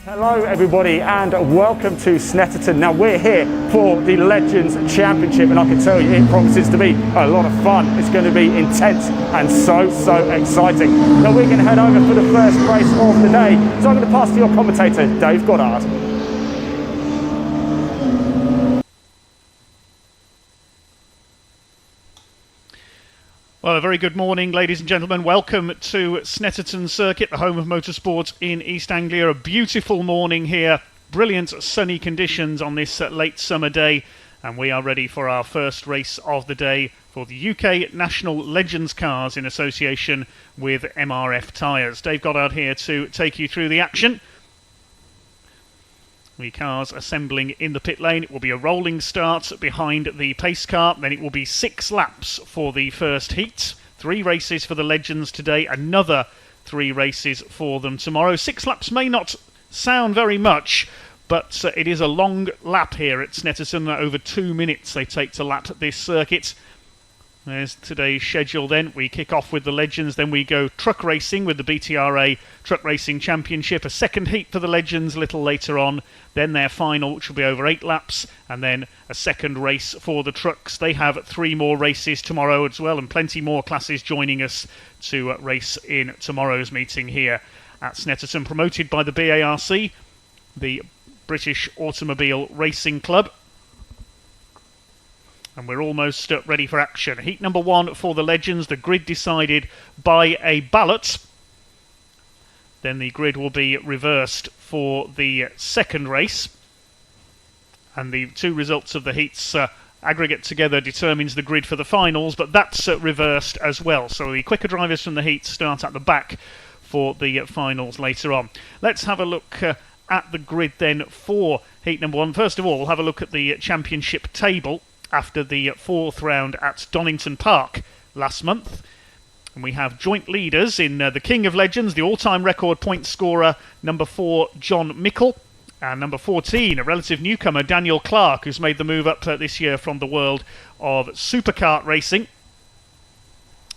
Hello everybody and welcome to Snetterton. Now we're here for the Legends Championship and I can tell you it promises to be a lot of fun. It's going to be intense and so exciting. Now we're going to head over for the first race of the day. So I'm going to pass to your commentator Dave Goddard. Well, a very good morning, ladies and gentlemen. Welcome to Snetterton Circuit, the home of motorsport in East Anglia. A beautiful morning here, brilliant sunny conditions on this late summer day, and we are ready for our first race of the day for the UK National Legends Cars in association with MRF Tyres. Dave Goddard here to take you through the action. The cars assembling in the pit lane. It will be a rolling start behind the pace car. Then it will be 6 laps for the first heat. 3 races for the Legends today. Another 3 races for them tomorrow. 6 laps may not sound very much, but it is a long lap here at Snetterton. Over 2 minutes they take to lap this circuit. There's today's schedule then. We kick off with the Legends, then we go truck racing with the BTRA Truck Racing Championship. A second heat for the Legends a little later on. Then their final, which will be over 8 laps. And then a second race for the trucks. They have 3 more races tomorrow as well, and plenty more classes joining us to race in tomorrow's meeting here at Snetterton. Promoted by the BARC, the British Automobile Racing Club. And we're almost ready for action. Heat number 1 for the Legends. The grid decided by a ballot. Then the grid will be reversed for the second race. And the 2 results of the heats aggregate together determines the grid for the finals. But that's reversed as well. So the quicker drivers from the heats start at the back for the finals later on. Let's have a look at the grid then for heat number 1. First of all, we'll have a look at the championship table after the 4th round at Donington Park last month. And we have joint leaders in the King of Legends, the all-time record point scorer, number 4, John Mickle, and number 14, a relative newcomer, Daniel Clark, who's made the move up this year from the world of superkart racing.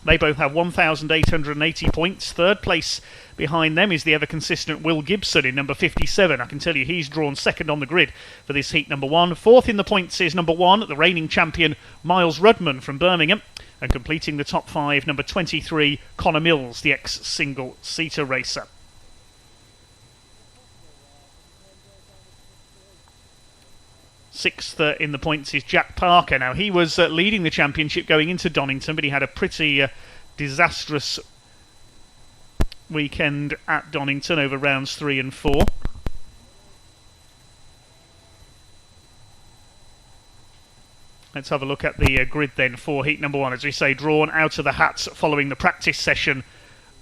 They both have 1,880 points. Third place behind them is the ever-consistent Will Gibson in number 57. I can tell you he's drawn second on the grid for this heat number 1. Fourth in the points is number 1, the reigning champion Miles Rudman from Birmingham. And completing the top 5, number 23, Connor Mills, the ex-single-seater racer. Sixth in the points is Jack Parker. Now, he was leading the championship going into Donington, but he had a pretty disastrous weekend at Donington over rounds 3 and 4. Let's have a look at the grid then for heat number 1. As we say, drawn out of the hats following the practice session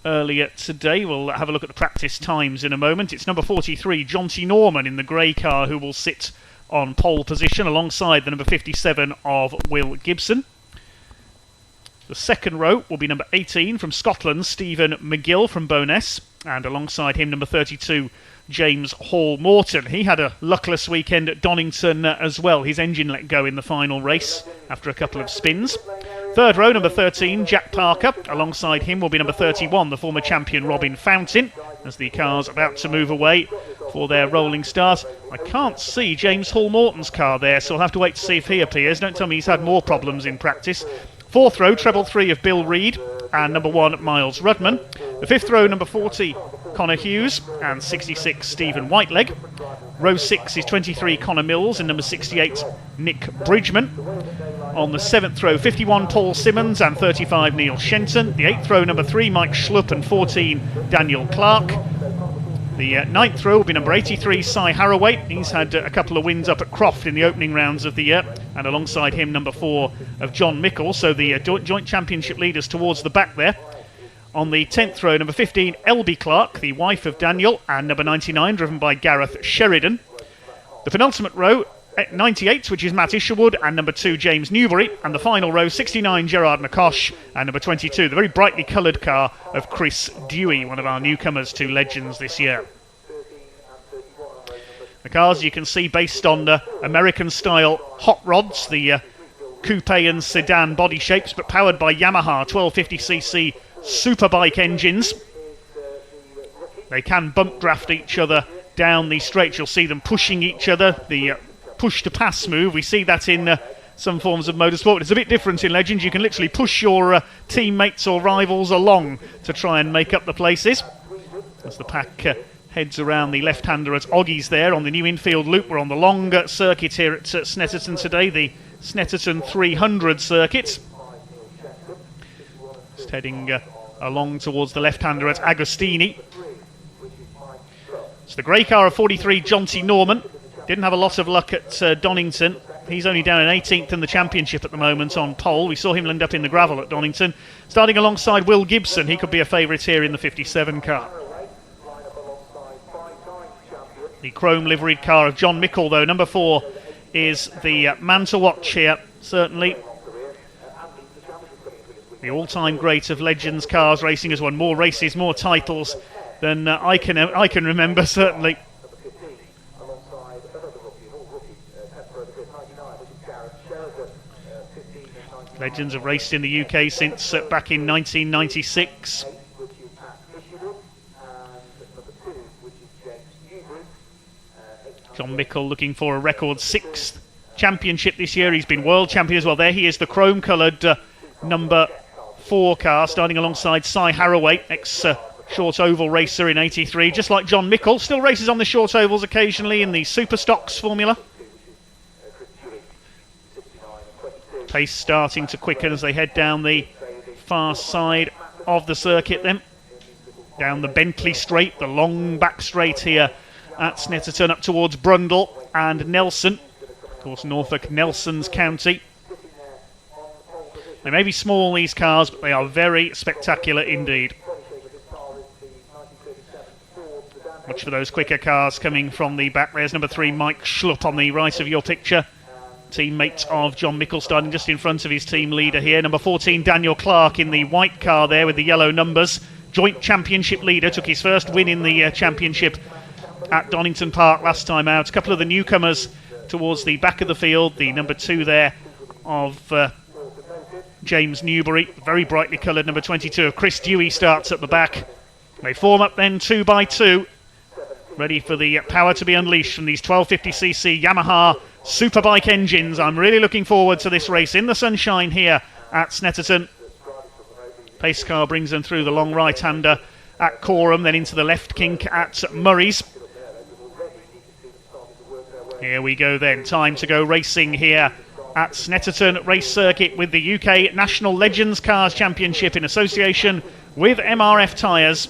earlier today. We'll have a look at the practice times in a moment. It's number 43, John T. Norman in the grey car, who will sit on pole position alongside the number 57 of Will Gibson. The second row will be number 18 from Scotland, Stephen McGill from Bowness, and alongside him number 32, James Hall Morton. He had a luckless weekend at Donington as well. His engine let go in the final race after a couple of spins. Third row, number 13, Jack Parker. Alongside him will be number 31, the former champion Robin Fountain, as the car's about to move away for their rolling start. I can't see James Hall Morton's car there, so I'll have to wait to see if he appears. Don't tell me he's had more problems in practice. Fourth row, treble 3 of Bill Reid, and number 1, Miles Rudman. The fifth row, number 40, Connor Hughes, and 66, Stephen Whiteleg. Row 6 is 23, Connor Mills, and number 68, Nick Bridgman. On the 7th row, 51, Paul Simmons, and 35, Neil Shenton. The 8th row, number 3, Mike Schlupp, and 14, Daniel Clark. The 9th row will be number 83, Cy Harroway. He's had a couple of wins up at Croft in the opening rounds of the year. And alongside him, number 4 of John Mickle. So the joint championship leaders towards the back there. On the 10th row, number 15, Elby Clark, the wife of Daniel, and number 99, driven by Gareth Sheridan. The penultimate row, 98, which is Matt Isherwood, and number 2, James Newbury. And the final row, 69, Gerard McCosh, and number 22, the very brightly coloured car of Chris Dewey, one of our newcomers to Legends this year. The cars, you can see, based on American-style hot rods, the coupe and sedan body shapes, but powered by Yamaha 1250cc superbike engines. They can bump draft each other down the straight. You'll see them pushing each other, the push-to-pass move. We see that in some forms of motorsport. It's a bit different in Legends. You can literally push your teammates or rivals along to try and make up the places. As the pack heads around the left-hander at Oggie's there on the new infield loop. We're on the long circuit here at Snetterton today, the Snetterton 300 circuit. Just heading along towards the left-hander at Agostini. It's the grey car of 43, Jonty Norman. Didn't have a lot of luck at Donington. He's only down in 18th in the championship at the moment on pole. We saw him land up in the gravel at Donington. Starting alongside Will Gibson, he could be a favourite here in the 57 car. The chrome liveried car of John Mickle, though, number 4, is the man to watch here, certainly. The all-time great of Legends cars racing has won more races, more titles than I can remember, certainly. Legends have raced in the UK since back in 1996. John Mickle looking for a record 6th championship this year. He's been world champion as well. There he is, the chrome-coloured number 4 car, starting alongside Cy Haraway, ex-short oval racer in 83. Just like John Mickle, still races on the short ovals occasionally in the Super Stocks formula. Pace starting to quicken as they head down the far side of the circuit then. Down the Bentley Straight, the long back straight here at Snetterton, up towards Brundall and Nelson. Of course, Norfolk, Nelson's county. They may be small, these cars, but they are very spectacular indeed. Watch for those quicker cars coming from the back. There's number 3, Mike Schlupp on the right of your picture. Teammate of John Mickle, starting just in front of his team leader here. Number 14, Daniel Clark in the white car there with the yellow numbers. Joint championship leader, took his first win in the championship at Donington Park last time out. A couple of the newcomers towards the back of the field. The number 2 there of James Newbury, very brightly coloured number 22 of Chris Dewey starts at the back. They form up then 2 by 2, ready for the power to be unleashed from these 1250cc Yamaha superbike engines. I'm really looking forward to this race in the sunshine here at Snetterton. Pace car brings them through the long right-hander at Corham, then into the left kink at Murray's. Here we go then, time to go racing here at Snetterton Race Circuit with the UK National Legends Cars Championship in association with MRF Tyres.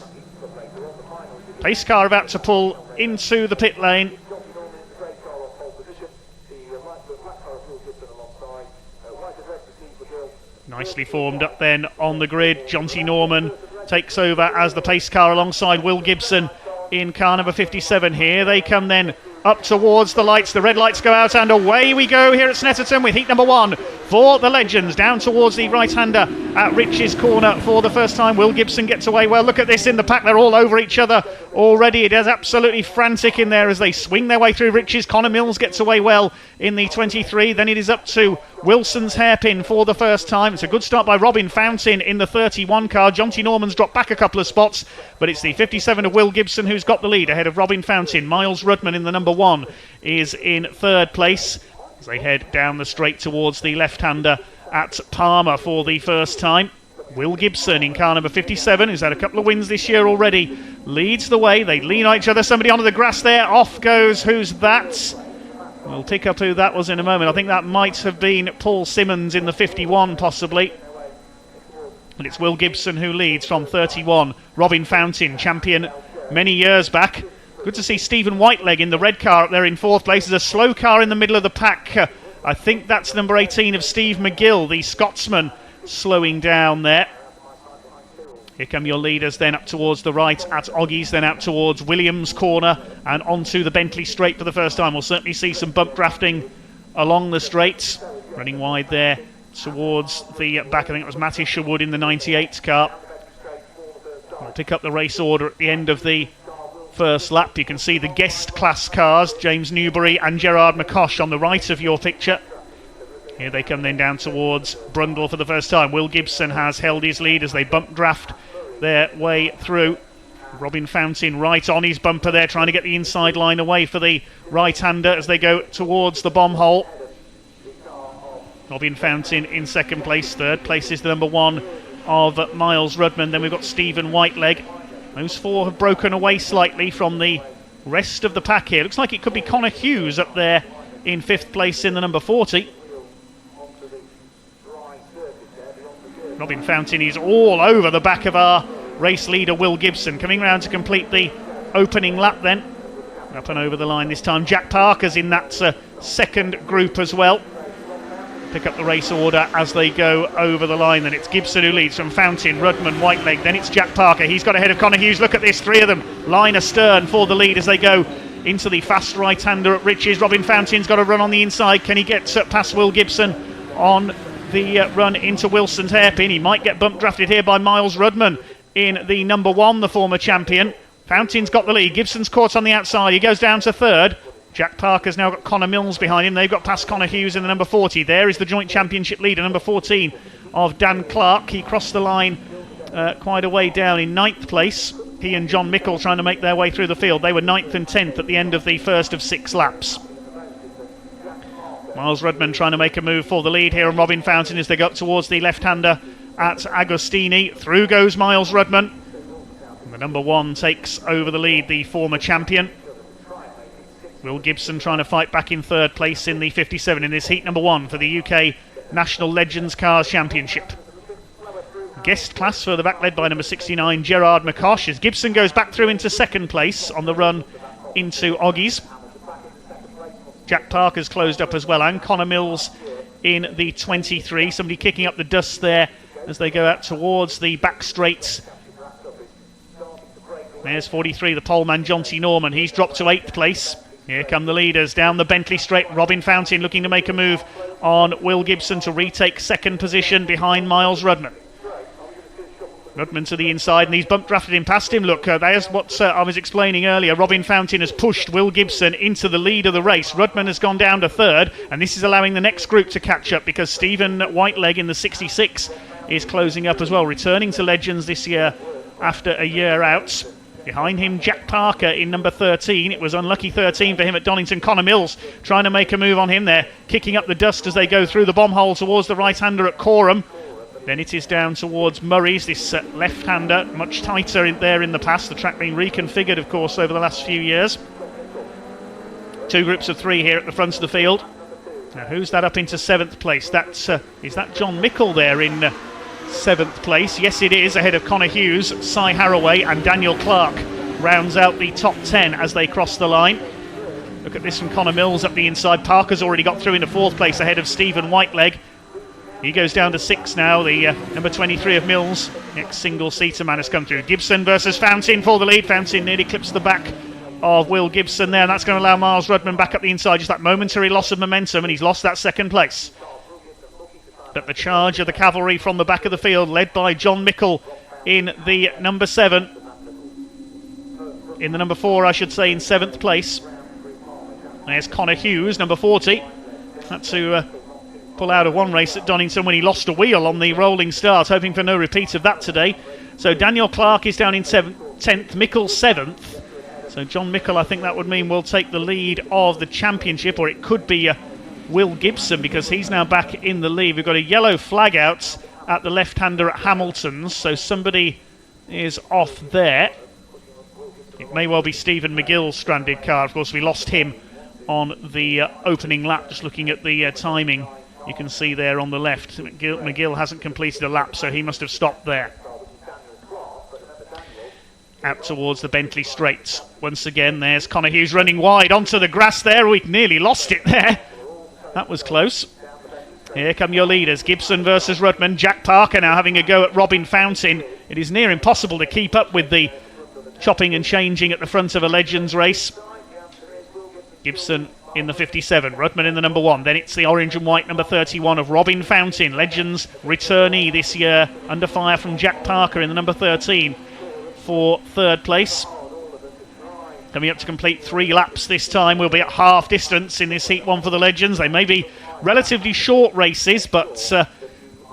Pace car about to pull into the pit lane. Nicely formed up then on the grid. Jonty Norman takes over as the pace car alongside Will Gibson in car number 57. Here they come then up towards the lights. The red lights go out and away we go here at Snetterton with heat number 1 for the Legends. Down towards the right-hander at Rich's corner for the first time. Will Gibson gets away well. Look at this in the pack. They're all over each other already. It is absolutely frantic in there as they swing their way through Rich's. Connor Mills gets away well in the 23. Then it is up to Wilson's hairpin for the first time. It's a good start by Robin Fountain in the 31 car. Jonty Norman's dropped back a couple of spots, but it's the 57 of Will Gibson who's got the lead ahead of Robin Fountain. Miles Rudman in the number 1 is in 3rd place as they head down the straight towards the left-hander at Palmer for the first time. Will Gibson in car number 57, who's had a couple of wins this year already, leads the way. They lean on each other. Somebody onto the grass there. Off goes. Who's that? We'll pick up who that was in a moment. I think that might have been Paul Simmons in the 51, possibly. But it's Will Gibson who leads from 31. Robin Fountain, champion many years back. Good to see Stephen Whiteleg in the red car up there in 4th place. There's a slow car in the middle of the pack. I think that's number 18 of Steve McGill, the Scotsman, slowing down there. Here come your leaders then up towards the right at Oggies, then out towards Williams Corner and onto the Bentley Straight for the first time. We'll certainly see some bump drafting along the straights. Running wide there towards the back, I think it was Matty Sherwood in the 98 car. We'll pick up the race order at the end of the first lap. You can see the guest class cars, James Newbury and Gerard McCosh on the right of your picture. Here they come then down towards Brundle for the first time. Will Gibson has held his lead as they bump draft their way through. Robin Fountain right on his bumper there, trying to get the inside line away for the right-hander as they go towards the bomb hole. Robin Fountain in second place. Third place is the number 1 of Miles Rudman. Then we've got Stephen Whiteleg. Those 4 have broken away slightly from the rest of the pack here. Looks like it could be Connor Hughes up there in 5th place in the number 40. Robin Fountain is all over the back of our race leader Will Gibson, coming round to complete the opening lap then. Up and over the line this time. Jack Parker's in that second group as well. Pick up the race order as they go over the line. Then it's Gibson who leads from Fountain, Rudman, Whiteleg. Then it's Jack Parker. He's got ahead of Connor Hughes. Look at this, 3 of them line astern for the lead as they go into the fast right-hander at Riches. Robin Fountain's got a run on the inside. Can he get past Will Gibson on the run into Wilson's hairpin? He might get bump drafted here by Miles Rudman in the number 1, the former champion. Fountain's got the lead. Gibson's caught on the outside. He goes down to 3rd. Jack Parker's now got Connor Mills behind him. They've got past Connor Hughes in the number 40. There is the joint championship leader, number 14 of Dan Clark. He crossed the line quite a way down in 9th place. He and John Mickle trying to make their way through the field. They were 9th and 10th at the end of the first of 6 laps. Miles Rudman trying to make a move for the lead here, and Robin Fountain as they go up towards the left-hander at Agostini. Through goes Miles Rudman. And the number 1 takes over the lead, the former champion. Will Gibson trying to fight back in 3rd place in the 57 in this heat number 1 for the UK National Legends Cars Championship. Guest class further back, led by number 69 Gerard McCosh, as Gibson goes back through into 2nd place on the run into Oggies. Jack Parker's closed up as well, and Connor Mills in the 23. Somebody kicking up the dust there as they go out towards the back straights. There's 43, the poleman John T. Norman. He's dropped to 8th place. Here come the leaders down the Bentley Straight. Robin Fountain looking to make a move on Will Gibson to retake 2nd position behind Miles Rudman. Rudman to the inside, and he's bump drafted him past him. Look, there's what I was explaining earlier. Robin Fountain has pushed Will Gibson into the lead of the race. Rudman has gone down to 3rd, and this is allowing the next group to catch up because Stephen Whiteleg in the 66 is closing up as well, returning to Legends this year after a year out. Behind him, Jack Parker in number 13. It was unlucky 13 for him at Donington. Connor Mills trying to make a move on him there, kicking up the dust as they go through the bomb hole towards the right-hander at Corham. Then it is down towards Murray's, this left-hander, much tighter in the past. The track being reconfigured, of course, over the last few years. 2 groups of 3 here at the front of the field. Now, who's that up into 7th place? Is that John Mickle there in 7th place? Yes, it is, ahead of Connor Hughes, Cy Haraway and Daniel Clark rounds out the top 10 as they cross the line. Look at this from Connor Mills up the inside. Parker's already got through into 4th place ahead of Stephen Whiteleg. He goes down to 6 now. The number 23 of Mills, ex-single-seater man, has come through. Gibson versus Fountain for the lead. Fountain nearly clips the back of Will Gibson there, and that's going to allow Miles Rudman back up the inside. Just that momentary loss of momentum, and he's lost that 2nd place. But the charge of the cavalry from the back of the field, led by John Mickle in the number 7. In the number 4, I should say, in 7th place. There's Connor Hughes, number 40. Had to pull out of one race at Donington when he lost a wheel on the rolling start, hoping for no repeat of that today. So Daniel Clark is down in 10th, Mickle 7th. So John Mickle, I think that would mean, will take the lead of the championship, or it could be Will Gibson, because he's now back in the lead. We've got a yellow flag out at the left-hander at Hamilton's, so somebody is off there. It may well be Stephen McGill's stranded car. Of course, we lost him on the opening lap. Just looking at the timing, you can see there on the left, McGill hasn't completed a lap, so he must have stopped there. Out towards the Bentley Straights. Once again, there's Connor Hughes running wide onto the grass there. We nearly lost it there. That was close. Here come your leaders. Gibson versus Rudman. Jack Parker now having a go at Robin Fountain It is near impossible to keep up with the chopping and changing at the front of a Legends race. Gibson in the 57, Rudman in the number 1. Then it's the orange and white number 31 of Robin Fountain, Legends returnee this year, under fire from Jack Parker in the number 13 for third place. Coming up to complete 3 laps this time. We'll be at half distance in this Heat 1 for the Legends. They may be relatively short races, but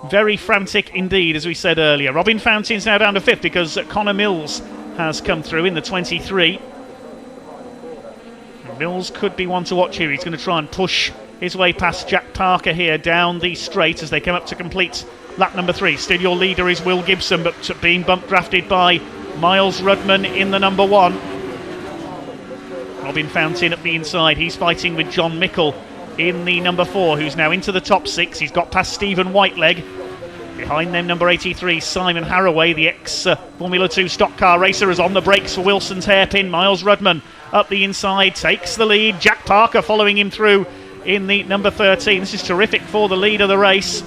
very frantic indeed, as we said earlier. Robin Fountain's now down to 5th because Connor Mills has come through in the 23. Mills could be one to watch here. He's going to try and push his way past Jack Parker here down the straight as they come up to complete lap number 3. Still your leader is Will Gibson, but being bump drafted by Miles Rudman in the number 1. Robin Fountain at the inside. He's fighting with John Mickle in the number 4, who's now into the top 6. He's got past Stephen Whiteleg. Behind them, number 83, Simon Harraway, the ex-Formula 2 stock car racer, is on the brakes for Wilson's hairpin. Miles Rudman up the inside, takes the lead. Jack Parker following him through in the number 13. This is terrific for the lead of the race.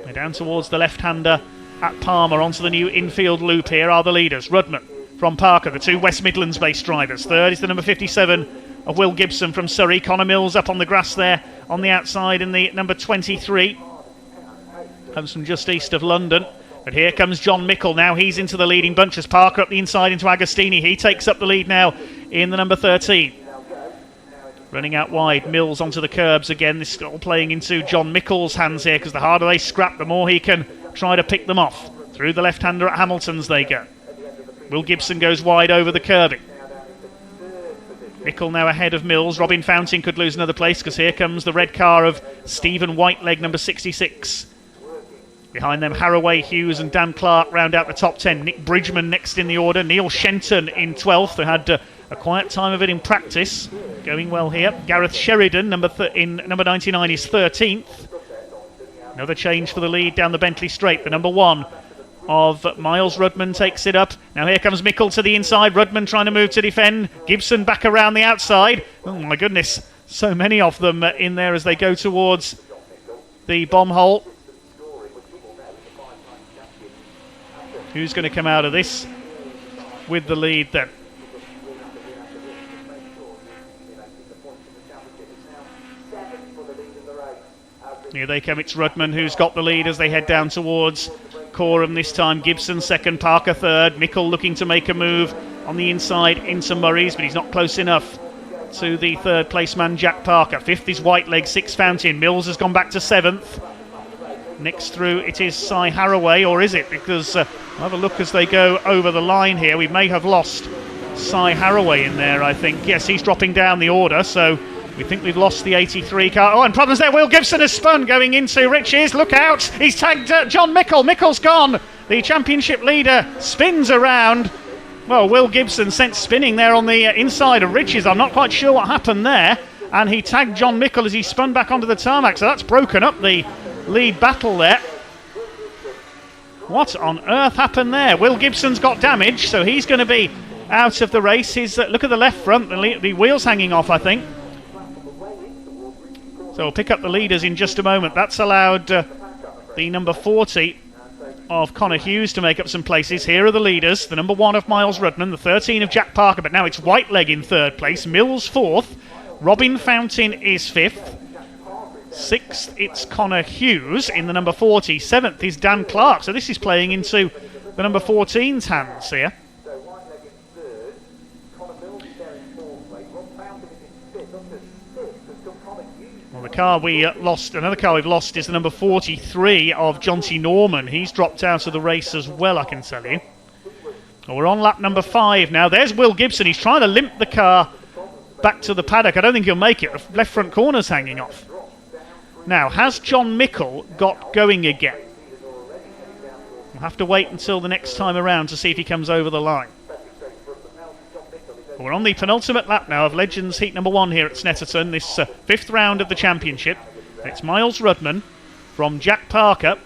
They're down towards the left-hander at Palmer. Onto the new infield loop here are the leaders. Rudman from Parker, the 2 West Midlands-based drivers. Third is the number 57 of Will Gibson from Surrey. Connor Mills up on the grass there on the outside in the number 23. Comes from just east of London. But here comes John Mickle now. He's into the leading bunch as Parker up the inside into Agostini. He takes up the lead now in the number 13. Running out wide, Mills onto the curbs again. This is all playing into John Mickle's hands here, because the harder they scrap, the more he can try to pick them off. Through the left-hander at Hamilton's they go. Will Gibson goes wide over the curbing. Mickle now ahead of Mills. Robin Fountain could lose another place, because here comes the red car of Stephen Whiteleg, number 66. Behind them, Harraway, Hughes and Dan Clark round out the top 10. Nick Bridgman next in the order. Neil Shenton in 12th, who had a quiet time of it in practice. Going well here. Gareth Sheridan, number 99, is 13th. Another change for the lead down the Bentley Straight. The number 1 of Miles Rudman takes it up. Now here comes Mickle to the inside. Rudman trying to move to defend. Gibson back around the outside. Oh my goodness, so many of them in there as they go towards the bomb hole. Who's going to come out of this with the lead then? Here they come, it's Rudman who's got the lead as they head down towards Coram this time. Gibson second, Parker third. Mickle looking to make a move on the inside into Murray's, but he's not close enough to the third place man Jack Parker. 5th is Whiteleg, 6th Fountain. Mills has gone back to 7th. Next through it is Cy Harraway, or is it? Because we'll have a look as they go over the line here. We may have lost Cy Harraway in there, I think. Yes, he's dropping down the order, so we think we've lost the 83 car. Oh, and problems there. Will Gibson has spun going into Riches. Look out. He's tagged John Mickle. Mickle's gone. The championship leader spins around. Well, Will Gibson sent spinning there on the inside of Riches. I'm not quite sure what happened there. And he tagged John Mickle as he spun back onto the tarmac. So that's broken up the lead battle there. What on earth happened there? Will Gibson's got damage, so he's going to be out of the race. Look at the left front, the wheel's hanging off, I think. So we'll pick up the leaders in just a moment. That's allowed the number 40 of Connor Hughes to make up some places. Here are the leaders. The number 1 of Miles Rudman, the 13 of Jack Parker, but now it's Whiteleg in 3rd place. Mills 4th. Robin Fountain is 5th. 6th, it's Connor Hughes in the number 40. 7th is Dan Clark. So this is playing into the number 14's hands here. Well, the car we lost, another car we've lost, is the number 43 of John T. Norman. He's dropped out of the race as well, I can tell you. Well, we're on lap number 5 now. There's Will Gibson. He's trying to limp the car back to the paddock. I don't think he'll make it. The left front corner's hanging off. Now, has John Mickle got going again? We'll have to wait until the next time around to see if he comes over the line. We're on the penultimate lap now of Legends Heat number 1 here at Snetterton, this 5th round of the championship. It's Miles Rudman from Jack Parker.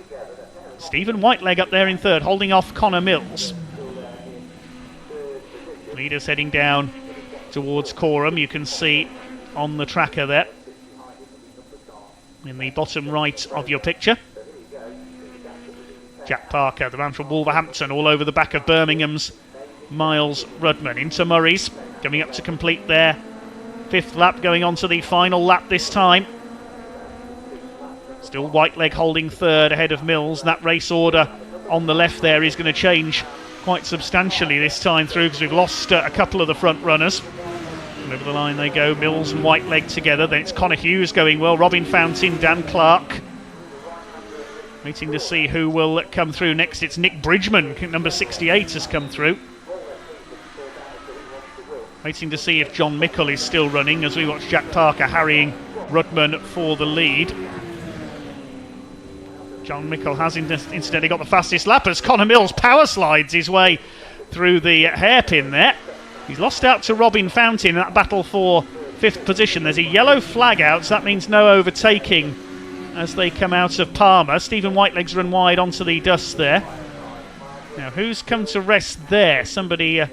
Stephen Whiteleg up there in 3rd, holding off Connor Mills. Leaders heading down towards Coram. You can see on the tracker there, in the bottom right of your picture. Jack Parker, the man from Wolverhampton, all over the back of Birmingham's Miles Rudman. Into Murray's, coming up to complete their 5th lap, going on to the final lap this time. Still Whiteleg holding 3rd ahead of Mills. That race order on the left there is going to change quite substantially this time through, because we've lost a couple of the front runners. And over the line they go, Mills and Whiteleg together. Then it's Connor Hughes going well, Robin Fountain, Dan Clark. Waiting to see who will come through next. It's Nick Bridgman, number 68, has come through. Waiting to see if John Mickle is still running as we watch Jack Parker harrying Rudman for the lead. John Mickle has incidentally got the fastest lap as Connor Mills power slides his way through the hairpin there. He's lost out to Robin Fountain in that battle for 5th position. There's a yellow flag out, so that means no overtaking as they come out of Palmer. Stephen Whiteleg's run wide onto the dust there. Now, who's come to rest there? Somebody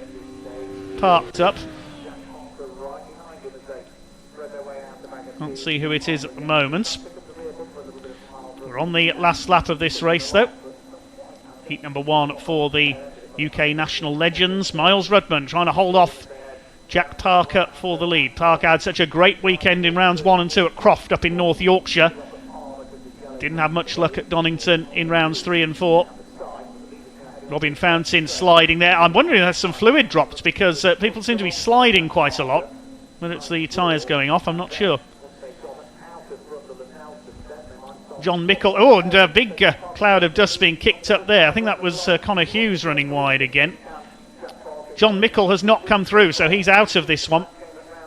parked up. Can't see who it is at the moment. We're on the last lap of this race, though. Heat number 1 for the UK National Legends. Miles Rudman trying to hold off Jack Parker for the lead. Parker had such a great weekend in rounds 1 and 2 at Croft up in North Yorkshire. Didn't have much luck at Donington in rounds 3 and 4. Robin Fountain sliding there. I'm wondering if there's some fluid dropped, because people seem to be sliding quite a lot. Whether it's the tyres going off, I'm not sure. John Mickle. Oh, and a big cloud of dust being kicked up there. I think that was Connor Hughes running wide again. John Mickle has not come through, so he's out of this one.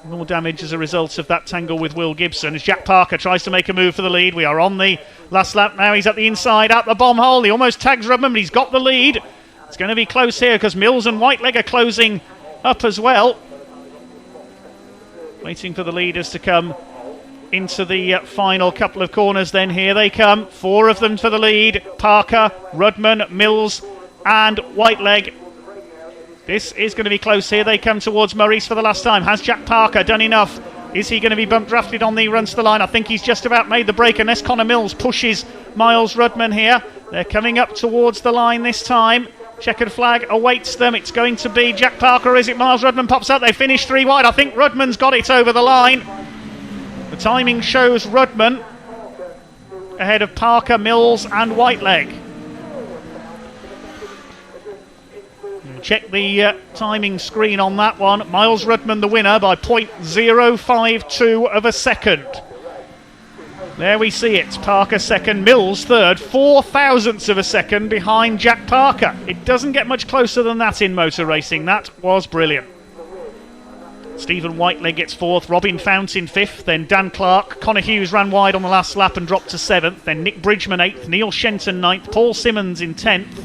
More damage as a result of that tangle with Will Gibson as Jack Parker tries to make a move for the lead. We are on the last lap now. He's at the inside, at the bomb hole. He almost tags Rudman, but he's got the lead. It's going to be close here because Mills and Whiteleg are closing up as well. Waiting for the leaders to come into the final couple of corners. Then here they come. 4 of them for the lead. Parker, Rudman, Mills and Whiteleg. This is going to be close here. They come towards Murray's for the last time. Has Jack Parker done enough? Is he going to be bump drafted on the runs to the line? I think he's just about made the break, unless Connor Mills pushes Miles Rudman here. They're coming up towards the line this time. Checkered flag awaits them. It's going to be Jack Parker, or is it Miles Rudman? Pops up. They finish 3 wide. I think Rudman's got it over the line. The timing shows Rudman ahead of Parker, Mills and Whiteleg. Check the timing screen on that one. Miles Rudman the winner by 0.052 of a second. There we see it. Parker second, Mills third, 0.004 of a second behind Jack Parker. It doesn't get much closer than that in motor racing. That was brilliant. Stephen Whiteleg gets 4th, Robin Fountain 5th, then Dan Clark. Connor Hughes ran wide on the last lap and dropped to 7th. Then Nick Bridgman 8th, Neil Shenton 9th, Paul Simmons in 10th.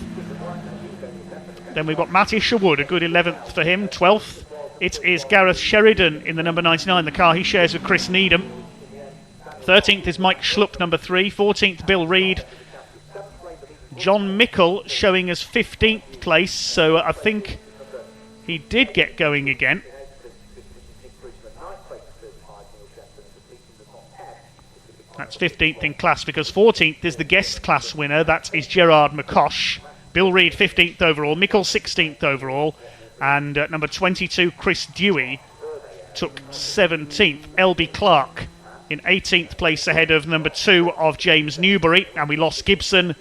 Then we've got Matt Isherwood, a good 11th for him, 12th. It is Gareth Sheridan in the number 99, the car he shares with Chris Needham. 13th is Mike Schlupp, number 3. 14th, Bill Reid. John Mickle showing as 15th place, so I think he did get going again. That's 15th in class, because 14th is the guest class winner. That is Gerard McCosh. Bill Reid 15th overall, Mickle 16th overall, and number 22 Chris Dewey took 17th. LB Clark in 18th place ahead of number 2 of James Newbury, and we lost Gibson,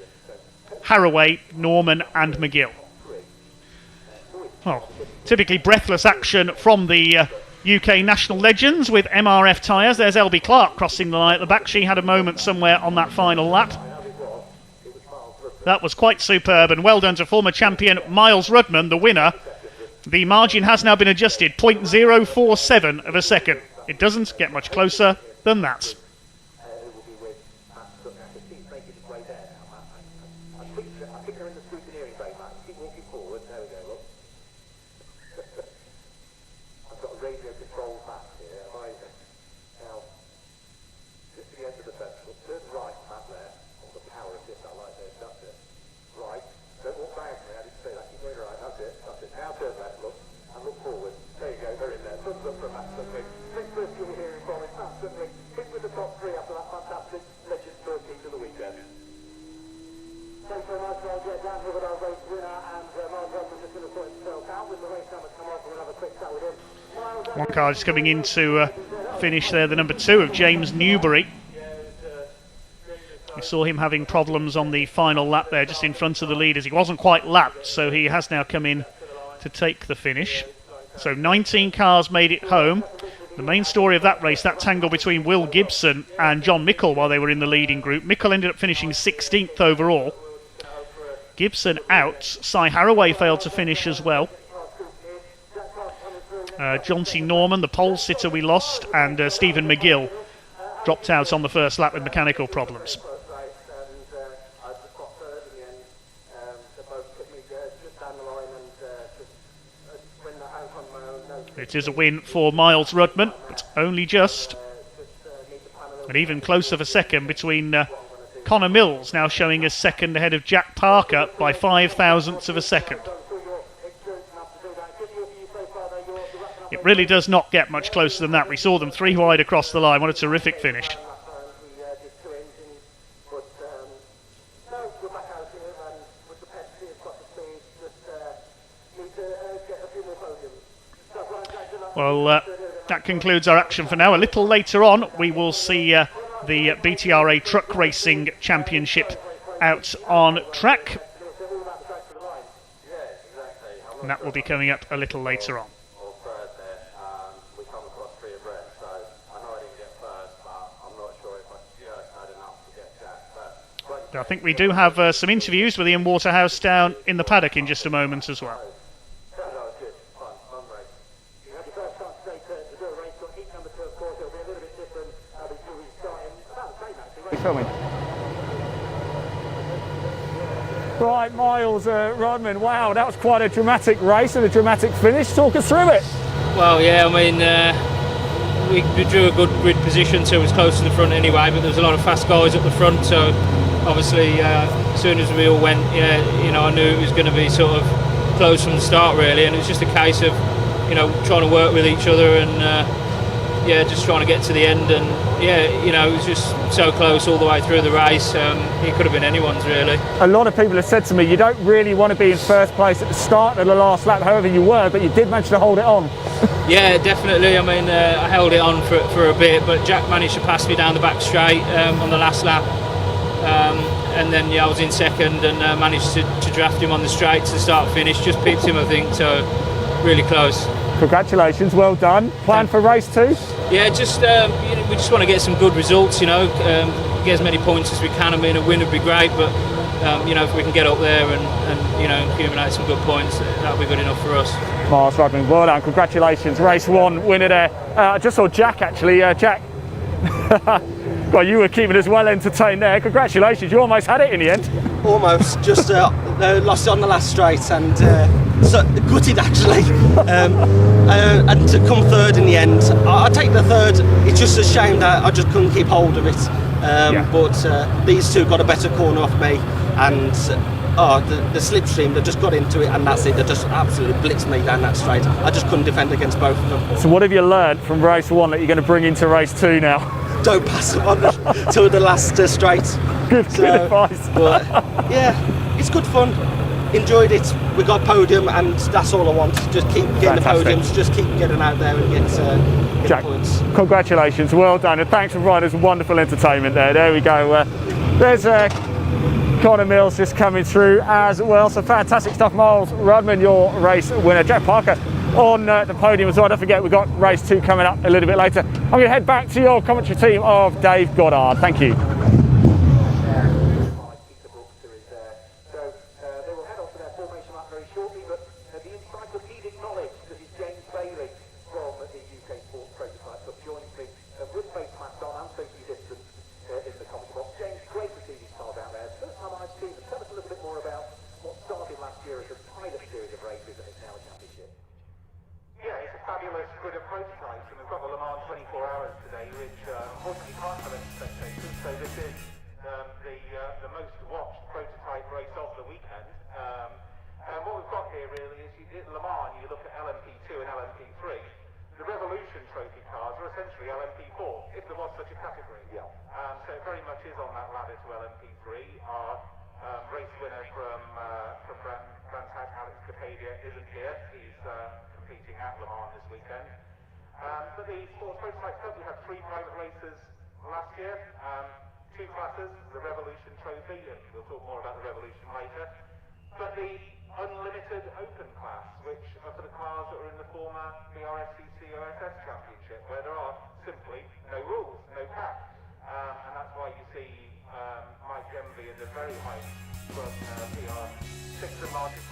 Haraway, Norman and McGill. Well, typically breathless action from the UK National Legends with MRF tyres. There's LB Clark crossing the line at the back. She had a moment somewhere on that final lap. That was quite superb, and well done to former champion Miles Rudman, the winner. The margin has now been adjusted, 0.047 of a second. It doesn't get much closer than that. Thanks very much, One car just coming into finish there, the number 2 of James Newbury. We saw him having problems on the final lap there, just in front of the leaders. He wasn't quite lapped, so he has now come in to take the finish. So 19 cars made it home. The main story of that race, that tangle between Will Gibson and John Mickle while they were in the leading group. Mickle ended up finishing 16th overall. Gibson out. Cy Haraway failed to finish as well. John T. Norman, the pole sitter, we lost, and Stephen McGill dropped out on the first lap with mechanical problems. It is a win for Miles Rudman, but only just. And even closer for second between Connor Mills, now showing us second ahead of Jack Parker by 0.05 of a second. It really does not get much closer than that. We saw them 3 wide across the line. What a terrific finish. Well, that concludes our action for now. A little later on, we will see the BTRA Truck Racing Championship out on track. And that will be coming up a little later on. I think we do have some interviews with Ian Waterhouse down in the paddock in just a moment as well. Filming. Right, Miles Rodman, wow, that was quite a dramatic race and a dramatic finish. Talk us through it. Well, yeah, I mean, we drew a good grid position, so it was close to the front anyway, but there was a lot of fast guys at the front, so obviously as soon as we all went, I knew it was going to be sort of close from the start really, and it was just a case of, trying to work with each other and just trying to get to the end, and it was just so close all the way through the race. It could have been anyone's really. A lot of people have said to me, you don't really want to be in first place at the start of the last lap, however you were, but you did manage to hold it on. Yeah, definitely. I mean, I held it on for a bit, but Jack managed to pass me down the back straight on the last lap. And then I was in second and managed to draft him on the straight to start finish. Just pipped him, I think, so really close. Congratulations, well done. Plan for race 2? Yeah, just we just want to get some good results, get as many points as we can. I mean, a win would be great, but if we can get up there and accumulate some good points, that'll be good enough for us. Miles Rodman, well done, congratulations. Race 1 winner there. I just saw Jack actually. Jack, well, you were keeping us well entertained there. Congratulations, you almost had it in the end. Almost, just lost it on the last straight and so gutted actually. And to come third in the end, I take the third. It's just a shame that I just couldn't keep hold of it. But these two got a better corner off me, and the slipstream, they just got into it, and that's it. They just absolutely blitzed me down that straight. I just couldn't defend against both of them. So what have you learned from race 1 that you're going to bring into race 2 now? Don't pass them on till the last straight. Good advice. But yeah, it's good fun. Enjoyed it. We got podium, and that's all I want. Just keep getting Fantastic. the podiums, just keep getting out there and get Jack, points. Congratulations, well done, and thanks for providing us wonderful entertainment there. There we go. There's Connor Mills just coming through as well. So fantastic stuff, Miles Rudman, your race winner. Jack Parker on the podium as well. Don't forget, we've got race 2 coming up a little bit later. I'm going to head back to your commentary team of Dave Goddard. Thank you. But the Sports Prototype Cup, we had 3 private races last year, 2 classes, the Revolution Trophy, and we'll talk more about the Revolution later, but the Unlimited Open class, which are for the cars that are in the former BRSCC OSS Championship, where there are simply no rules, no cap. And that's why you see Mike Gemby in the very high PR6 and Martin.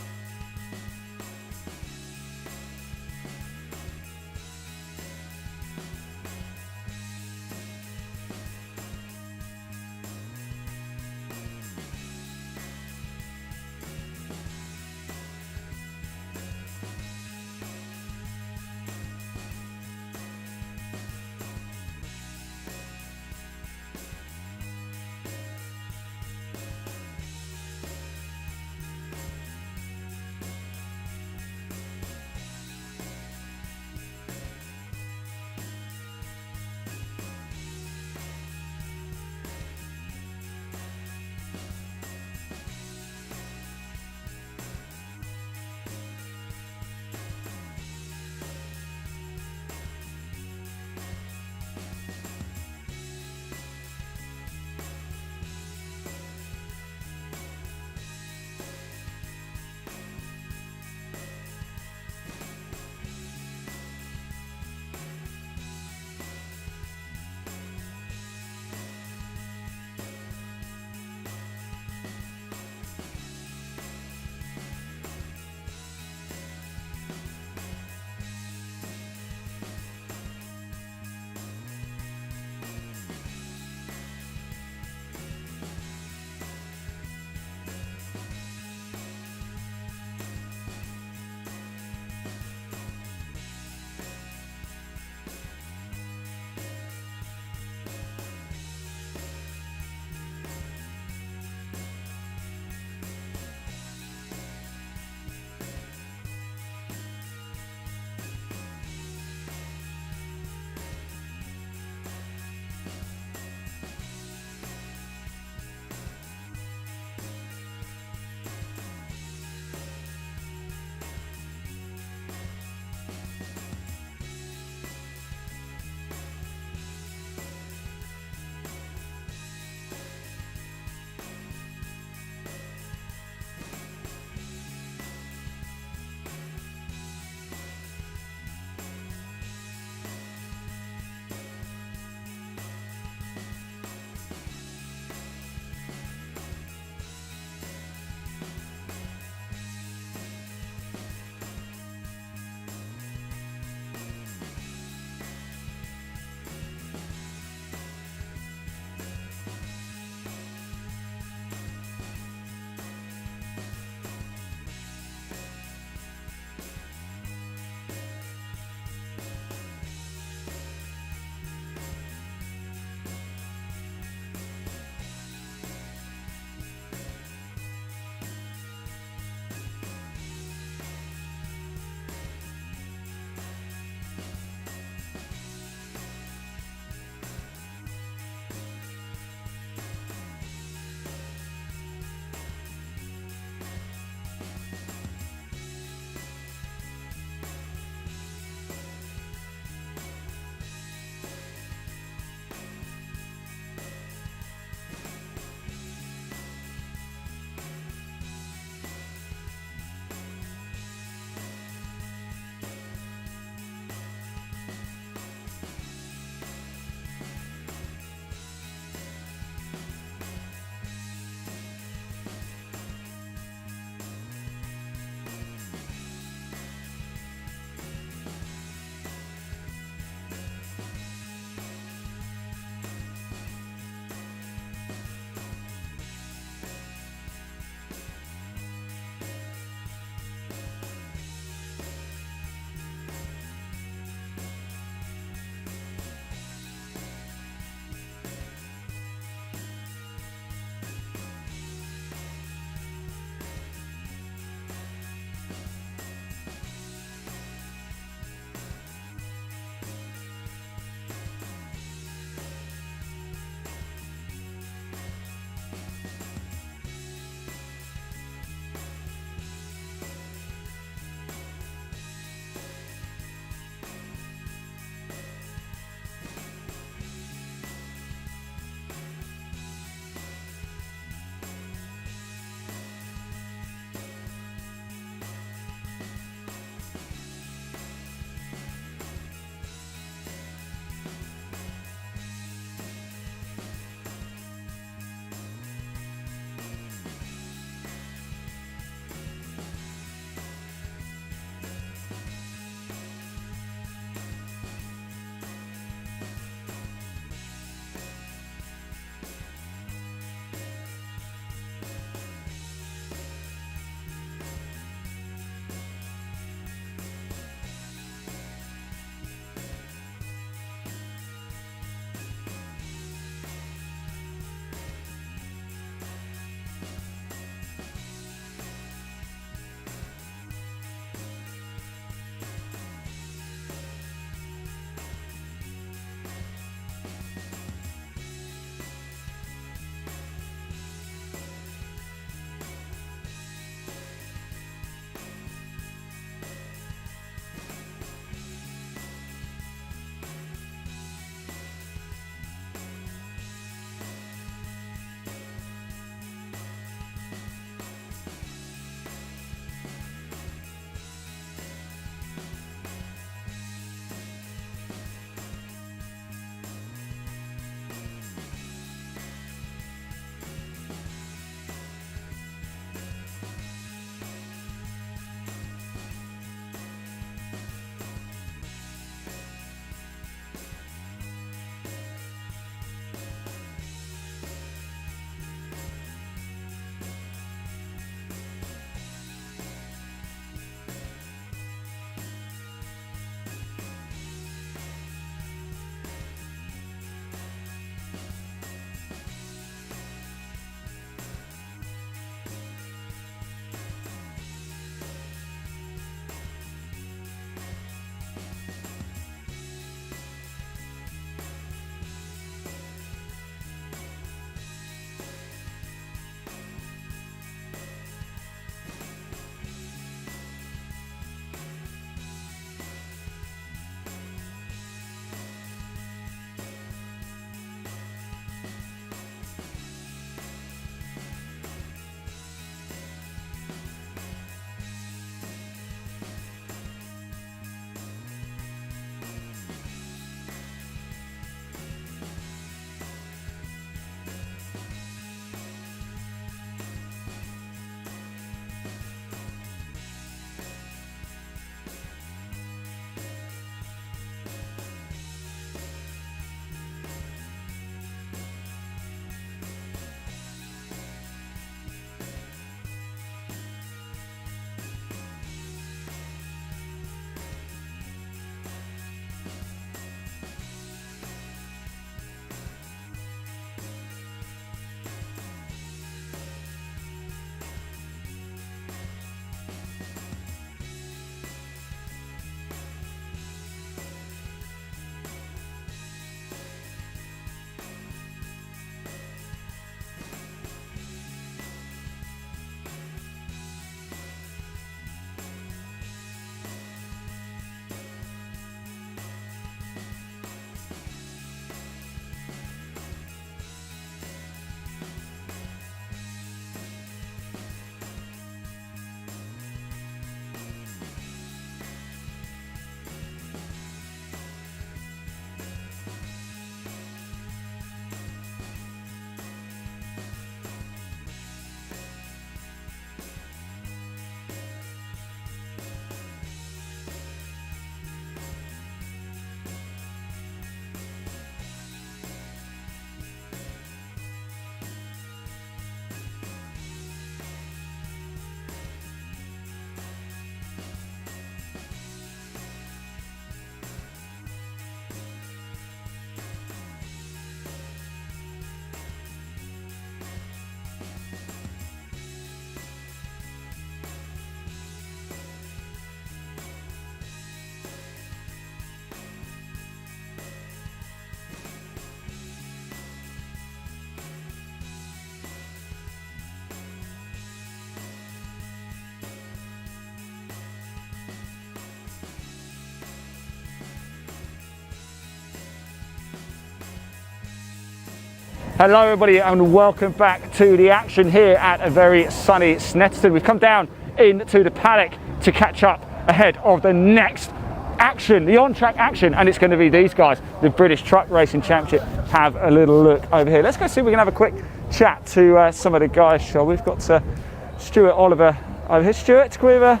Hello everybody and welcome back to the action here at a very sunny Snetterton. We've come down into the paddock to catch up ahead of the next action, the on-track action, and it's going to be these guys, the British Truck Racing Championship. Have a little look over here. Let's go see if we can have a quick chat to some of the guys, shall we? We've got Stuart Oliver over here. Stuart, can we have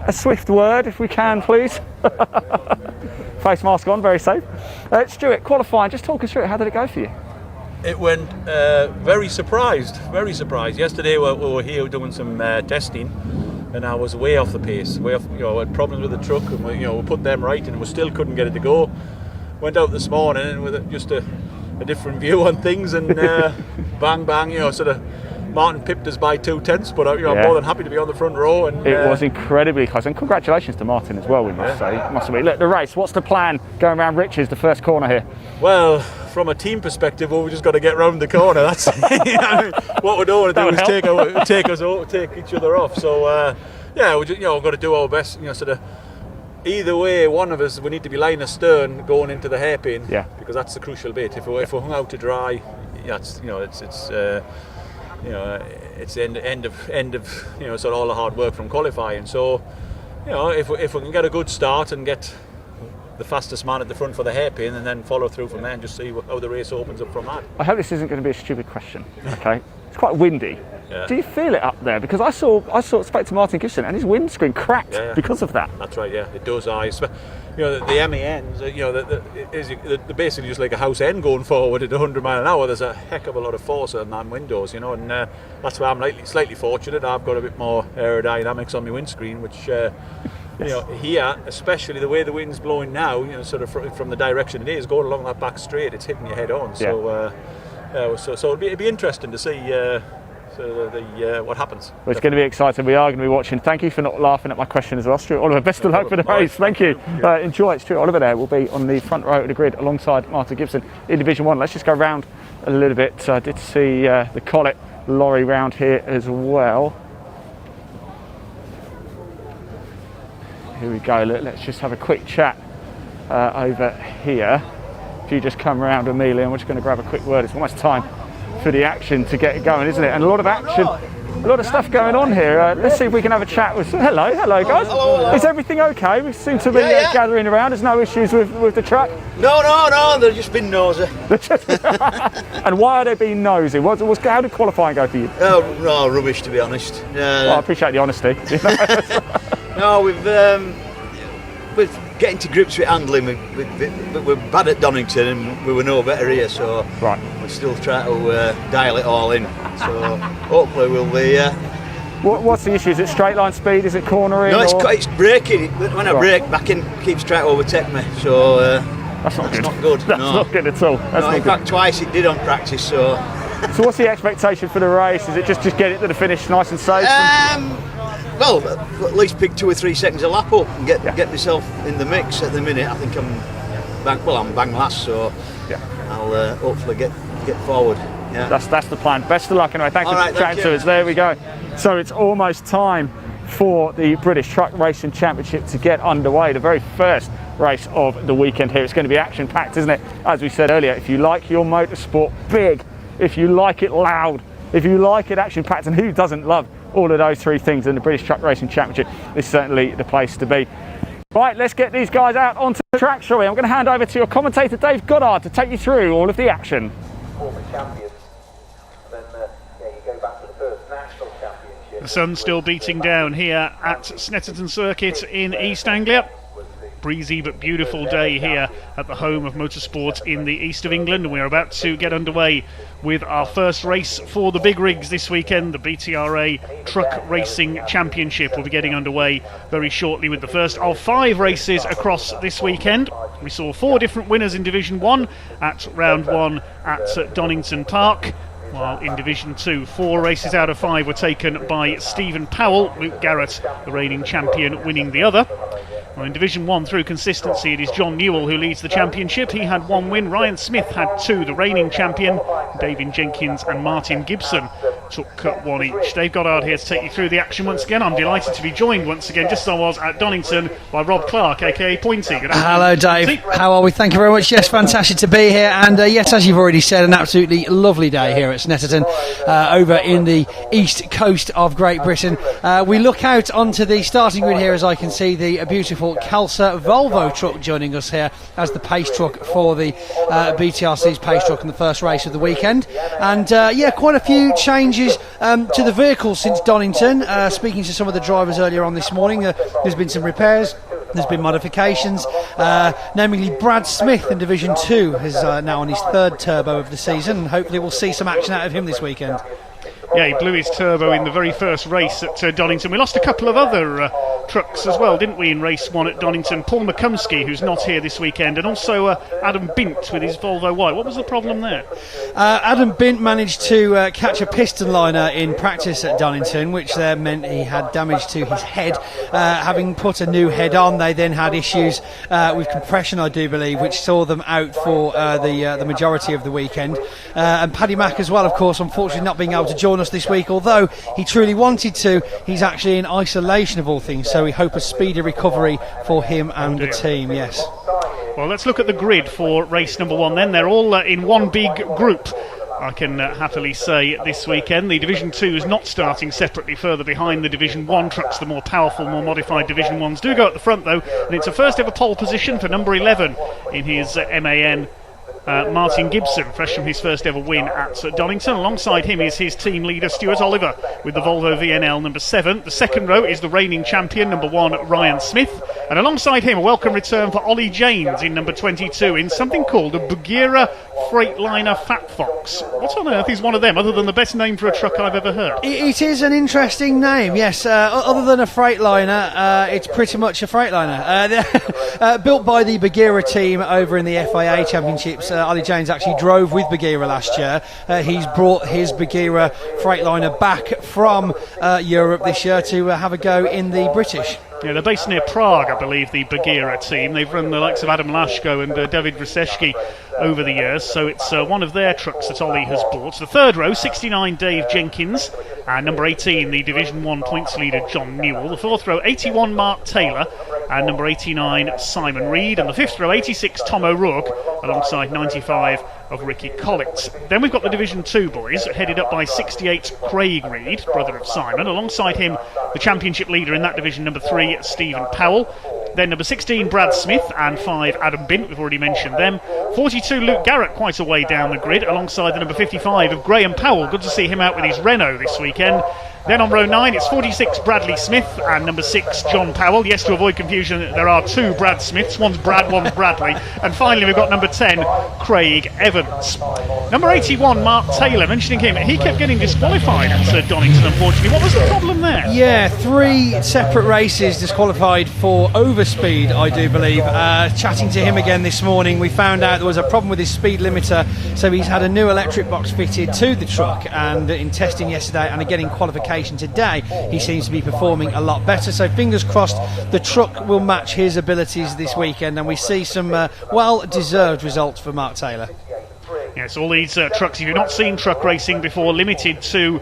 a swift word if we can, please? Face mask on, very safe. Stuart, qualifying, just talk us through it. How did it go for you? It went very surprised. Yesterday we were here doing some testing, and I was way off the pace. Way off, I had problems with the truck, and we put them right, and we still couldn't get it to go. Went out this morning with just a different view on things, and bang, sort of. Martin pipped us by 2/10, but I'm more than happy to be on the front row. And it was incredibly close, and congratulations to Martin as well, we must say. Must be. Look, the race, what's the plan going around Rich's, the first corner here? Well, from a team perspective, we've just got to get round the corner. That's what we don't want to do is take each other off. So we've got to do our best. Sort of either way, one of us we need to be line astern going into the hairpin. Yeah. Because that's the crucial bit. If we're hung out to dry, it's end of sort of all the hard work from qualifying. So if we can get a good start and get the fastest man at the front for the hairpin, and then follow through from there and just see how the race opens up from that. I hope this isn't going to be a stupid question. Okay, it's quite windy. Yeah. Do you feel it up there? Because I spoke to Martin Gibson and his windscreen cracked because of that. That's right. Yeah, it does. The MENs, they're basically just like a house end going forward at 100 mile an hour. There's a heck of a lot of force on that windows, and that's why I'm slightly fortunate. I've got a bit more aerodynamics on my windscreen, which here, especially the way the wind's blowing now, sort of from the direction it is going along that back straight, it's hitting your head on. So it'd be interesting to see. What happens. Well, it's going to be exciting. We are going to be watching. Thank you for not laughing at my question as well, Stuart Oliver. Best of luck for the race. Thank you. Enjoy it. Stuart Oliver there will be on the front row of the grid alongside Martin Gibson in Division 1. Let's just go round a little bit. I did see the Collet lorry round here as well. Here we go. Let's just have a quick chat over here. If you just come around, Amelia, and we're just going to grab a quick word. It's almost time for the action to get going, isn't it? And a lot of action, a lot of stuff going on here. Let's see if we can have a chat with. Hello guys. Hello. Is everything okay? We seem to be gathering around. There's no issues with the truck. No. They've just been nosy. And why are they being nosy? How did qualifying go for you? Oh, no, rubbish, to be honest. Well, I appreciate the honesty. No, we're getting to grips with handling. We're bad at Donington, and we were no better here, so we're still trying to dial it all in. So hopefully we'll be. What's the issue? Is it straight line speed? Is it cornering? No, it's braking. When I brake, back in keeps trying to overtake me. So that's not good. That's not good at all. In fact, twice it did on practice. So what's the expectation for the race? Is it just get it to the finish nice and safe? Well, at least pick 2 or 3 seconds a lap up and get myself in the mix. At the minute, I think I'm bang last, so I'll hopefully get forward. Yeah. That's the plan. Best of luck anyway. Thank you for chatting to us. There we go. So it's almost time for the British Truck Racing Championship to get underway. The very first race of the weekend here. It's going to be action-packed, isn't it? As we said earlier, if you like your motorsport big, if you like it loud, if you like it action-packed, and who doesn't love all of those three things, in the British Truck Racing Championship is certainly the place to be. Right, let's get these guys out onto the track, shall we? I'm going to hand over to your commentator Dave Goddard to take you through all of the action. Former champions, then you go back to the first national championship. The sun's still beating down here at Snetterton Circuit in East Anglia. Breezy but beautiful day here at the home of motorsport in the east of England, and we're about to get underway with our first race for the big rigs this weekend. The BTRA Truck Racing Championship will be getting underway very shortly with the first of 5 races across this weekend. We saw 4 different winners in Division 1 at round 1 at Donington Park, while in Division 2, 4 races out of 5 were taken by Stephen Powell, Luke Garrett, the reigning champion, winning the other. Well, in Division 1, through consistency, it is John Newell who leads the championship. He had 1 win. Ryan Smith had 2, the reigning champion. David Jenkins and Martin Gibson took one each. Dave Goddard here to take you through the action once again. I'm delighted to be joined once again, just as I was at Donington, by Rob Clark, aka Pointy. Good afternoon. Hello, Dave. How are we? Thank you very much. Yes, fantastic to be here. And yes, as you've already said, an absolutely lovely day here at Snetterton, over in the east coast of Great Britain. We look out onto the starting grid here, as I can see the beautiful Kelsa Volvo truck joining us here as the pace truck for the BTRC's pace truck in the first race of the weekend. And yeah, quite a few changes to the vehicle since Donington. Speaking to some of the drivers earlier on this morning, there's been some repairs, there's been modifications, namely Brad Smith in Division 2 is now on his third turbo of the season, and hopefully we'll see some action out of him this weekend. Yeah, he blew his turbo in the very first race at Donington. We lost a couple of other trucks as well, didn't we, in race 1 at Donington? Paul McCumsky, who's not here this weekend, and also Adam Bint with his Volvo White. What was the problem there? Adam Bint managed to catch a piston liner in practice at Donington, which meant he had damage to his head. Having put a new head on, they then had issues with compression, I do believe, which saw them out for the majority of the weekend. And Paddy Mack as well, of course, unfortunately not being able to join us this week, although he truly wanted to. He's actually in isolation of all things, so we hope a speedy recovery for him and the team. Yes. Well, let's look at the grid for race number 1 then. They're all in one big group, I can happily say, this weekend. The Division 2 is not starting separately further behind the Division 1 trucks. The more powerful, more modified Division 1s do go at the front though, and it's a first ever pole position for number 11 in his MAN. Martin Gibson, fresh from his first ever win at Donington. Alongside him is his team leader Stuart Oliver with the Volvo VNL number 7. The second row is the reigning champion number 1 Ryan Smith, and alongside him a welcome return for Ollie Janes in number 22 in something called a Bugera Freightliner Fat Fox. What on earth is one of them, other than the best name for a truck I've ever heard? It is an interesting name, yes. Other than a Freightliner, it's pretty much a Freightliner. Built by the Bugera team over in the FIA Championships. Ollie Janes actually drove with Bugera last year. He's brought his Bugera Freightliner back from Europe this year to have a go in the British. Yeah, they're based near Prague, I believe, the Bugera team. They've run the likes of Adam Lashko and David Vraseshki over the years, so it's one of their trucks that Ollie has bought. The third row, 69 Dave Jenkins, and number 18, the Division 1 points leader John Newell. The fourth row, 81 Mark Taylor, and number 89 Simon Reed. And the fifth row, 86 Tom O'Rourke, alongside 95 of Ricky Collins. Then we've got the Division 2 boys, headed up by 68 Craig Reed, brother of Simon. Alongside him, the championship leader in that division, number 3 Stephen Powell. Then number 16 Brad Smith, and 5 Adam Bint, we've already mentioned them. 42 Luke Garrett, quite a way down the grid, alongside the number 55 of Graham Powell. Good to see him out with his Renault this weekend. Then on row 9 it's 46 Bradley Smith and number 6 John Powell. Yes, to avoid confusion, there are 2 Brad Smiths, one's Brad, one's Bradley. And finally we've got number 10 Craig Evans. Number 81 Mark Taylor, mentioning him, he kept getting disqualified at Donington, unfortunately. What was the problem there? Yeah, 3 separate races disqualified for overspeed, I do believe. Chatting to him again this morning, we found out there was a problem with his speed limiter, so he's had a new electric box fitted to the truck, and in testing yesterday and again in qualification today, he seems to be performing a lot better. So fingers crossed the truck will match his abilities this weekend, and we see some well-deserved results for Mark Taylor. Yes, all these trucks, if you've not seen truck racing before, limited to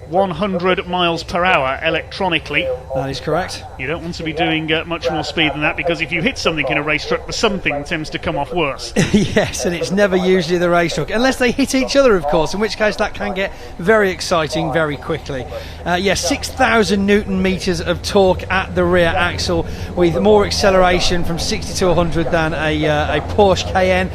100 miles per hour electronically. That is correct. You don't want to be doing much more speed than that, because if you hit something in a race truck, the something tends to come off worse. Yes, and it's never usually the race truck, unless they hit each other, of course, in which case that can get very exciting very quickly. Yes, 6,000 Newton meters of torque at the rear axle, with more acceleration from 60 to 100 than a Porsche Cayenne.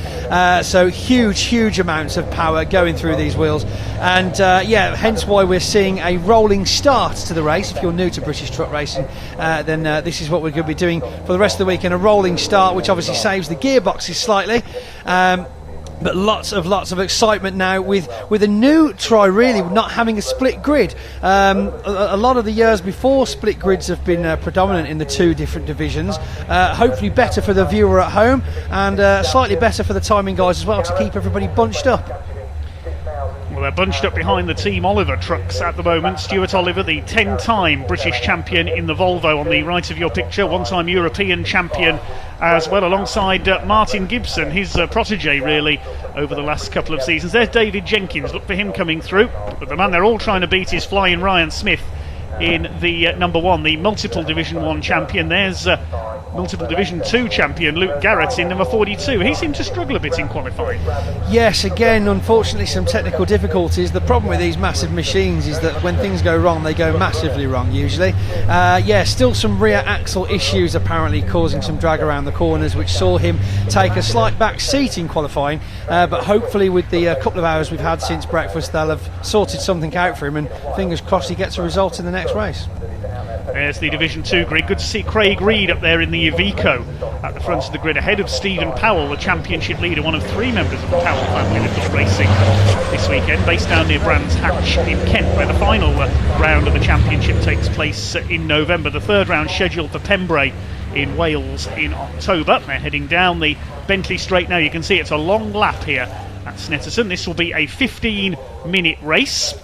So huge amounts of power going through these wheels, and yeah, hence why we're seeing a rolling start to the race. If you're new to British truck racing, then this is what we're going to be doing for the rest of the weekend, a rolling start, which obviously saves the gearboxes slightly. But lots of excitement now with a new try, really, not having a split grid. A lot of the years before, split grids have been predominant in the 2 different divisions. Hopefully better for the viewer at home, and slightly better for the timing guys as well, to keep everybody bunched up. Well, they're bunched up behind the Team Oliver trucks at the moment. Stuart Oliver, the 10-time British champion in the Volvo on the right of your picture, one-time European champion as well, alongside Martin Gibson, his protege really over the last couple of seasons. There's David Jenkins, look for him coming through, but the man they're all trying to beat is flying Ryan Smith in the number 1, the multiple Division 1 champion. There's multiple Division 2 champion Luke Garrett in number 42. He seemed to struggle a bit in qualifying. Yes, again, unfortunately some technical difficulties. The problem with these massive machines is that when things go wrong, they go massively wrong usually. Still some rear axle issues apparently causing some drag around the corners, which saw him take a slight back seat in qualifying, but hopefully with the couple of hours we've had since breakfast, they'll have sorted something out for him, and fingers crossed he gets a result in the next race. There's the Division 2 grid. Good to see Craig Reed up there in the Iveco at the front of the grid, ahead of Stephen Powell, the championship leader, one of 3 members of the Powell family that got racing this weekend, based down near Brands Hatch in Kent, where the final round of the championship takes place in November. The third round scheduled for Pembrey in Wales in October. They're heading down the Bentley Straight now. You can see it's a long lap here at Snetterton. This will be a 15-minute race.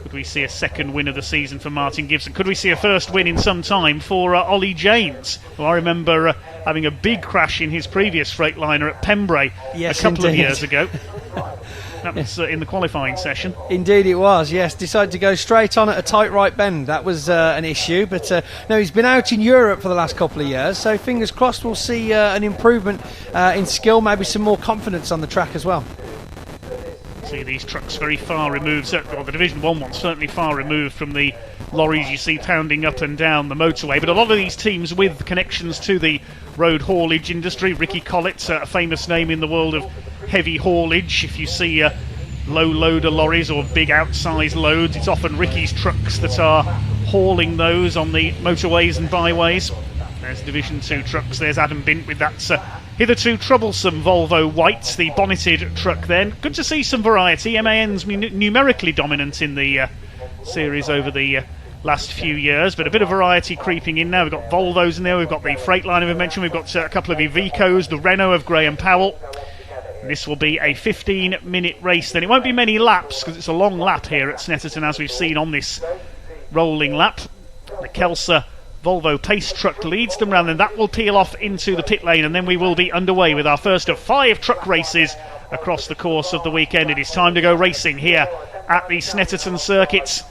Could we see a second win of the season for Martin Gibson? Could we see a first win in some time for Ollie James, who I remember having a big crash in his previous Freightliner at Pembrey a couple of years ago. That was in the qualifying session. Indeed it was, yes. Decided to go straight on at a tight right bend. That was an issue, but no, he's been out in Europe for the last couple of years, so fingers crossed we'll see an improvement in skill, maybe some more confidence on the track as well. See these trucks very far removed, well, the Division 1 one's certainly far removed from the lorries you see pounding up and down the motorway, but a lot of these teams with connections to the road haulage industry. Ricky Collett, a famous name in the world of heavy haulage. If you see low loader lorries or big outsized loads, it's often Ricky's trucks that are hauling those on the motorways and byways. There's Division 2 trucks. There's Adam Bint with that hitherto troublesome Volvo White, the bonneted truck then. Good to see some variety. MAN's numerically dominant in the series over the last few years, but a bit of variety creeping in now. We've got Volvos in there, we've got the Freightliner we've mentioned, we've got a couple of Ivecos, the Renault of Graham Powell. This will be a 15-minute race then. It won't be many laps because it's a long lap here at Snetterton, as we've seen on this rolling lap. The Kelsa Volvo Pace truck leads them round, and that will peel off into the pit lane, and then we will be underway with our first of 5 truck races across the course of the weekend. It is time to go racing here at the Snetterton circuit.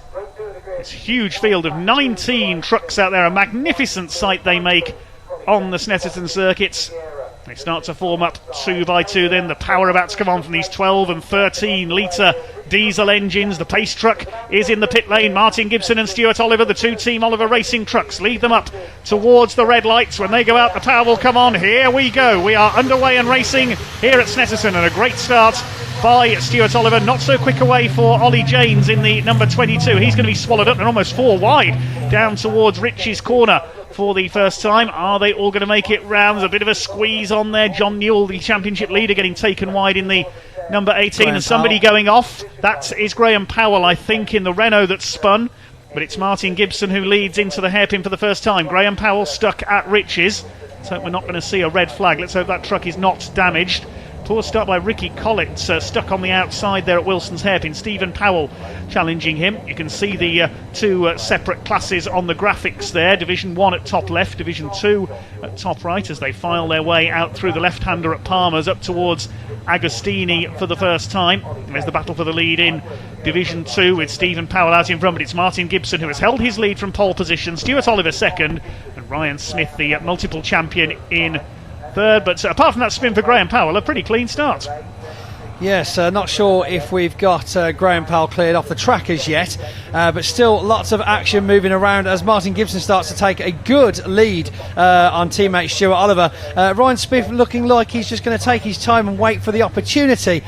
This huge field of 19 trucks out there, a magnificent sight they make on the Snetterton circuits. They start to form up 2 by 2 then. The power about to come on from these 12 and 13 litre diesel engines. The pace truck is in the pit lane. Martin Gibson and Stuart Oliver, the 2 Team Oliver racing trucks, lead them up towards the red lights. When they go out, the power will come on. Here we go. We are underway and racing here at Snetterton, and a great start by Stuart Oliver. Not so quick away for Ollie James in the number 22. He's going to be swallowed up. They're almost 4 wide down towards Rich's corner for the first time. Are they all going to make it round? There's a bit of a squeeze on there. John Newell, the championship leader, getting taken wide in the number 18, Graham and somebody Powell going off. That is Graham Powell, I think, in the Renault that spun, but it's Martin Gibson who leads into the hairpin for the first time. Graham Powell stuck at Rich's. Let's hope we're not going to see a red flag. Let's hope that truck is not damaged. Poor start by Ricky Collett, stuck on the outside there at Wilson's hairpin. Stephen Powell challenging him. You can see the 2 separate classes on the graphics there. Division 1 at top left, Division 2 at top right, as they file their way out through the left-hander at Palmer's up towards Agostini for the first time. There's the battle for the lead in Division 2 with Stephen Powell out in front, but it's Martin Gibson who has held his lead from pole position. Stuart Oliver second, and Ryan Smith, the multiple champion, in third. But apart from that spin for Graham Powell, a pretty clean start. Yes, not sure if we've got Graham Powell cleared off the track as yet, but still lots of action moving around as Martin Gibson starts to take a good lead on teammate Stuart Oliver. Ryan Smith looking like he's just going to take his time and wait for the opportunity,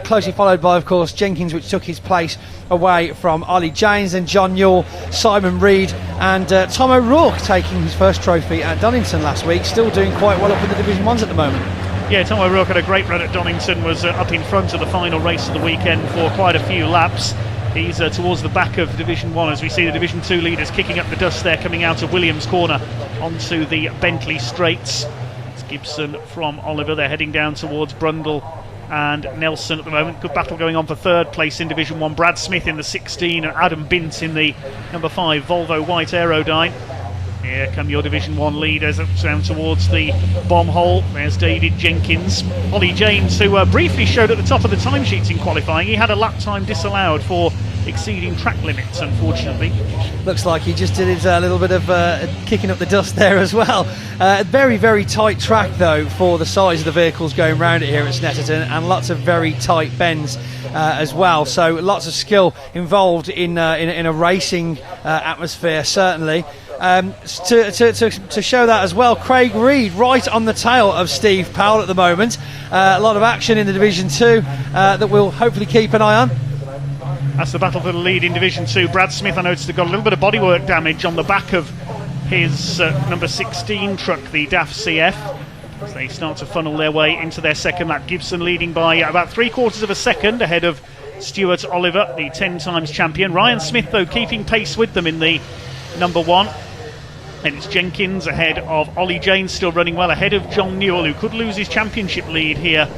closely followed by, of course, Jenkins, which took his place away from Ollie James, and John Newell, Simon Reed and Tom O'Rourke taking his first trophy at Donington last week, still doing quite well up in the Division 1s at the moment. Yeah, Tom O'Rourke had a great run at Donington, was up in front of the final race of the weekend for quite a few laps. He's towards the back of Division 1 as we see the Division 2 leaders kicking up the dust there, coming out of Williams Corner onto the Bentley Straights. It's Gibson from Oliver. They're heading down towards Brundle and Nelson at the moment. Good battle going on for third place in Division 1. Brad Smith in the 16 and Adam Bint in the number 5 Volvo White Aerodyne. Here come your Division 1 leaders up down towards the bomb hole. There's David Jenkins. Ollie James, who briefly showed at the top of the timesheets in qualifying. He had a lap time disallowed for exceeding track limits, unfortunately. Looks like he just did a little bit of kicking up the dust there as well. Very, very tight track, though, for the size of the vehicles going round it here at Snetterton, and lots of very tight bends as well. So lots of skill involved in a racing atmosphere, certainly. To show that as well, Craig Reed right on the tail of Steve Powell at the moment. A lot of action in the Division 2 that we'll hopefully keep an eye on. That's the battle for the lead in Division 2. Brad Smith, I noticed, has got a little bit of bodywork damage on the back of his number 16 truck, the DAF CF, as they start to funnel their way into their second lap. Gibson leading by about 3/4 of a second ahead of Stuart Oliver, the 10 times champion. Ryan Smith, though, keeping pace with them in the number 1. And it's Jenkins ahead of Ollie James, still running well ahead of John Newell, who could lose his championship lead here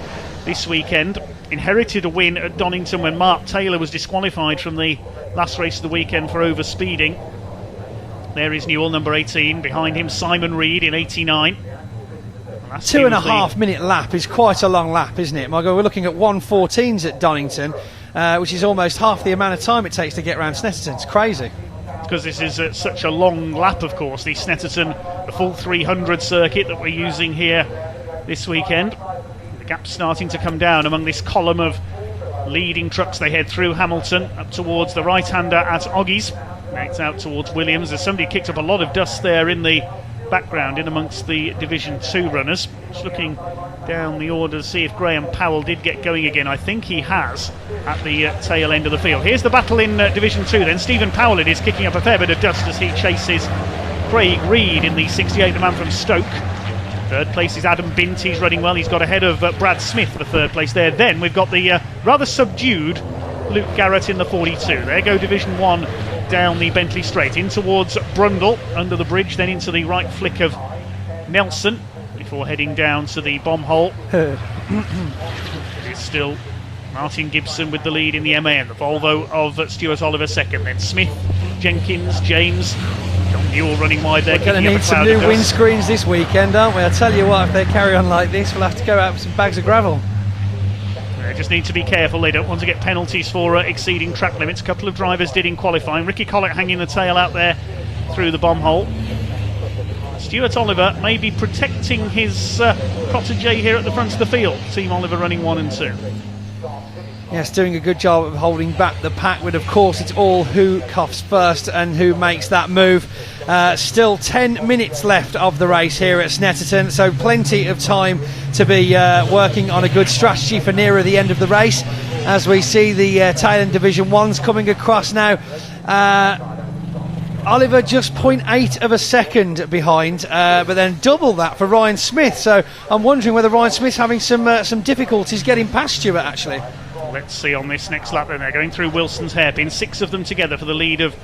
this weekend. Inherited a win at Donington when Mark Taylor was disqualified from the last race of the weekend for overspeeding. There is Newell, number 18. Behind him, Simon Reed in 89. 2.5 minute lap is quite a long lap, isn't it? My God, we're looking at 1:14s at Donington, which is almost half the amount of time it takes to get around Snetterton. It's crazy. Because this is such a long lap, of course, the Snetterton, the full 300 circuit that we're using here this weekend. The gap's starting to come down among this column of leading trucks. They head through Hamilton up towards the right-hander at Oggies. It's out towards Williams. There's somebody kicked up a lot of dust there in the background in amongst the Division 2 runners. Just looking down the order to see if Graham Powell did get going again. I think he has at the tail end of the field. Here's the battle in Division 2 then. Stephen Powell, it is, kicking up a fair bit of dust as he chases Craig Reed in the 68, the man from Stoke. Third place is Adam Bint. He's running well. He's got ahead of Brad Smith for the third place there. Then we've got the rather subdued Luke Garrett in the 42. There go Division 1 down the Bentley Straight in towards Brundle under the bridge, then into the right flick of Nelson before heading down to the bomb hole. It is still Martin Gibson with the lead in the MAN, the Volvo of Stuart Oliver second, then Smith, Jenkins, James, John Newell running wide there. We're going to need some new windscreens this weekend, aren't we? I tell you what, if they carry on like this, we'll have to go out with some bags of gravel. They just need to be careful. They don't want to get penalties for exceeding track limits. A couple of drivers did in qualifying. Ricky Collett hanging the tail out there through the bomb hole. Stuart Oliver may be protecting his protege here at the front of the field. Team Oliver running 1 and 2. Yes, doing a good job of holding back the pack, but of course it's all who cuffs first and who makes that move. Still 10 minutes left of the race here at Snetterton, so plenty of time to be working on a good strategy for nearer the end of the race. As we see the tail end Division 1s coming across now. Oliver just 0.8 of a second behind, but then double that for Ryan Smith. So I'm wondering whether Ryan Smith's having some difficulties getting past Stuart, actually. Let's see on this next lap then. They're going through Wilson's hairpin. 6 of them together for the lead of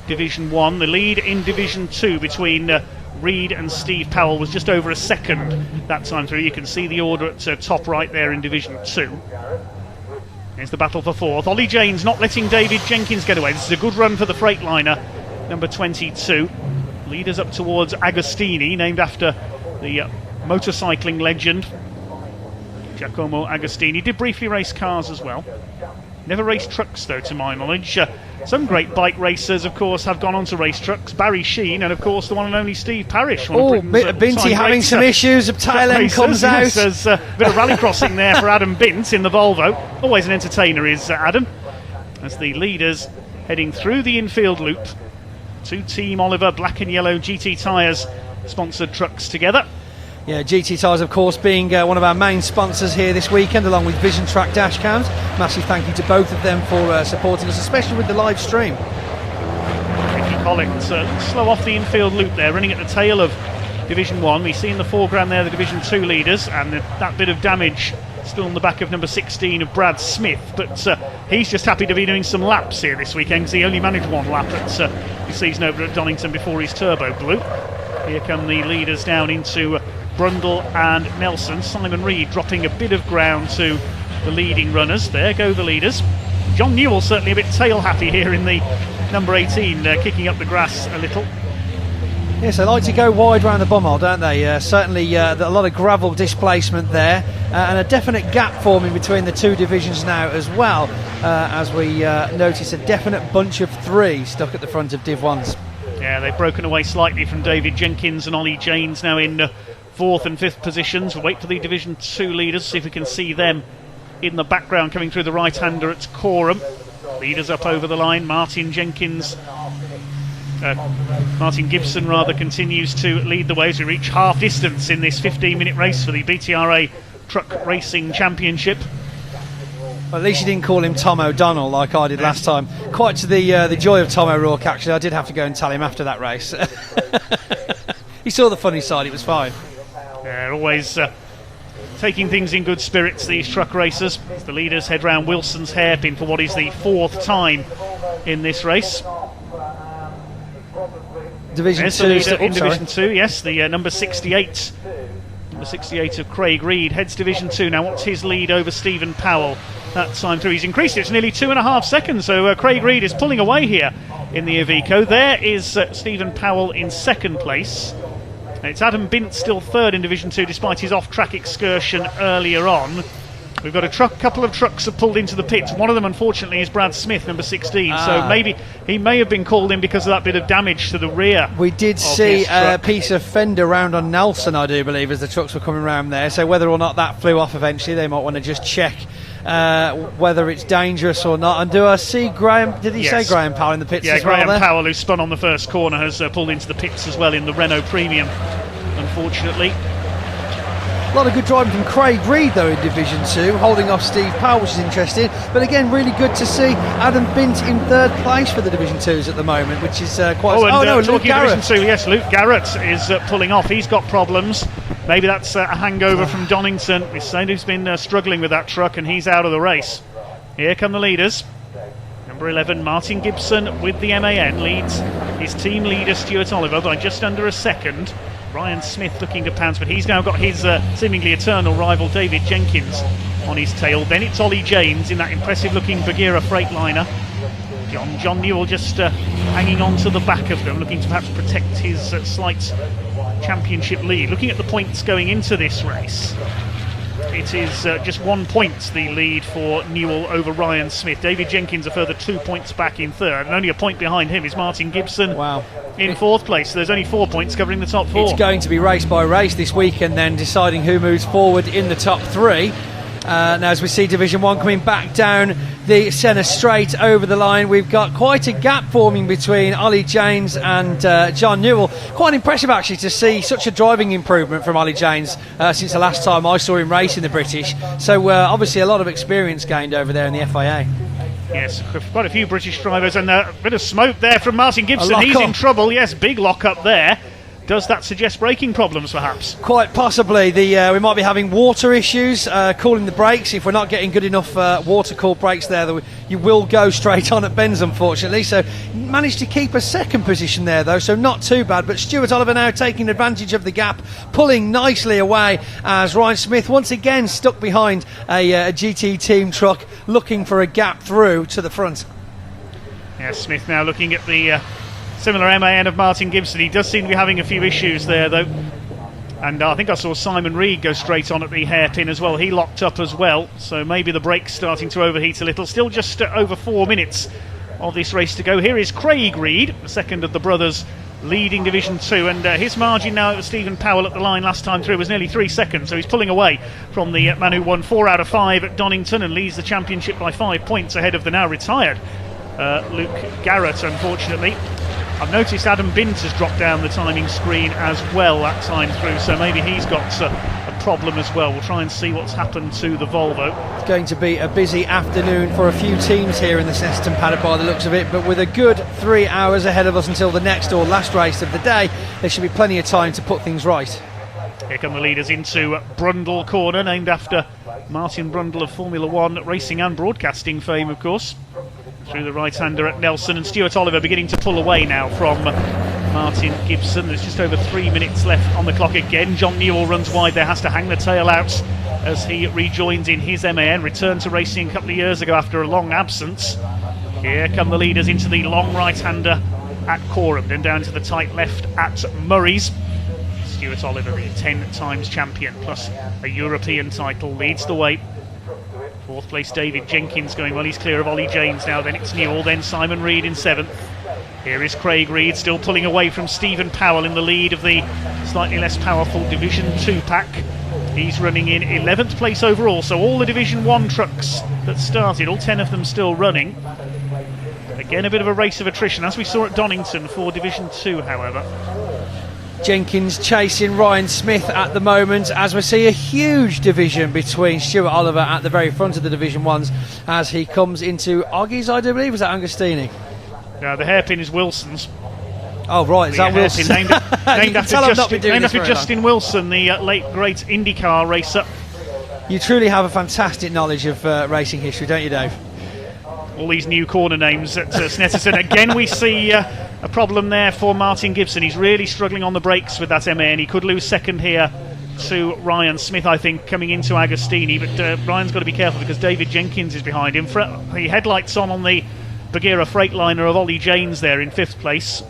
Division 1. The lead in Division 2 between Reed and Steve Powell was just over a second that time through. You can see the order at top right there in Division 2. Here's the battle for 4th. Ollie James not letting David Jenkins get away. This is a good run for the Freightliner, number 22. Leaders up towards Agostini, named after the motorcycling legend Giacomo Agostini. Did briefly race cars as well. Never raced trucks, though, to my knowledge. Some great bike racers, of course, have gone on to race trucks. Barry Sheen and, of course, the one and only Steve Parrish. Binty having some issues. Tail end comes out. Yes, there's a bit of rallycrossing there for Adam Bint in the Volvo. Always an entertainer is Adam. As the leaders heading through the infield loop. 2 Team Oliver black and yellow GT Tyres sponsored trucks together. Yeah, GT Tyres, of course, being one of our main sponsors here this weekend, along with Vision Track dash cams. Massive thank you to both of them for supporting us, especially with the live stream. Ricky Collett slow off the infield loop there, running at the tail of Division 1. We see in the foreground there the Division 2 leaders, and that bit of damage still on the back of number 16 of Brad Smith, but he's just happy to be doing some laps here this weekend because he only managed 1 lap at his season over at Donington before his turbo blew. Here come the leaders down into Brundle and Nelson. Simon Reed dropping a bit of ground to the leading runners. There go the leaders. John Newell certainly a bit tail happy here in the number 18, kicking up the grass a little. Yes, they like to go wide round the bommel, don't they? Certainly a lot of gravel displacement there, and a definite gap forming between the two divisions now as well, as we notice a definite bunch of 3 stuck at the front of Div 1s. Yeah, they've broken away slightly from David Jenkins and Ollie Janes, now in 4th and 5th positions. We'll wait for the Division 2 leaders, see if we can see them in the background coming through the right-hander at Coram. Leaders up over the line. Martin Gibson continues to lead the way as we reach half distance in this 15-minute race for the BTRA Truck Racing Championship. Well, at least you didn't call him Tom O'Donnell like I did last time. Quite to the joy of Tom O'Rourke, actually. I did have to go and tell him after that race. He saw the funny side, it was fine. They're always taking things in good spirits, these truck racers. As the leaders head round Wilson's hairpin for what is the 4th time in this race. Division 2 the leader in Division 2, yes, the number 68. Number 68 of Craig Reed heads Division 2. Now, what's his lead over Stephen Powell that time through? He's increased it to nearly 2.5 seconds, so Craig Reed is pulling away here in the Iveco. There is Stephen Powell in 2nd place. It's Adam Bint still 3rd in Division 2 despite his off-track excursion earlier on. We've got a couple of trucks have pulled into the pits. One of them, unfortunately, is Brad Smith, number 16. So maybe he may have been called in because of that bit of damage to the rear. We did see a piece of fender round on Nelson, I do believe, as the trucks were coming round there. So whether or not that flew off eventually, they might want to just check whether it's dangerous or not. And do I see Graham? Did he say Graham Powell in the pits as well? Yeah, Graham Powell, who spun on the first corner, has pulled into the pits as well in the Renault Premium, unfortunately. A lot of good driving from Craig Reed, though, in Division 2, holding off Steve Powell, which is interesting. But again, really good to see Adam Bint in 3rd place for the Division 2s at the moment, which is quite... Luke Garrett. Division 2, yes, Luke Garrett is pulling off. He's got problems. Maybe that's a hangover from Donington. We've seen he's been struggling with that truck, and he's out of the race. Here come the leaders. Number 11, Martin Gibson with the MAN leads his team leader, Stuart Oliver, by just under a second. Ryan Smith looking to pounce, but he's now got his seemingly eternal rival David Jenkins on his tail. Then it's Ollie Janes in that impressive looking Bagheera Freightliner. John Newell just hanging on to the back of them, looking to perhaps protect his slight championship lead. Looking at the points going into this race, it is just 1 point the lead for Newell over Ryan Smith. David Jenkins a further 2 points back in 3rd, and only a point behind him is Martin Gibson in 4th place. So there's only 4 points covering the top 4. It's going to be race by race this weekend, then deciding who moves forward in the top 3. Now, as we see Division 1 coming back down the centre straight over the line, we've got quite a gap forming between Ollie Janes and John Newell. Quite impressive, actually, to see such a driving improvement from Ollie Janes since the last time I saw him race in the British. So, obviously, a lot of experience gained over there in the FIA. Yes, quite a few British drivers, and a bit of smoke there from Martin Gibson. He's in trouble. Yes, big lock up there. Does that suggest braking problems, perhaps? Quite possibly. We might be having water issues, cooling the brakes. If we're not getting good enough water-cooled brakes there, you will go straight on at bends, unfortunately. So managed to keep a 2nd position there, though, so not too bad. But Stuart Oliver now taking advantage of the gap, pulling nicely away as Ryan Smith once again stuck behind a GT team truck, looking for a gap through to the front. Yeah, Smith now looking at the... similar MAN of Martin Gibson. He does seem to be having a few issues there, though. And I think I saw Simon Reed go straight on at the hairpin as well. He locked up as well, so maybe the brake's starting to overheat a little. Still just over 4 minutes of this race to go. Here is Craig Reed, the second of the brothers leading Division 2, and his margin now over Stephen Powell at the line last time through was nearly 3 seconds, so he's pulling away from the man who won 4 out of 5 at Donington and leads the championship by 5 points ahead of the now retired Luke Garrett, unfortunately. I've noticed Adam Bint has dropped down the timing screen as well that time through, so maybe he's got a problem as well. We'll try and see what's happened to the Volvo. It's going to be a busy afternoon for a few teams here in the Snetterton paddock by the looks of it, but with a good 3 hours ahead of us until the next or last race of the day, there should be plenty of time to put things right. Here come the leaders into Brundle Corner, named after Martin Brundle of Formula 1 racing and broadcasting fame, of course. Through the right-hander at Nelson, and Stuart Oliver beginning to pull away now from Martin Gibson. There's just over 3 minutes left on the clock again. John Newell runs wide there, has to hang the tail out as he rejoins in his MAN, returned to racing a couple of years ago after a long absence. Here come the leaders into the long right-hander at Corham, then down to the tight left at Murray's. Stuart Oliver, the 10 times champion, plus a European title, leads the way. Fourth place David Jenkins going well, he's clear of Ollie James now, then it's Newell, then Simon Reed in 7th. Here is Craig Reed, still pulling away from Stephen Powell in the lead of the slightly less powerful Division 2 pack. He's running in 11th place overall, so all the Division 1 trucks that started, all 10 of them still running. Again, a bit of a race of attrition, as we saw at Donington for Division 2, however. Jenkins chasing Ryan Smith at the moment, as we see a huge division between Stuart Oliver at the very front of the Division 1s as he comes into Oggies, I do believe. Was that Angostini? The hairpin is Wilson's. Oh, right, is that Wilson? Named after Justin Wilson, the late great IndyCar racer. You truly have a fantastic knowledge of racing history, don't you, Dave? All these new corner names at Snetterton. Again, we see a problem there for Martin Gibson. He's really struggling on the brakes with that MAN. He could lose second here to Ryan Smith, I think, coming into Agostini. But Ryan's got to be careful because David Jenkins is behind him. The headlights on the Bagheera Freightliner of Ollie James there in 5th place.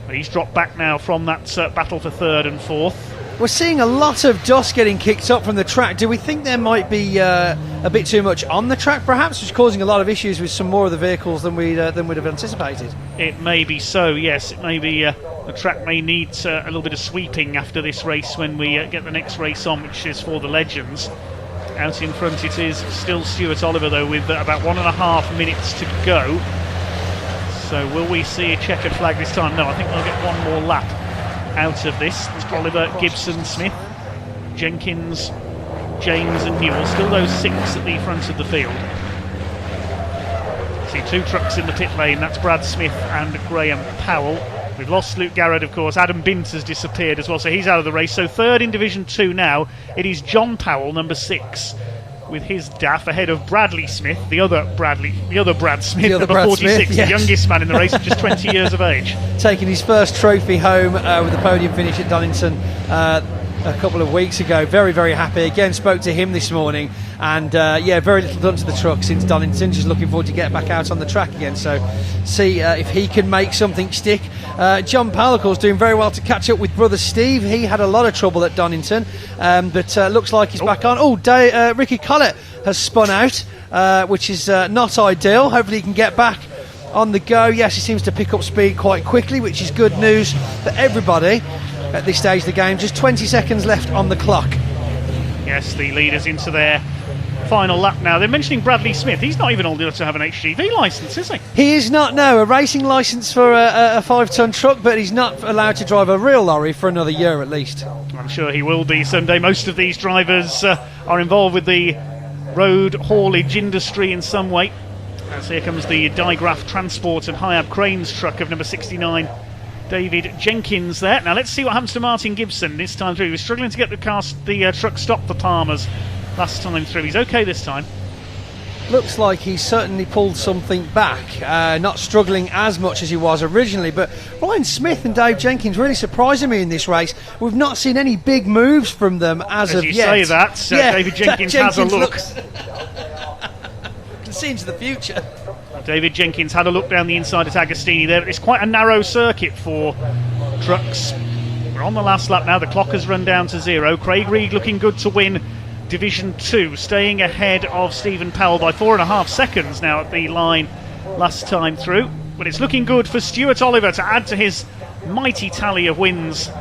But he's dropped back now from that battle for 3rd and 4th. We're seeing a lot of dust getting kicked up from the track. Do we think there might be a bit too much on the track, perhaps, which is causing a lot of issues with some more of the vehicles than we'd have anticipated? It may be so, yes. It may be the track may need a little bit of sweeping after this race when we get the next race on, which is for the Legends. Out in front it is still Stuart Oliver, though, with about 1.5 minutes to go. So will we see a checkered flag this time? No, I think we'll get one more lap out of this. It's Oliver, Gibson, Smith, Jenkins, James and Newell. Still those 6 at the front of the field. See 2 trucks in the pit lane. That's Brad Smith and Graham Powell. We've lost Luke Garrett, of course. Adam Bint has disappeared as well, so he's out of the race. So 3rd in Division 2 now. It is John Powell, number 6, with his DAF ahead of Bradley Smith, the other Brad Smith, number 46, yes. The youngest man in the race, just 20 years of age. Taking his first trophy home with the podium finish at Donington a couple of weeks ago. Very, very happy. Again, spoke to him this morning, and very little done to the truck since Donington. Just looking forward to getting back out on the track again. So see if he can make something stick. John Powell, of course, doing very well to catch up with brother Steve. He had a lot of trouble at Donington, but looks like he's back on. Ricky Collett has spun out, which is not ideal. Hopefully he can get back on the go. Yes, he seems to pick up speed quite quickly, which is good news for everybody at this stage of the game. Just 20 seconds left on the clock. Yes, the leaders into their final lap now. They're mentioning Bradley Smith. He's not even old enough to have an HGV licence, is he? He is not, no. A racing licence for a 5-tonne truck, but he's not allowed to drive a real lorry for another year at least. I'm sure he will be someday. Most of these drivers are involved with the road haulage industry in some way. As here comes the Digraph Transport and Hiab Cranes truck of number 69, David Jenkins there. Now let's see what happens to Martin Gibson this time through. He was struggling to get the truck stopped for Palmer's last time through. He's okay this time. Looks like he's certainly pulled something back, not struggling as much as he was originally. But Ryan Smith and Dave Jenkins really surprising me in this race. We've not seen any big moves from them as of yet. As you say that, David Jenkins has a look. Can see into the future. David Jenkins had a look down the inside at Agostini there. It's quite a narrow circuit for trucks. We're on the last lap now. The clock has run down to 0. Craig Reed looking good to win Division 2, staying ahead of Stephen Powell by 4.5 seconds now at the line last time through. But it's looking good for Stuart Oliver to add to his mighty tally of wins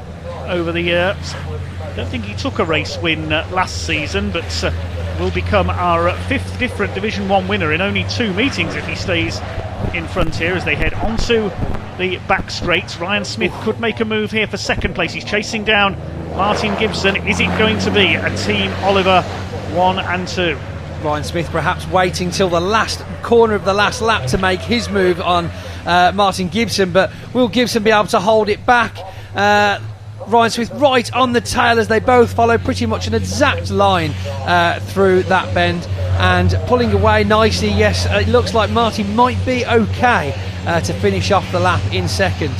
over the years. I don't think he took a race win last season, but will become our 5th different Division 1 winner in only 2 meetings if he stays in front here as they head onto the back straights. Ryan Smith could make a move here for 2nd place. He's chasing down Martin Gibson. Is it going to be a Team Oliver 1 and 2? Ryan Smith perhaps waiting till the last corner of the last lap to make his move on Martin Gibson, but will Gibson be able to hold it back? Ryan Smith right on the tail as they both follow pretty much an exact line through that bend and pulling away nicely. Yes, it looks like Martin might be okay to finish off the lap in 2nd.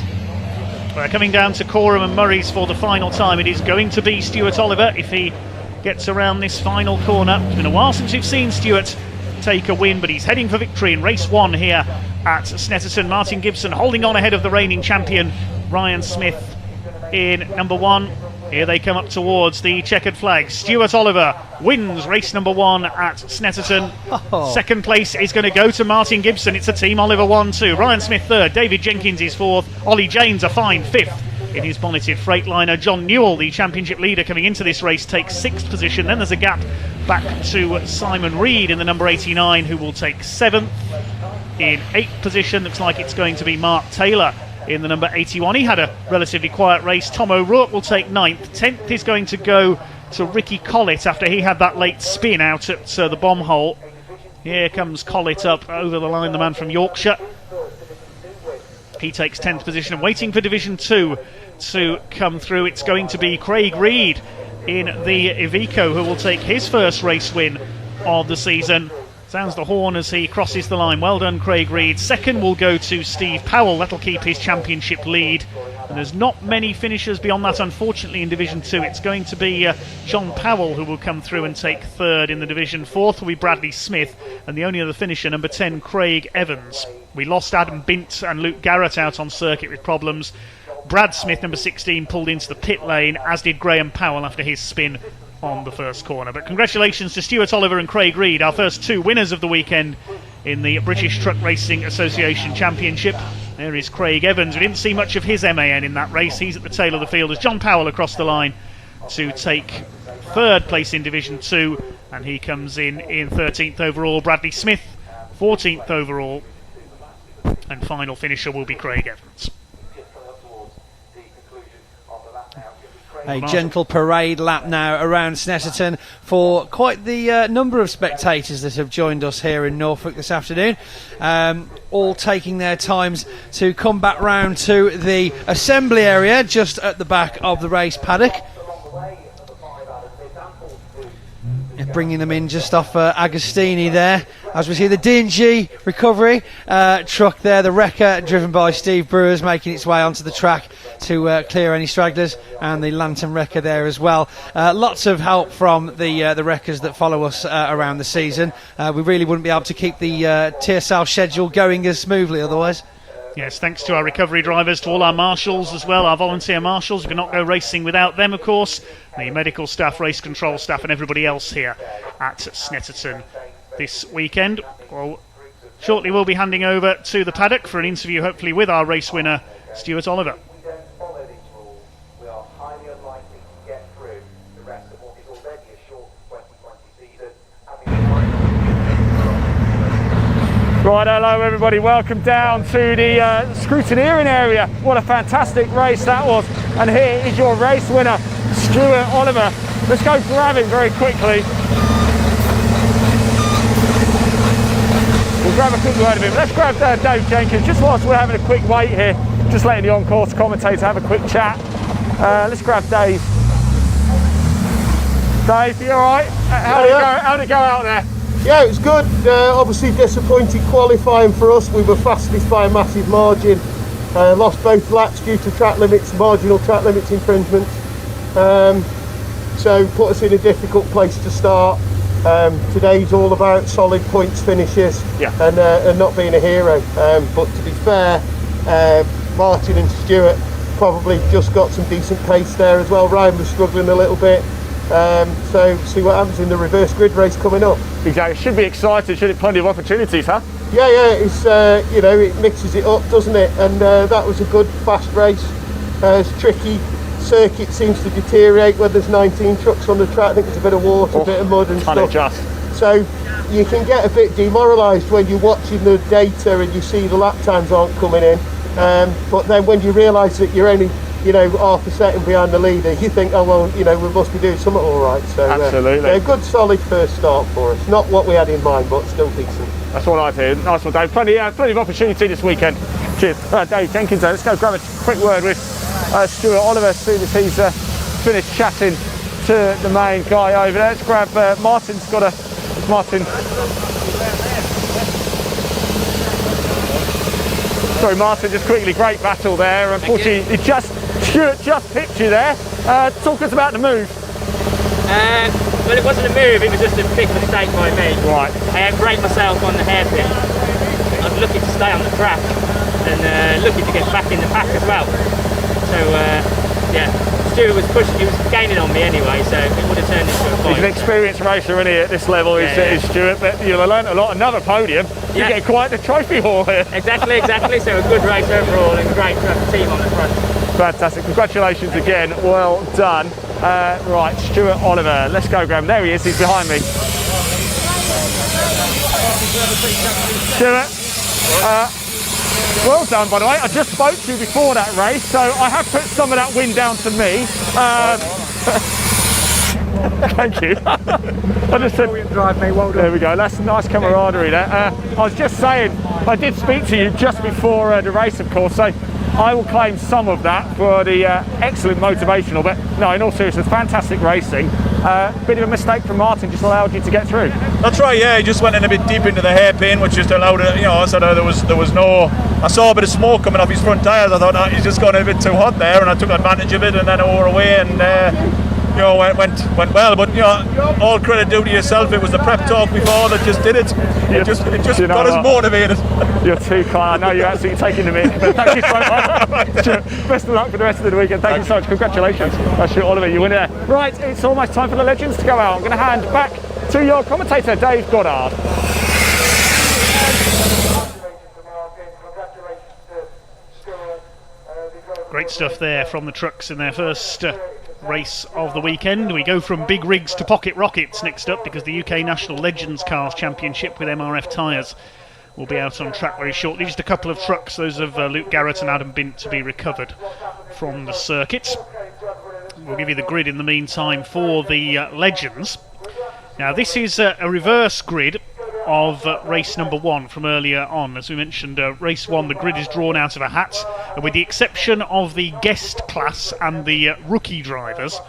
We're coming down to Corham and Murray's for the final time. It is going to be Stuart Oliver if he gets around this final corner. It's been a while since we've seen Stewart take a win, but he's heading for victory in race 1 here at Snetterton. Martin Gibson holding on ahead of the reigning champion Ryan Smith in number 1. Here they come up towards the checkered flag. Stuart Oliver wins race number 1 at Snetterton. Second place is going to go to Martin Gibson. It's a Team Oliver 1-2. Ryan Smith 3rd. David Jenkins is 4th. Ollie James a fine 5th in his bonneted Freightliner. John Newell, the championship leader coming into this race, takes 6th position. Then there's a gap back to Simon Reed in the number 89, who will take 7th. In 8th position, looks like it's going to be Mark Taylor in the number 81. He had a relatively quiet race. Tom O'Rourke will take 9th. 10th is going to go to Ricky Collett after he had that late spin out at the bomb hole. Here comes Collett up over the line, the man from Yorkshire. He takes 10th position, and waiting for Division 2 to come through, it's going to be Craig Reed in the Iveco who will take his first race win of the season. Sounds the horn as he crosses the line. Well done, Craig Reed. Second will go to Steve Powell. That'll keep his championship lead. And there's not many finishers beyond that, unfortunately, in Division 2. It's going to be John Powell who will come through and take 3rd in the division. 4th will be Bradley Smith. And the only other finisher, number 10, Craig Evans. We lost Adam Bint and Luke Garrett out on circuit with problems. Brad Smith, number 16, pulled into the pit lane, as did Graham Powell after his spin on the first corner. But congratulations to Stuart Oliver and Craig Reed, our first 2 winners of the weekend in the British Truck Racing Association Championship. There is Craig Evans. We didn't see much of his MAN in that race. He's at the tail of the field as John Powell across the line to take 3rd place in Division 2, and he comes in 13th overall. Bradley Smith 14th overall, and final finisher will be Craig Evans. A gentle parade lap now around Snetterton for quite the number of spectators that have joined us here in Norfolk this afternoon, all taking their times to come back round to the assembly area just at the back of the race paddock. Bringing them in just off Agostini there, as we see the D&G recovery truck there, the wrecker driven by Steve Brewers, making its way onto the track to clear any stragglers, and the Lantern wrecker there as well. Lots of help from the wreckers that follow us around the season. We really wouldn't be able to keep the TSL schedule going as smoothly otherwise. Yes, thanks to our recovery drivers, to all our marshals as well, our volunteer marshals. We cannot go racing without them, of course. The medical staff, race control staff, and everybody else here at Snetterton this weekend. Well, shortly we'll be handing over to the paddock for an interview, hopefully with our race winner, Stuart Oliver. Right, hello everybody, welcome down to the scrutineering area. What a fantastic race that was. And here is your race winner, Stuart Oliver. Let's go grab him very quickly. We'll grab a quick word of him. Let's grab Dave Jenkins, just whilst we're having a quick wait here, just letting the on-course commentator have a quick chat. Let's grab Dave. Dave, you alright? How'd it go out there? Yeah, it was good. Obviously disappointing qualifying for us. We were fastest by a massive margin. Lost both laps due to track limits, marginal track limits infringements. So put us in a difficult place to start. Today's all about solid points finishes, and not being a hero. But to be fair, Martin and Stuart probably just got some decent pace there as well. Ryan was struggling a little bit. So see what happens in the reverse grid race coming up. Exactly, should be exciting, should have plenty of opportunities, huh? Yeah, it's it mixes it up, doesn't it? And that was a good fast race. It's tricky. Circuit seems to deteriorate when there's 19 trucks on the track. I think there's a bit of water, a bit of mud and stuff. So you can get a bit demoralised when you're watching the data and you see the lap times aren't coming in. But then when you realise that you're only half a second behind the leader, you think, oh well, we must be doing something all right. So absolutely, a good solid first start for us. Not what we had in mind, but still decent. That's what I've heard. Nice one, Dave. Plenty of opportunity this weekend. Cheers, Dave Jenkins. Let's go grab a quick word with Stuart Oliver as soon as he's finished chatting to the main guy over there. Let's grab Martin's got a Martin. Sorry, Martin, just quickly, great battle there. Unfortunately, Stuart just pipped you there. Talk us about the move. Well, it wasn't a move, it was just a big mistake by me. Right. I outbraked myself on the hairpin. I was looking to stay on the track and looking to get back in the pack as well. So, yeah, Stuart was pushing, he was gaining on me anyway, so it would have turned into a fight. He's an experienced racer, isn't he, at this level, is Stuart, but you'll have learned a lot. Another podium, you get quite the trophy haul here. Exactly, so a good race overall and great to have the team on the front. Fantastic, congratulations again, well done. Right, Stuart Oliver, let's go, Graham. There he is, he's behind me. Stuart, well done, by the way. I just spoke to you before that race, so I have put some of that wind down to me. Thank you. I just said, drive, mate. Well done. There we go. That's nice camaraderie there. I was just saying, I did speak to you just before the race, of course, so I will claim some of that for the excellent motivational. But no, in all seriousness, fantastic racing. Bit of a mistake from Martin, just allowed you to get through. That's right, yeah, he just went in a bit deep into the hairpin, which just allowed it, so there was no, I saw a bit of smoke coming off his front tyres. I thought, he's just gone a bit too hot there, and I took advantage of it, and then I wore away, and went well. But all credit due to yourself. It was the prep talk before that just did it. It just got us motivated. You're too kind. I know you're absolutely taking the mic, but thank you so much. Best of luck for the rest of the weekend. Thank you so much. Congratulations. That's Oliver, you win there. Right, it's almost time for the legends to go out. I'm going to hand back to your commentator, Dave Goddard. Great stuff there from the trucks in their first race of the weekend. We go from big rigs to pocket rockets next up, because the UK National Legends Cars Championship with MRF tyres will be out on track very shortly. Just a couple of trucks, those of Luke Garrett and Adam Bint, to be recovered from the circuit. We'll give you the grid in the meantime for the Legends. Now this is a reverse grid of race number 1 from earlier on. As we mentioned, race 1, the grid is drawn out of a hat, and with the exception of the guest class and the rookie drivers,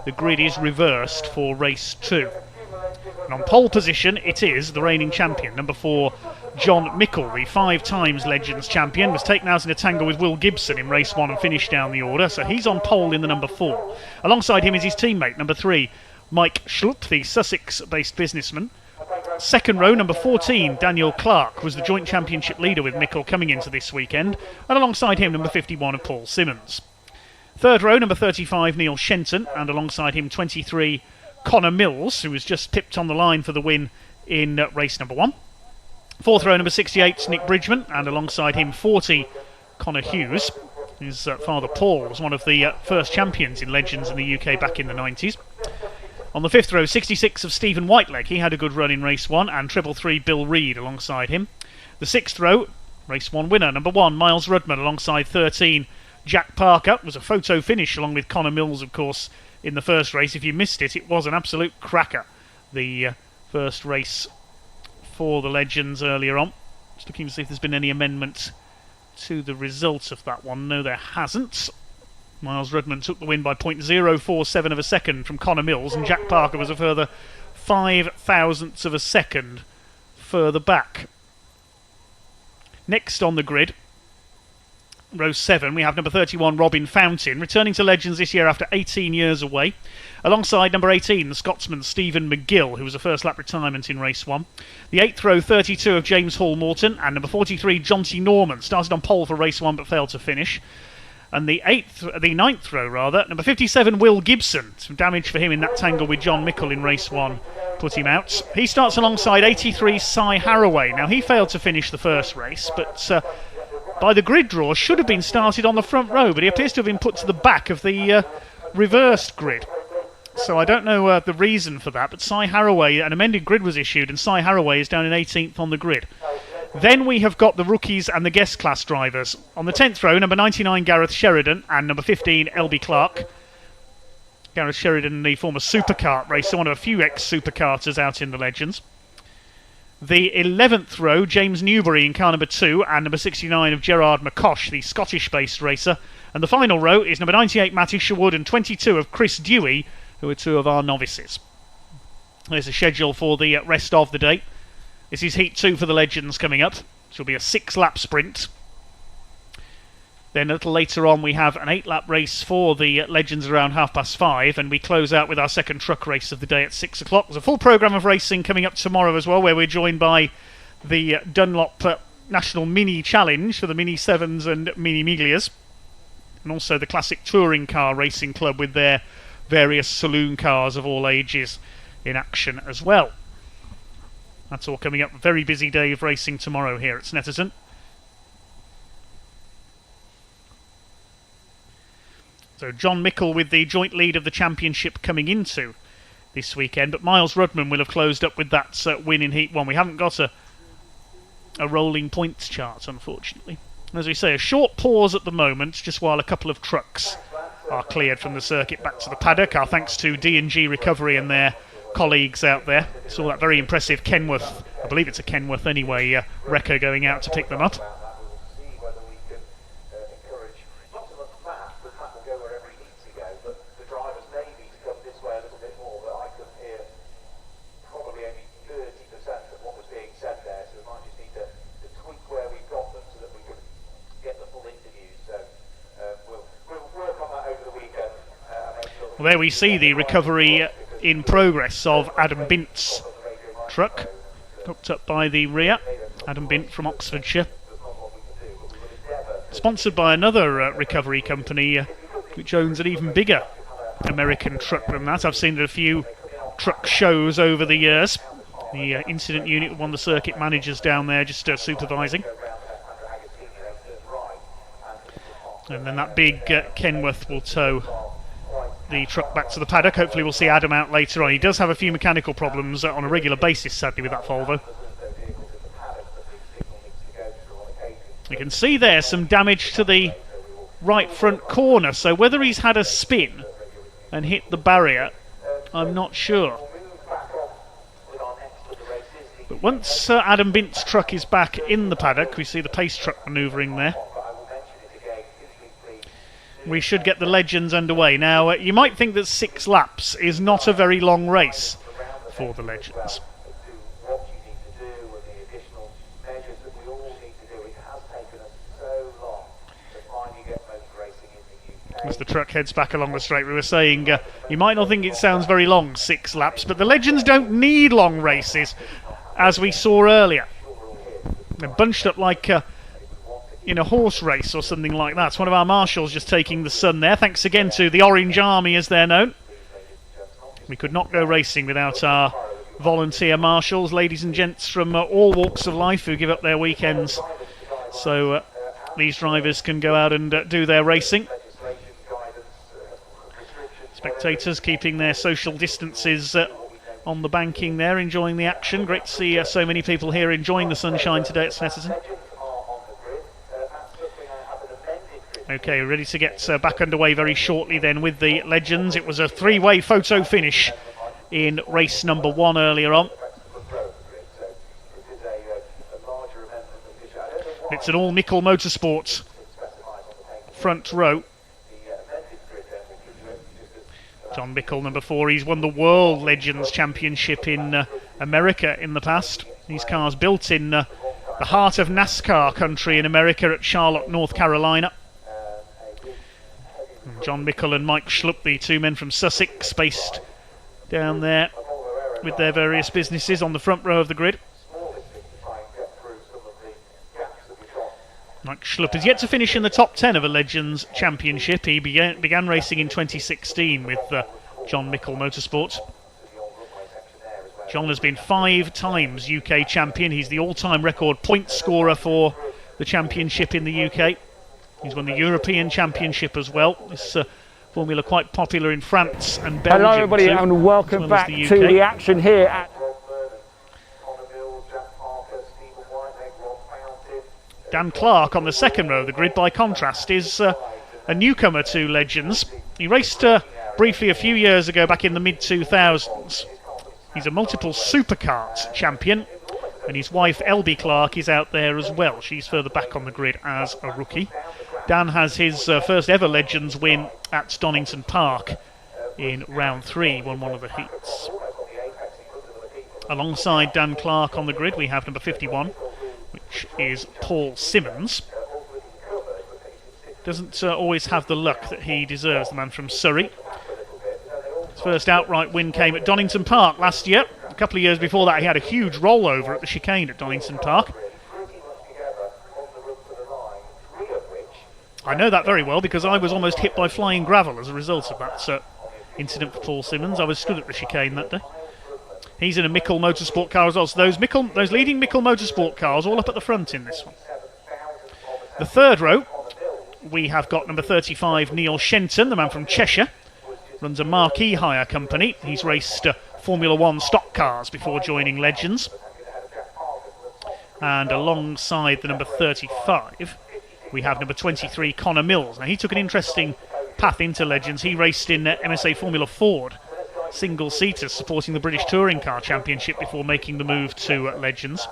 the grid is reversed for race 2. And on pole position, it is the reigning champion, number 4, John Mickle, the 5 times Legends champion, was taken out in a tangle with Will Gibson in race 1 and finished down the order, so he's on pole in the number 4. Alongside him is his teammate, number 3, Mike Schlutt, the Sussex-based businessman. Second row, number 14, Daniel Clark, was the joint championship leader with Mickle coming into this weekend, and alongside him, number 51 of Paul Simmons. Third row, number 35, Neil Shenton, and alongside him, 23, Connor Mills, who was just tipped on the line for the win in race number 1. Fourth row, number 68, Nick Bridgman, and alongside him, 40, Connor Hughes. His father Paul was one of the first champions in Legends in the UK back in the 90s. On the fifth row, 66 of Stephen Whiteleg. He had a good run in race 1, and 333 Bill Reed alongside him. The sixth row, race 1 winner, number 1, Miles Rudman alongside 13, Jack Parker. It was a photo finish along with Connor Mills, of course, in the first race. If you missed it, it was an absolute cracker, the first race for the Legends earlier on. Just looking to see if there's been any amendment to the results of that one. No, there hasn't. Miles Rudman took the win by 0.047 of a second from Connor Mills, and Jack Parker was a further 5 thousandths of a second further back. Next on the grid, row 7, we have number 31, Robin Fountain, returning to Legends this year after 18 years away. Alongside number 18, the Scotsman Stephen McGill, who was a first lap retirement in race 1. The 8th row, 32 of James Hall Morton, and number 43, John T. Norman, started on pole for race 1 but failed to finish. And the 9th row, number 57, Will Gibson. Some damage for him in that tangle with John Mickle in race 1 put him out. He starts alongside 83, Cy Harraway. Now, he failed to finish the first race, but by the grid draw, should have been started on the front row, but he appears to have been put to the back of the reversed grid. So I don't know the reason for that, but Cy Harraway, an amended grid was issued, and Cy Harraway is down in 18th on the grid. Then we have got the rookies and the guest class drivers. On the 10th row, number 99, Gareth Sheridan, and number 15, Elby Clark. Gareth Sheridan, the former supercart racer, one of a few ex-supercarters out in the Legends. The 11th row, James Newbury in car number 2, and number 69 of Gerard McCosh, the Scottish-based racer. And the final row is number 98, Matty Sherwood, and 22 of Chris Dewey, who are 2 of our novices. There's a schedule for the rest of the day. This is Heat 2 for the Legends coming up. This will be a 6-lap sprint. Then a little later on we have an 8-lap race for the Legends around 5:30, and we close out with our second truck race of the day at 6 o'clock. There's a full programme of racing coming up tomorrow as well, where we're joined by the Dunlop National Mini Challenge for the Mini 7s and Mini Miglias, and also the Classic Touring Car Racing Club with their various saloon cars of all ages in action as well. That's all coming up. A very busy day of racing tomorrow here at Snetterton. So John Mickle with the joint lead of the championship coming into this weekend, but Miles Rudman will have closed up with that win in Heat 1. We haven't got a rolling points chart, unfortunately. As we say, a short pause at the moment, just while a couple of trucks are cleared from the circuit back to the paddock. Our thanks to D&G Recovery and their colleagues out there. Saw that very impressive Kenworth, I believe it's a Kenworth anyway, wrecker going out to pick them up. Well, there we see the recovery in progress of Adam Bint's truck, hooked up by the rear. Adam Bint from Oxfordshire, sponsored by another recovery company which owns an even bigger American truck than that. I've seen a few truck shows over the years. The incident unit with one of the circuit managers down there just supervising. And then that big Kenworth will tow the truck back to the paddock. Hopefully we'll see Adam out later on. He does have a few mechanical problems on a regular basis, sadly, with that Volvo. You can see there some damage to the right front corner, so whether he's had a spin and hit the barrier, I'm not sure. But once Adam Bint's truck is back in the paddock, we see the pace truck manoeuvring there. We should get the Legends underway. Now, you might think that 6 laps is not a very long race for the Legends. As the truck heads back along the straight, we were saying you might not think it sounds very long, 6 laps, but the Legends don't need long races, as we saw earlier. They're bunched up like in a horse race or something like that. One of our marshals just taking the sun there. Thanks again to the Orange Army, as they're known. We could not go racing without our volunteer marshals, ladies and gents from all walks of life who give up their weekends so these drivers can go out and do their racing. Spectators keeping their social distances on the banking there, enjoying the action. Great to see so many people here enjoying the sunshine today at Snetterton. Okay, ready to get back underway very shortly then with the Legends. It was a 3-way photo finish in race number 1 earlier on. It's an all Mickle Motorsports front row. John Mickle, number 4, he's won the World Legends Championship in America in the past. These cars built in the heart of NASCAR country in America at Charlotte, North Carolina. John Mickle and Mike Schlupp, the 2 men from Sussex, based down there with their various businesses on the front row of the grid. Mike Schlupp is yet to finish in the top 10 of a Legends Championship. He began racing in 2016 with John Mickle Motorsports. John has been 5 times UK champion. He's the all-time record point scorer for the championship in the UK. He's won the European Championship as well. This formula quite popular in France and Belgium. Hello everybody too, and welcome back to the action here at... Dan Clark on the second row of the grid, by contrast, is a newcomer to Legends. He raced briefly a few years ago, back in the mid-2000s. He's a multiple superkart champion, and his wife Elby Clark is out there as well. She's further back on the grid as a rookie. Dan has his first ever Legends win at Donington Park in round 3, won one of the heats. Alongside Dan Clark on the grid, we have number 51, which is Paul Simmons. doesn't always have the luck that he deserves, the man from Surrey. His first outright win came at Donington Park last year. A couple of years before that, he had a huge rollover at the chicane at Donington Park. I know that very well because I was almost hit by flying gravel as a result of that incident for Paul Simmons. I was stood at the chicane that day. He's in a Mickle Motorsport car as well. So those leading Mickle Motorsport cars all up at the front in this one. The third row, we have got number 35, Neil Shenton, the man from Cheshire. Runs a marquee hire company. He's raced Formula One stock cars before joining Legends. And alongside the number 35, we have number 23, Connor Mills. Now, he took an interesting path into Legends. He raced in MSA Formula Ford single-seaters, supporting the British Touring Car Championship before making the move to Legends.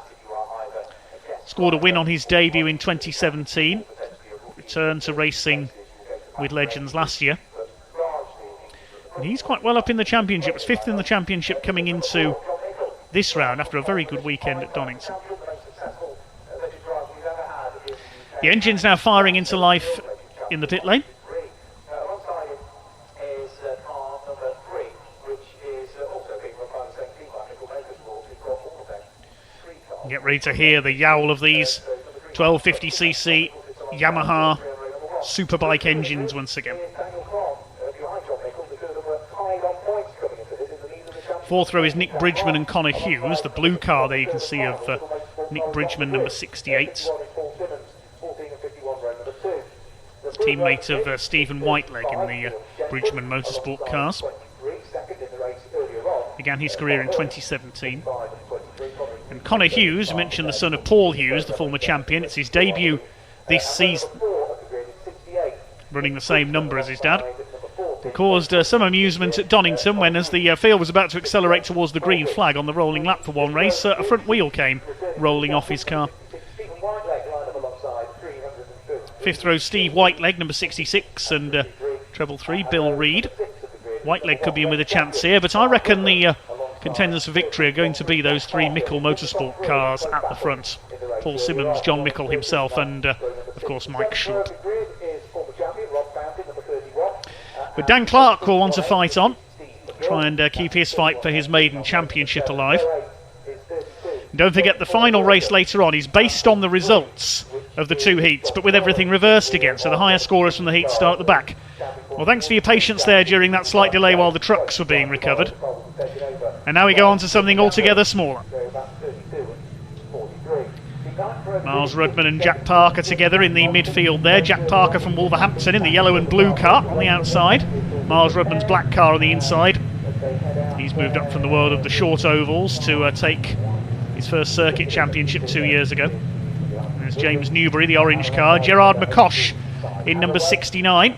Scored a win on his debut in 2017. Returned to racing with Legends last year. And he's quite well up in the championship. Was 5th in the championship coming into this round after a very good weekend at Donington. The engine's now firing into life in the pit lane. Get ready to hear the yowl of these 1250cc Yamaha Superbike engines once again. Fourth row is Nick Bridgman and Connor Hughes. The blue car there you can see of Nick Bridgman, number 68. Teammate of Stephen Whiteleg in the Bridgman Motorsport cars. Began his career in 2017. And Connor Hughes, mentioned the son of Paul Hughes, the former champion. It's his debut this season, running the same number as his dad. It caused some amusement at Donington when, as the field was about to accelerate towards the green flag on the rolling lap for one race, a front wheel came rolling off his car. Fifth row, Steve Whiteleg, number 66, and treble 3, Bill Reed. Whiteleg could be in with a chance here, but I reckon the contenders for victory are going to be those 3 Mickle Motorsport cars at the front. Paul Simmons, John Mickle himself, and of course Mike Schlupp. But Dan Clark will want to fight on, try and keep his fight for his maiden championship alive. And don't forget, the final race later on is based on the results of the 2 heats, but with everything reversed again, so the higher scorers from the heats start at the back. Well, thanks for your patience there during that slight delay while the trucks were being recovered. And now we go on to something altogether smaller. Miles Rudman and Jack Parker together in the midfield there. Jack Parker from Wolverhampton in the yellow and blue car on the outside. Miles Rudman's black car on the inside. He's moved up from the world of the short ovals to take his first circuit championship 2 years ago. There's James Newbury, the orange car. Gerard McCosh in number 69.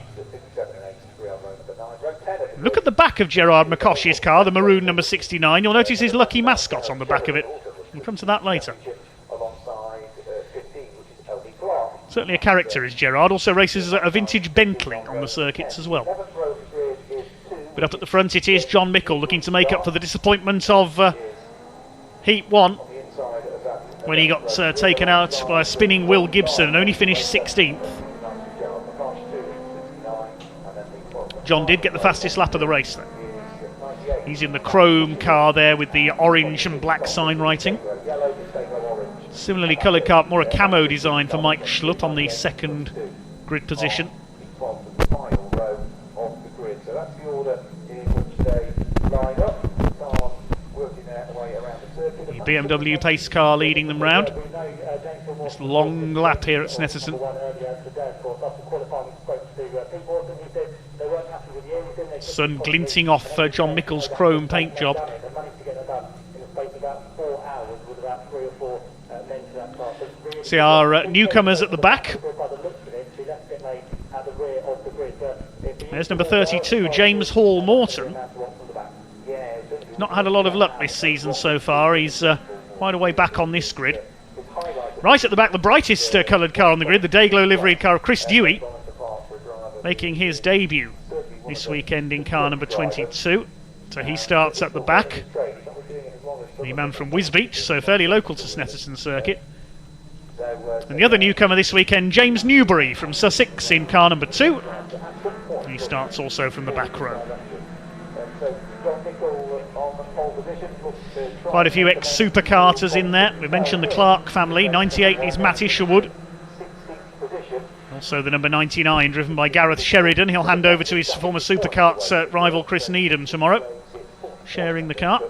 Look at the back of Gerard McCosh's car, the maroon number 69. You'll notice his lucky mascot on the back of it. We'll come to that later. Certainly a character is Gerard. Also races a vintage Bentley on the circuits as well. But up at the front it is John Mickle looking to make up for the disappointment of Heat 1 when he got taken out by a spinning Will Gibson and only finished 16th. John did get the fastest lap of the race though. He's in the chrome car there with the orange and black sign writing. Similarly coloured car, more a camo design for Mike Schlupp on the second grid position. The BMW pace car leading them round. This long lap here at Snetterton. Sun glinting off John Mickle's chrome paint job. See our newcomers at the back. There's number 32, James Hall Morton. He's not had a lot of luck this season so far. He's quite a way back on this grid. Right at the back, the brightest coloured car on the grid, the Dayglow liveried car of Chris Dewey, making his debut this weekend in car number 22. So he starts at the back. The man from Wisbech, so fairly local to Snetterton Circuit. And the other newcomer this weekend, James Newbury from Sussex in car number 2. He starts also from the back row. Quite a few ex-supercarters in there. We mentioned the Clark family. 98 is Matt Isherwood. Also the number 99, driven by Gareth Sheridan. He'll hand over to his former supercarts rival Chris Needham tomorrow, sharing the car.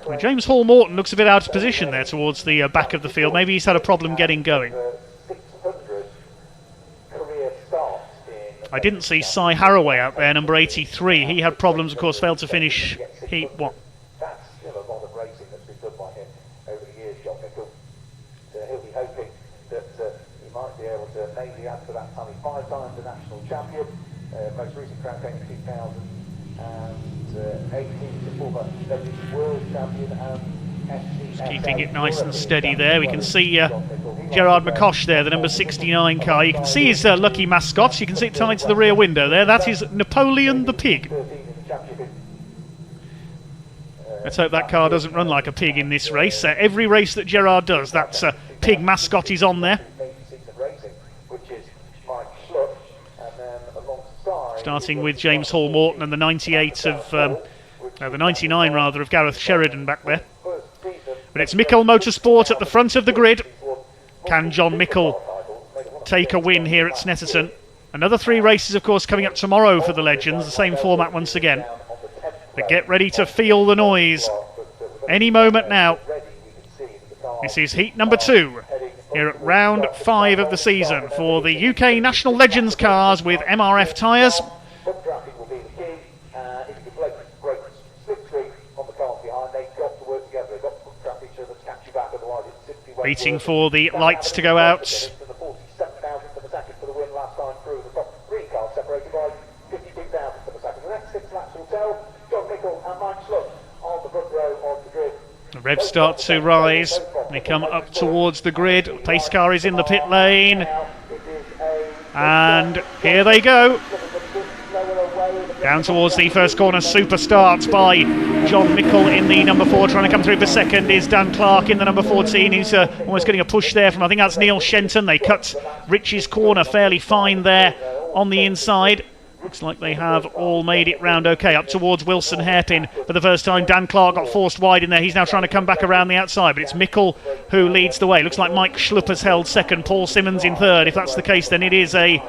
Well, James Hall Morton looks a bit out of position there towards the back of the field. Maybe he's had a problem getting going. I didn't see Cy Haraway out there, number 83. He had problems, of course, failed to finish Heat 1. That's still a lot of racing that's been done by him over the years, John Nicol. He'll be hoping that he might be able to maybe add to that tally. 5 times the national champion. Most recent crown came in 2018, the former world champion and Just keeping it nice and steady there. We can see Gerard McCosh there, the number 69 car. You can see his lucky mascots. You can see it tied to the rear window there. That is Napoleon the pig. Let's hope that car doesn't run like a pig in this race. Every race that Gerard does, that pig mascot is on there. Starting with James Hall Morton and the 98 of the 99 rather of Gareth Sheridan back there. But it's Mickle Motorsport at the front of the grid. Can John Mickle take a win here at Snetterton? Another 3 races, of course, coming up tomorrow for the Legends. The same format once again. But get ready to feel the noise. Any moment now. This is heat number 2 here at round 5 of the season for the UK National Legends cars with MRF tyres. Waiting for the lights to go out. The revs start to rise. They come up towards the grid. Pace car is in the pit lane. And here they go. Down towards the first corner, super start by John Mickle in the number 4. Trying to come through for second is Dan Clark in the number 14. He's almost getting a push there from, I think that's Neil Shenton. They cut Rich's corner fairly fine there on the inside. Looks like they have all made it round okay. Up towards Wilson Hairpin for the first time. Dan Clark got forced wide in there. He's now trying to come back around the outside, but it's Mickle who leads the way. Looks like Mike Schlupp has held second. Paul Simmons in third. If that's the case, then it is a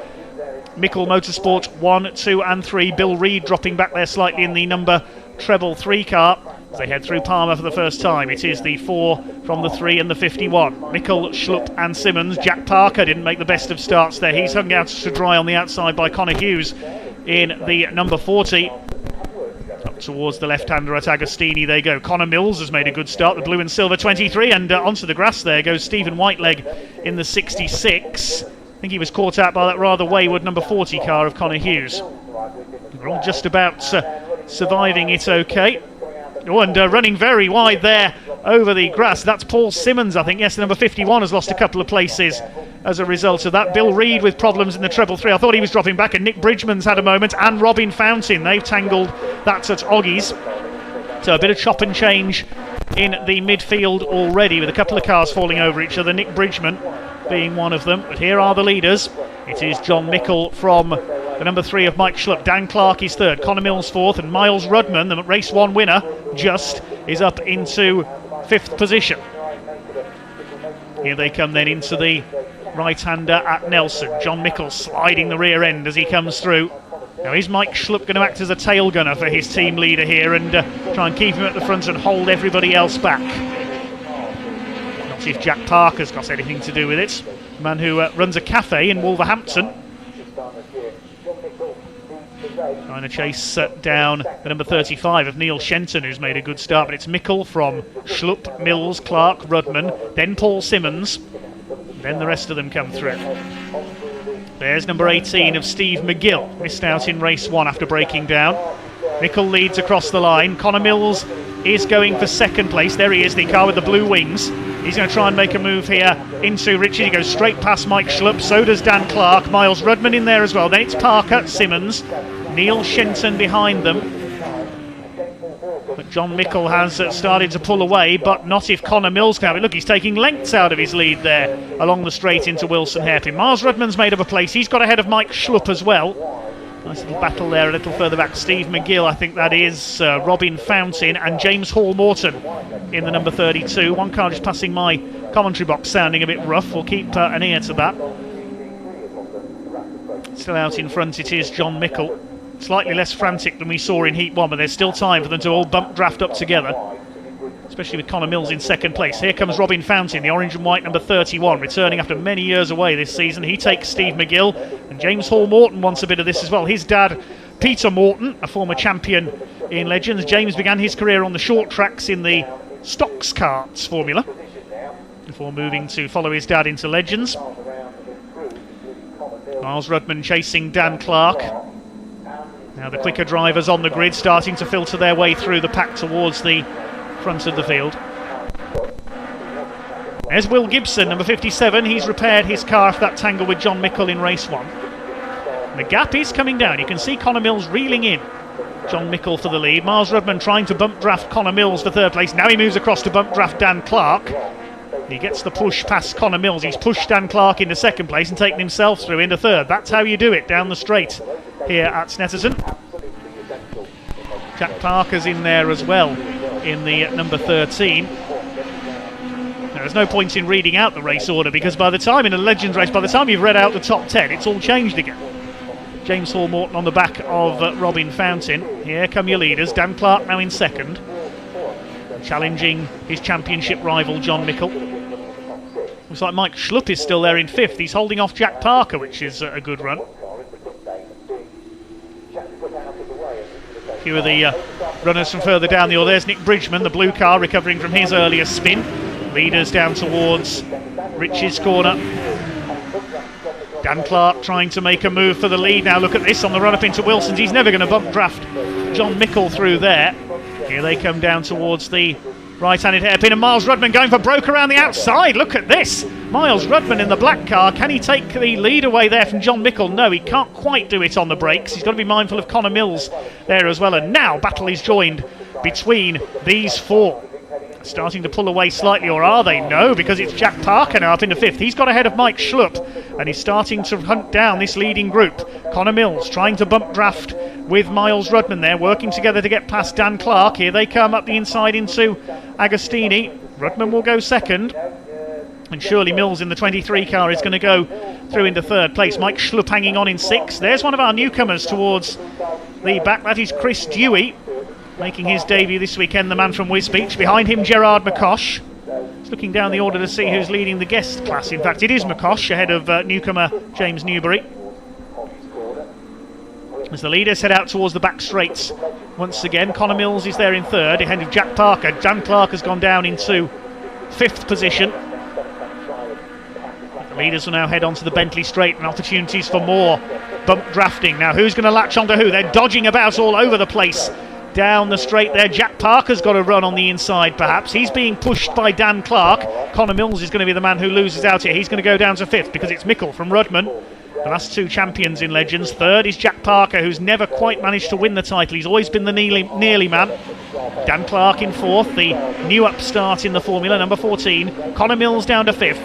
Mickle Motorsport 1, 2 and 3. Bill Reid dropping back there slightly in the number treble 3 car as they head through Palmer for the first time. It is the 4 from the 3 and the 51. Mickle, Schlupp and Simmons. Jack Parker didn't make the best of starts there. He's hung out to dry on the outside by Connor Hughes in the number 40. Up towards the left-hander at Agostini they go. Connor Mills has made a good start, the blue and silver 23, and onto the grass there goes Stephen Whiteleg in the 66. I think he was caught out by that rather wayward number 40 car of Connor Hughes. They're all just about surviving it okay. Oh, and running very wide there over the grass. That's Paul Simmons, I think. Yes, the number 51 has lost a couple of places as a result of that. Bill Reid with problems in the treble 3. I thought he was dropping back, and Nick Bridgman's had a moment, and Robin Fountain. They've tangled that at Oggies. So a bit of chop and change in the midfield already, with a couple of cars falling over each other. Nick Bridgman being one of them. But here are the leaders. It is John Mickle from the number 3 of Mike Schlupp. Dan Clark is third, Connor Mills fourth, and Miles Rudman, the race 1 winner, just is up into 5th position. Here they come then into the right-hander at Nelson. John Mickle sliding the rear end as he comes through. Now is Mike Schlupp going to act as a tail gunner for his team leader here and try and keep him at the front and hold everybody else back? Not if Jack Parker's got anything to do with it. The man who runs a cafe in Wolverhampton. Trying to chase down the number 35 of Neil Shenton, who's made a good start, but it's Mickle from Schlupp, Mills, Clark, Rudman, then Paul Simmons, then the rest of them come through. There's number 18 of Steve McGill, missed out in race 1 after breaking down. Mickle leads across the line. Connor Mills is going for second place. There he is, the car with the blue wings. He's going to try and make a move here into Richard. He goes straight past Mike Schlupp. So does Dan Clark. Miles Rudman in there as well. Then it's Parker, Simmons, Neil Shenton behind them. But John Mickle has started to pull away, but not if Connor Mills can have it. Look, he's taking lengths out of his lead there along the straight into Wilson Hairpin. Miles Rudman's made up a place. He's got ahead of Mike Schlupp as well. Nice little battle there a little further back. Steve McGill, I think that is, Robin Fountain and James Hall Morton in the number 32. One car just passing my commentary box sounding a bit rough. We'll keep an ear to that. Still out in front it is John Mickle. Slightly less frantic than we saw in Heat 1, but there's still time for them to all bump draft up together, especially with Connor Mills in second place. Here comes Robin Fountain, the orange and white number 31, returning after many years away this season. He takes Steve McGill, and James Hall Morton wants a bit of this as well. His dad, Peter Morton, a former champion in Legends. James began his career on the short tracks in the Stocks Karts formula before moving to follow his dad into Legends. Miles Rudman chasing Dan Clark. Now the quicker drivers on the grid starting to filter their way through the pack towards the front of the field. There's Will Gibson, number 57. He's repaired his car for that tangle with John Mickle in race 1. The gap is coming down. You can see Connor Mills reeling in John Mickle for the lead. Miles Rudman trying to bump draft Connor Mills for third place. Now he moves across to bump draft Dan Clark. He gets the push past Connor Mills. He's pushed Dan Clark into second place and taken himself through into third. That's how you do it down the straight here at Snetterton. Jack Parker's in there as well in the number 13. Now, there's no point in reading out the race order, because by the time in a Legends race, by the time you've read out the top 10, it's all changed again. James Hall Morton on the back of Robin Fountain. Here come your leaders. Dan Clark now in second, challenging his championship rival John Mickle. Looks like Mike Schlupp is still there in fifth. He's holding off Jack Parker, which is a good run. A few of the runners from further down the order. There's Nick Bridgman, the blue car, recovering from his earlier spin. Leaders down towards Rich's corner. Dan Clark trying to make a move for the lead. Now look at this on the run up into Wilson's. He's never going to bump draft John Mickle through there. Here they come down towards the right-handed hairpin, and Miles Rudman going for broke around the outside. Look at this. Miles Rudman in the black car. Can he take the lead away there from John Mickle? No, he can't quite do it on the brakes. He's got to be mindful of Connor Mills there as well. And now battle is joined between these four. Starting to pull away slightly, or are they? No, because it's Jack Parker now up into fifth. He's got ahead of Mike Schlupp, and he's starting to hunt down this leading group. Connor Mills trying to bump draft with Miles Rudman there, working together to get past Dan Clark. Here they come up the inside into Agostini. Rudman will go second, and surely Mills in the 23 car is going to go through into third place. Mike Schlupp hanging on in sixth. There's one of our newcomers towards the back. That is Chris Dewey, making his debut this weekend, the man from Wisbech. Behind him, Gerard McCosh. He's looking down the order to see who's leading the guest class. In fact, it is McCosh ahead of newcomer James Newbury. As the leaders head out towards the back straights once again, Connor Mills is there in third, ahead of Jack Parker. Dan Clark has gone down into fifth position. The leaders will now head on to the Bentley straight, and opportunities for more bump drafting. Now, who's going to latch onto who? They're dodging about all over the place down the straight there. Jack Parker's got a run on the inside perhaps. He's being pushed by Dan Clark. Connor Mills is going to be the man who loses out here. He's going to go down to fifth because it's Mickle from Rudman, the last two champions in Legends. Third is Jack Parker, who's never quite managed to win the title. He's always been the nearly man. Dan Clark in fourth, the new upstart in the formula, number 14. Connor Mills down to fifth,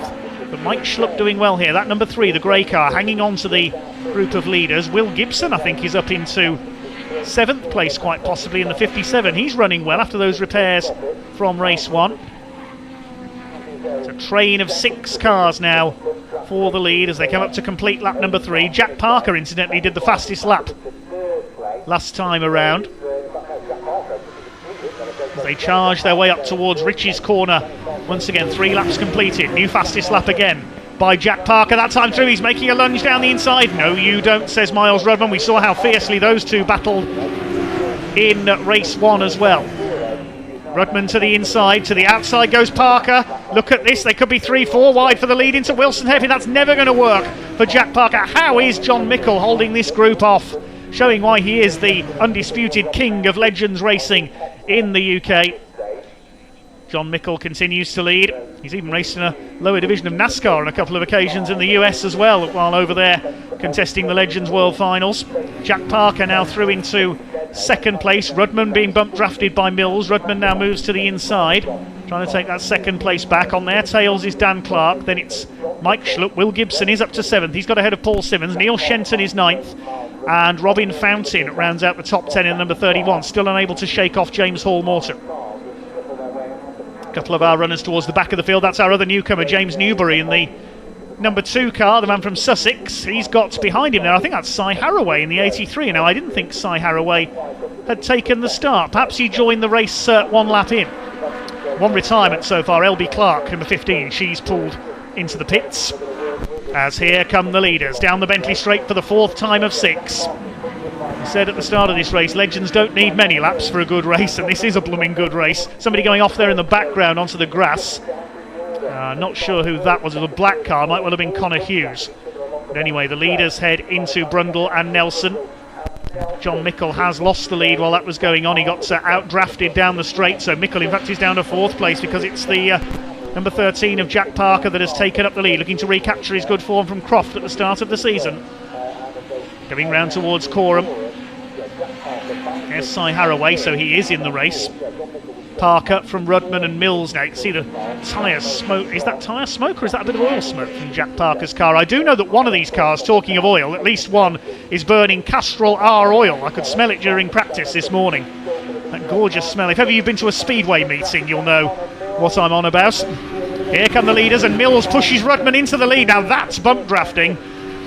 but Mike Schlupp doing well here. That number 3, the grey car, hanging on to the group of leaders. Will Gibson, I think, is up into 7th place quite possibly in the 57. He's running well after those repairs from race 1. It's a train of 6 cars now for the lead as they come up to complete lap number 3. Jack Parker incidentally did the fastest lap last time around as they charge their way up towards Rich's corner. Once again, 3 laps completed. New fastest lap again by Jack Parker. That time through, he's making a lunge down the inside. No, you don't, says Miles Rudman. We saw how fiercely those two battled in race 1 as well. Rudman to the inside, to the outside goes Parker. Look at this, they could be 3-4 wide for the lead into Wilson Hairpin. That's never going to work for Jack Parker. How is John Mickle holding this group off? Showing why he is the undisputed king of Legends racing in the UK. John Mickle continues to lead. He's even raced in a lower division of NASCAR on a couple of occasions in the US as well, while over there contesting the Legends World Finals. Jack Parker now through into second place. Rudman being bump drafted by Mills. Rudman now moves to the inside, trying to take that second place back. On their tails is Dan Clark. Then it's Mike Schlupp. Will Gibson is up to 7th. He's got ahead of Paul Simmons. Neil Shenton is 9th. And Robin Fountain rounds out the top 10 in number 31. Still unable to shake off James Hall Morton. A couple of our runners towards the back of the field. That's our other newcomer, James Newbury, in the number 2 car, the man from Sussex. He's got behind him there, I think that's Cy Harraway in the 83. Now, I didn't think Cy Harraway had taken the start. Perhaps he joined the race one lap in. One retirement so far, LB Clark, number 15. She's pulled into the pits. As here come the leaders down the Bentley Straight for the 4th time of 6. I said at the start of this race, legends don't need many laps for a good race, and this is a blooming good race. Somebody going off there in the background onto the grass. Not sure who that was. It was a black car, might well have been Connor Hughes. But anyway, the leaders head into Brundle and Nelson. John Mickle has lost the lead while that was going on. He got out-drafted down the straight, so Mickle in fact is down to 4th place because it's the number 13 of Jack Parker that has taken up the lead, looking to recapture his good form from Croft at the start of the season. Going round towards Coram. There's Cy Harraway, so he is in the race. Parker from Rudman and Mills now. You can see the tyre smoke. Is that tyre smoke or is that a bit of oil smoke from Jack Parker's car? I do know that one of these cars, talking of oil, at least one is burning Castrol R oil. I could smell it during practice this morning. That gorgeous smell. If ever you've been to a speedway meeting, you'll know what I'm on about. Here come the leaders and Mills pushes Rudman into the lead. Now that's bump drafting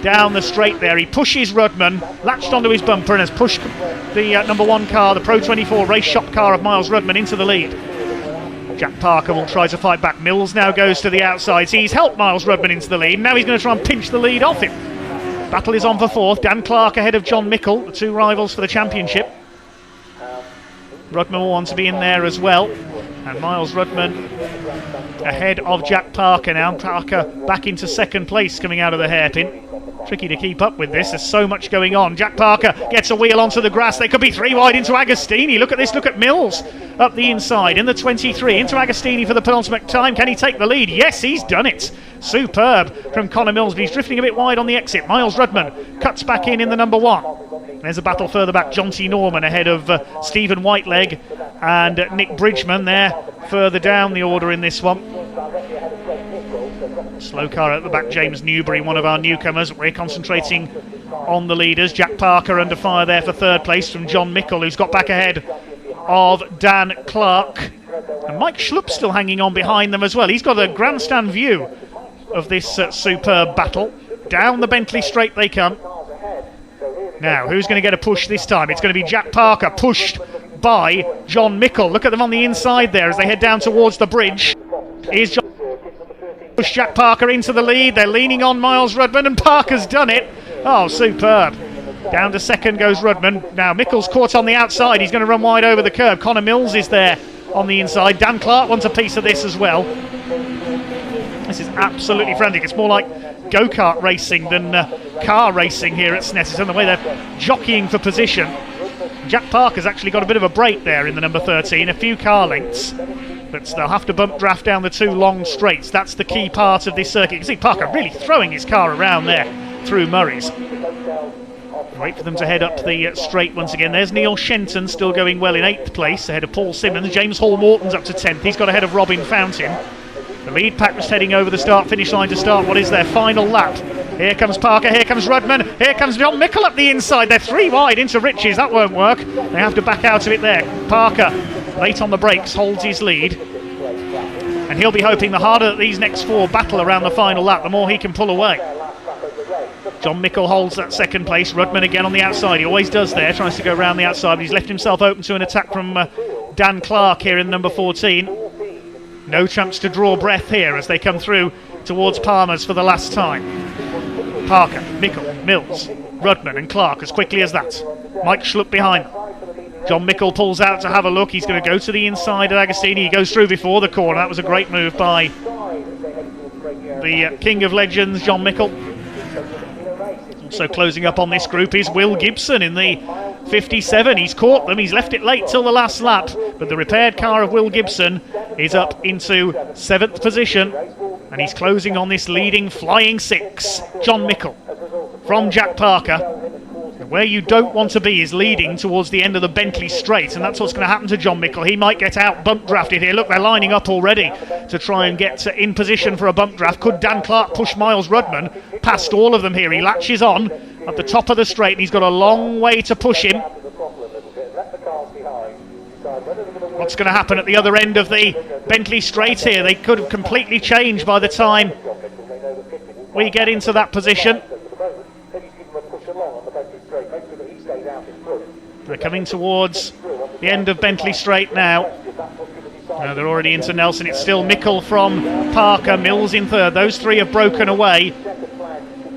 down the straight there. He pushes Rudman, latched onto his bumper and has pushed the number 1 car, the Pro 24 race shop car of Miles Rudman, into the lead. Jack Parker will try to fight back. Mills now goes to the outside. He's helped Miles Rudman into the lead. Now he's going to try and pinch the lead off him. Battle is on for 4th. Dan Clark ahead of John Mickle, the 2 rivals for the championship. Rudman will want to be in there as well. And Miles Rudman ahead of Jack Parker now. Parker back into 2nd place coming out of the hairpin. Tricky to keep up with this, there's so much going on. Jack Parker gets a wheel onto the grass. They could be 3 wide into Agostini. Look at this, look at Mills up the inside in the 23 into Agostini for the penultimate time. Can he take the lead? Yes, he's done it. Superb from Connor Mills, but he's drifting a bit wide on the exit. Miles Rudman cuts back in the number 1. There's a battle further back. John T. Norman ahead of Stephen Whiteleg and Nick Bridgman there further down the order in this one. Slow car at the back, James Newbury, one of our newcomers. We're concentrating on the leaders. Jack Parker under fire there for 3rd place from John Mickle, who's got back ahead of Dan Clark. And Mike Schlupp still hanging on behind them as well. He's got a grandstand view of this superb battle. Down the Bentley Straight they come. Now, who's going to get a push this time? It's going to be Jack Parker, pushed by John Mickle. Look at them on the inside there as they head down towards the bridge. Here's John. Push Jack Parker into the lead. They're leaning on Miles Rudman, and Parker's done it. Oh, superb. Down to 2nd goes Rudman. Now, Mickle's caught on the outside. He's going to run wide over the curb. Connor Mills is there on the inside. Dan Clark wants a piece of this as well. This is absolutely frantic. It's more like go-kart racing than car racing here at Snetterton, the way they're jockeying for position. Jack Parker's actually got a bit of a break there in the number 13, a few car lengths, but they'll have to bump draft down the 2 long straights. That's the key part of this circuit. You can see Parker really throwing his car around there through Murray's. Wait for them to head up the straight once again. There's Neil Shenton still going well in 8th place ahead of Paul Simmons. James Hall Morton's up to 10th. He's got ahead of Robin Fountain. The lead pack was heading over the start-finish line to start what is their final lap. Here comes Parker, here comes Rudman, here comes John Mickle up the inside. They're 3 wide into Riches, that won't work. They have to back out of it there. Parker, late on the brakes, holds his lead. And he'll be hoping the harder that these next 4 battle around the final lap, the more he can pull away. John Mickle holds that 2nd place. Rudman again on the outside, he always does there, tries to go round the outside, but he's left himself open to an attack from Dan Clark here in number 14. No chance to draw breath here as they come through towards Palmer's for the last time. Parker, Mickle, Mills, Rudman and Clark as quickly as that. Mike Schlupp behind them. John Mickle pulls out to have a look. He's going to go to the inside of Agostini. He goes through before the corner. That was a great move by the King of Legends, John Mickle. Also closing up on this group is Will Gibson in the 57. He's caught them. He's left it late till the last lap, but the repaired car of Will Gibson is up into 7th position, and he's closing on this leading flying 6. John Mickle from Jack Parker. Where you don't want to be is leading towards the end of the Bentley Straight, and that's what's going to happen to John Mickle. He might get out bump drafted here. Look, they're lining up already to try and get in position for a bump draft. Could Dan Clark push Miles Rudman past all of them here? He latches on at the top of the straight, and he's got a long way to push him. What's going to happen at the other end of the Bentley Straight here? They could have completely changed by the time we get into that position. They're coming towards the end of Bentley Straight now. They're already into Nelson. It's still Mickle from Parker, Mills in third. Those three have broken away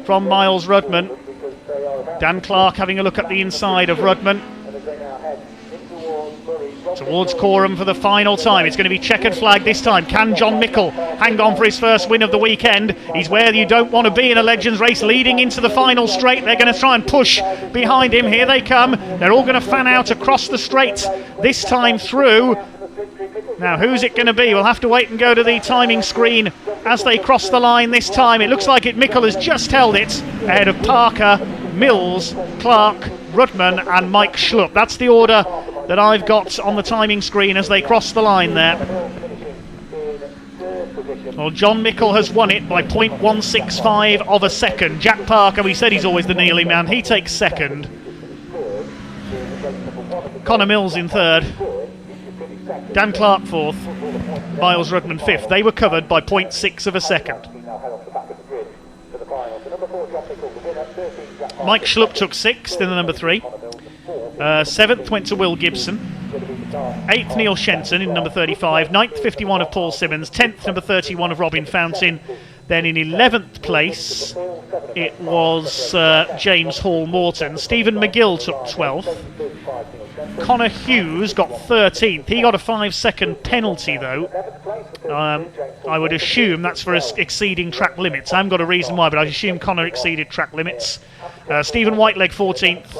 from Miles Rudman. Dan Clark having a look at the inside of Rudman. Towards Coram for the final time. It's going to be checkered flag this time. Can John Mickle hang on for his first win of the weekend? He's where you don't want to be in a Legends race, leading into the final straight. They're going to try and push behind him. Here they come. They're all going to fan out across the straight this time through. Now, who's it going to be? We'll have to wait and go to the timing screen as they cross the line this time. It looks like Mickle has just held it ahead of Parker, Mills, Clark, Rudman and Mike Schlupp. That's the order that I've got on the timing screen as they cross the line there. Well, John Mickle has won it by 0.165 of a second. Jack Parker, we said he's always the kneeling man, he takes second. Connor Mills in third. Dan Clark fourth. Miles Rudman fifth. They were covered by 0.6 of a second. Mike Schlupp took sixth in the number 3. Seventh went to Will Gibson. 8th Neil Shenton in number 35. 9th 51 of Paul Simmons. 10th number 31 of Robin Fountain. Then in 11th place it was James Hall Morton. Stephen McGill took 12th. Connor Hughes got 13th. He got a 5-second penalty though. I would assume that's for exceeding track limits. I haven't got a reason why, but I assume Connor exceeded track limits. Stephen Whiteleg 14th.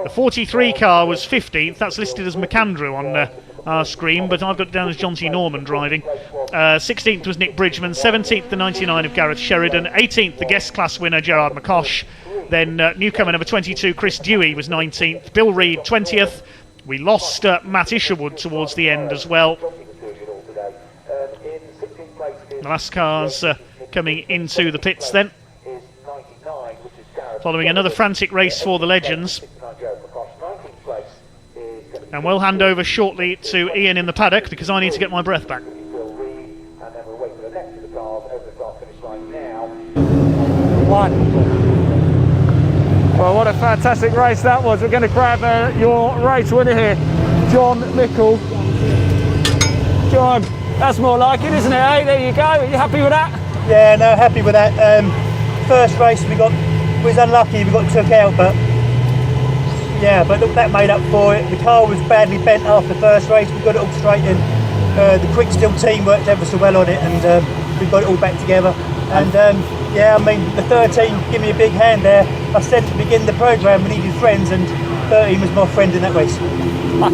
The 43 car was 15th. That's listed as McAndrew on our screen, but I've got it down as John T. Norman driving. 16th was Nick Bridgman. 17th the 99 of Gareth Sheridan. 18th the guest class winner Gerard McCosh. Then newcomer number 22 Chris Dewey was 19th. Bill Reid 20th. We lost Matt Isherwood towards the end as well. The last cars coming into the pits then. Following another frantic race for the Legends. And we'll hand over shortly to Ian in the paddock because I need to get my breath back. Well, what a fantastic race that was. We're going to grab your race winner here, John Mickle. John, that's more like it, isn't it? Hey, there you go. Are you happy with that? Yeah, no, happy with that. First race we was unlucky, we got took out, but yeah, but look, that made up for it. The car was badly bent after the first race. We got it all straightened. The Quick Steel team worked ever so well on it, and we got it all back together. And yeah, I mean, the 13 give me a big hand there. I said at the beginning of the programme we needed friends, and 13 was my friend in that race.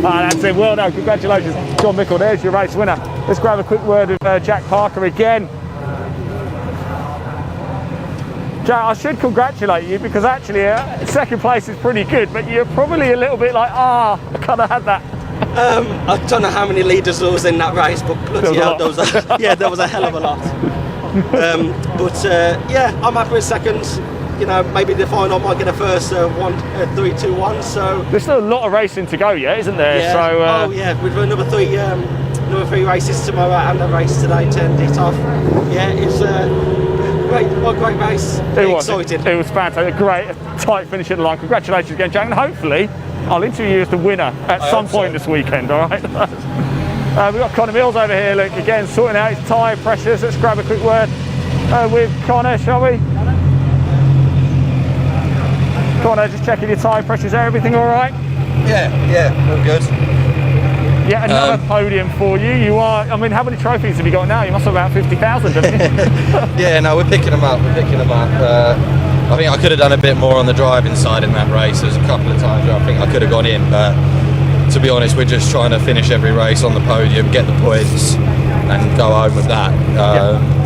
That's it. Well done. Congratulations, John Mickle. There's your race winner. Let's grab a quick word of Jack Parker again. Jack, I should congratulate you because actually second place is pretty good, but you're probably a little bit like, I kind of had that. I don't know how many leaders there was in that race, but bloody hell, there was a hell of a lot. Yeah, I'm happy with second. You know, maybe the final might get a first 3-2-1. So there's still a lot of racing to go, yeah, isn't there? Yeah. So we've got another three races tomorrow and a race today to end it off. Yeah, it's great race. It was fantastic. Great, tight finish at the line. Congratulations again, Jack, and hopefully I'll interview you as the winner at some point this weekend. All right. We've got Connor Mills over here, look, again, sorting out his tyre pressures. Let's grab a quick word with Connor, shall we? Connor, just checking your tyre pressures. Everything all right? Yeah, all good. Yeah, another podium for you. You are, I mean, how many trophies have you got now? You must have about 50,000, haven't you? Yeah, no, we're picking them up. I think I could have done a bit more on the driving side in that race. There's a couple of times where I think I could have gone in, but to be honest, we're just trying to finish every race on the podium, get the points, and go home with that.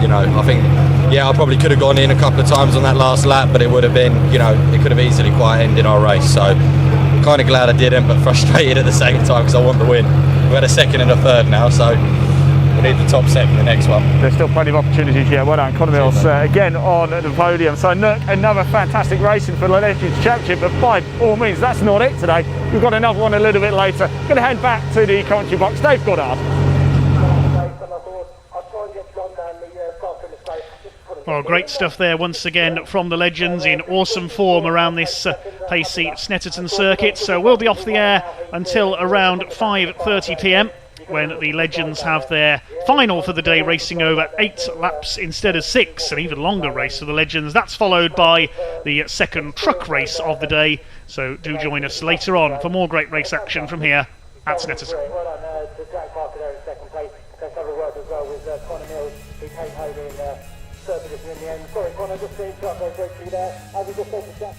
You know, I think, I probably could have gone in a couple of times on that last lap, but it would have been, it could have easily quite ended our race. So kind of glad I didn't, but frustrated at the same time because I want the win. We had a second and a third now, so we need the top set for the next one. There's still plenty of opportunities. Yeah, well done, Conor Mills again on the podium. So Nook, another fantastic racing for the Legends Championship, but by all means, that's not it today. We've got another one a little bit later. Going to head back to the commentary box. Dave Goddard. Well, great stuff there once again from the Legends in awesome form around this pacey Snetterton circuit. So we'll be off the air until around 5:30 p.m. when the Legends have their final for the day, racing over 8 laps instead of 6, an even longer race for the Legends. That's followed by the second truck race of the day, so do join us later on for more great race action from here at Snetterton. Well done to Jack Barker there in second place. Let's have a word as well with Conor Mills, who came home in third position in the end. Sorry Conor, just to interrupt very briefly there. As we just said to Jack.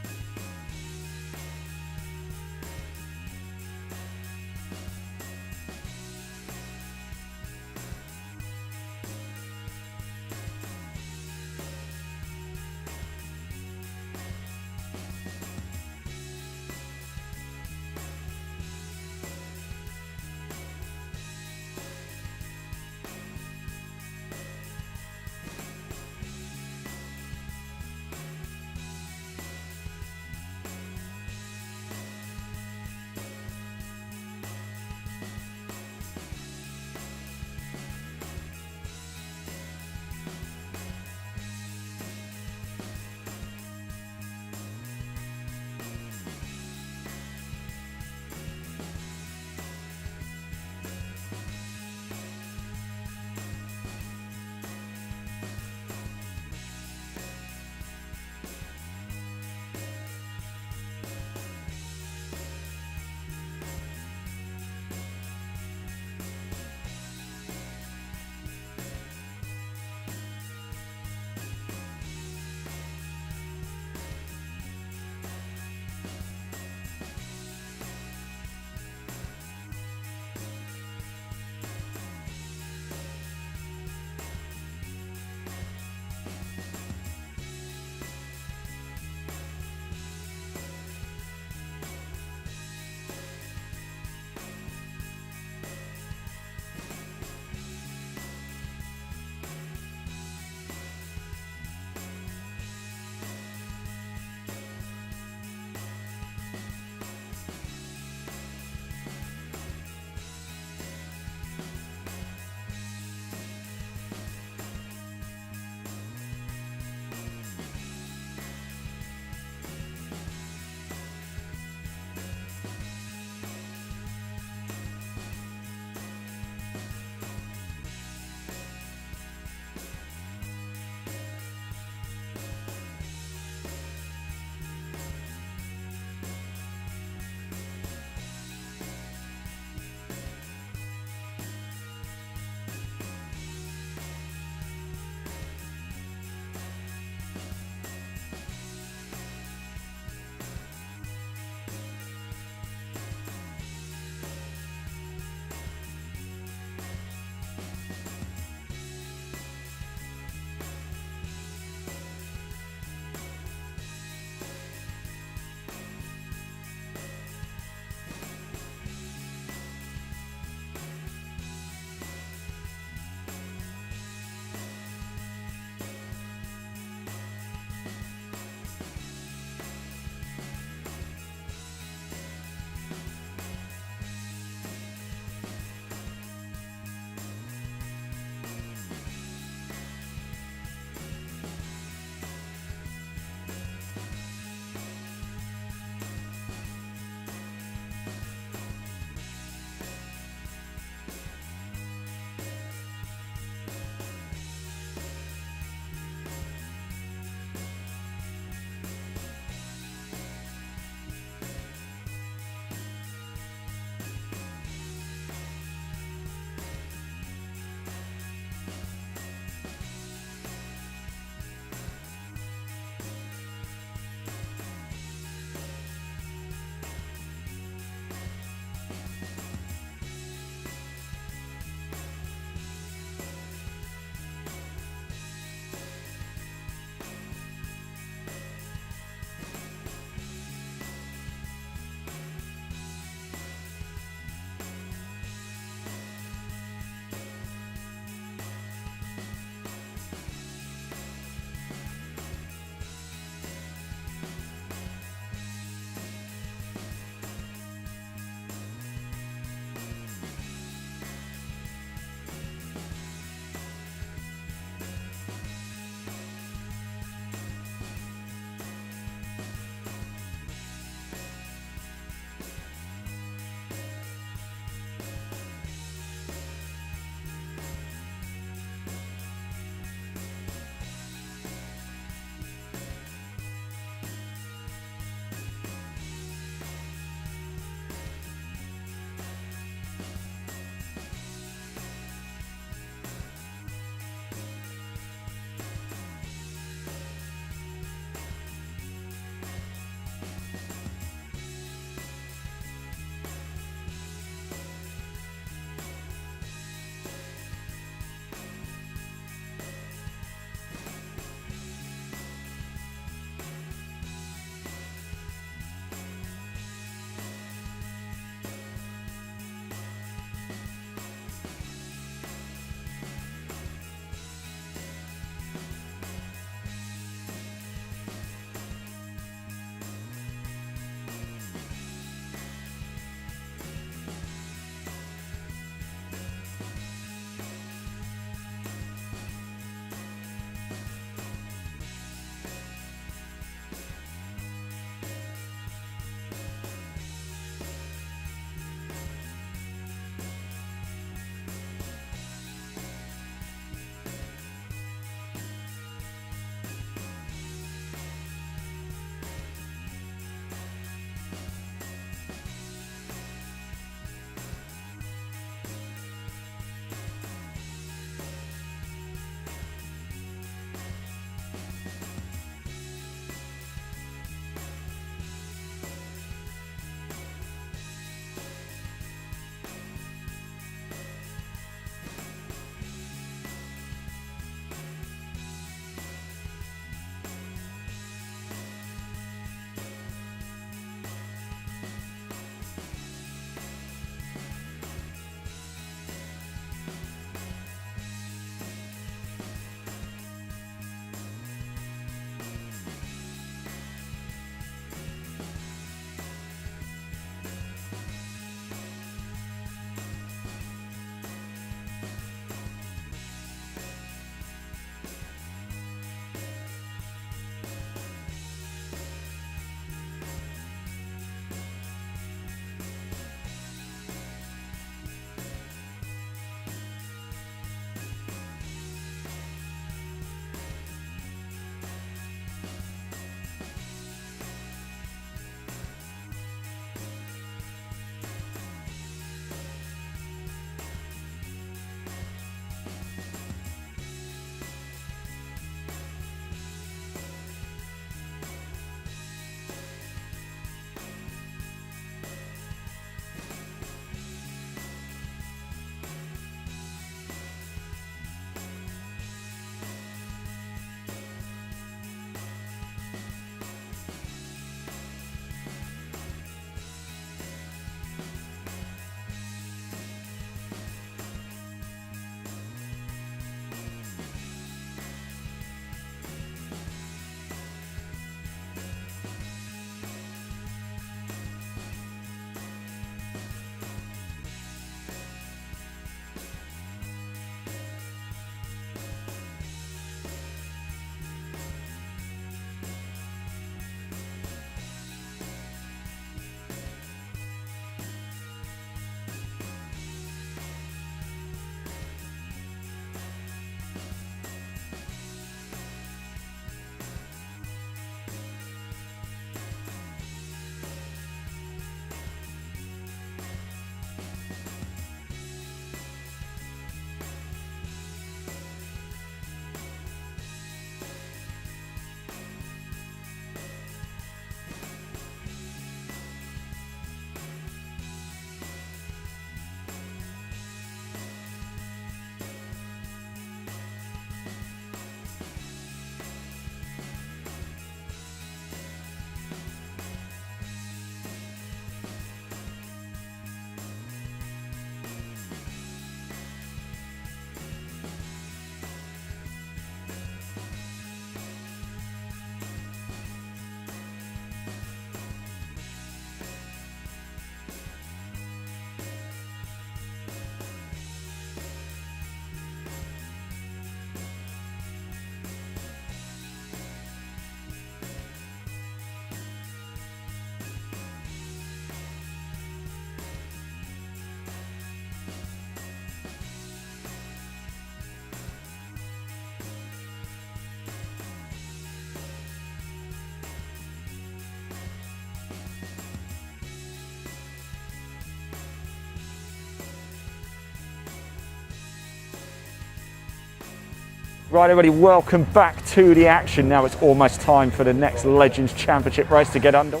Right, everybody, welcome back to the action. Now it's almost time for the next Legends Championship race to get under.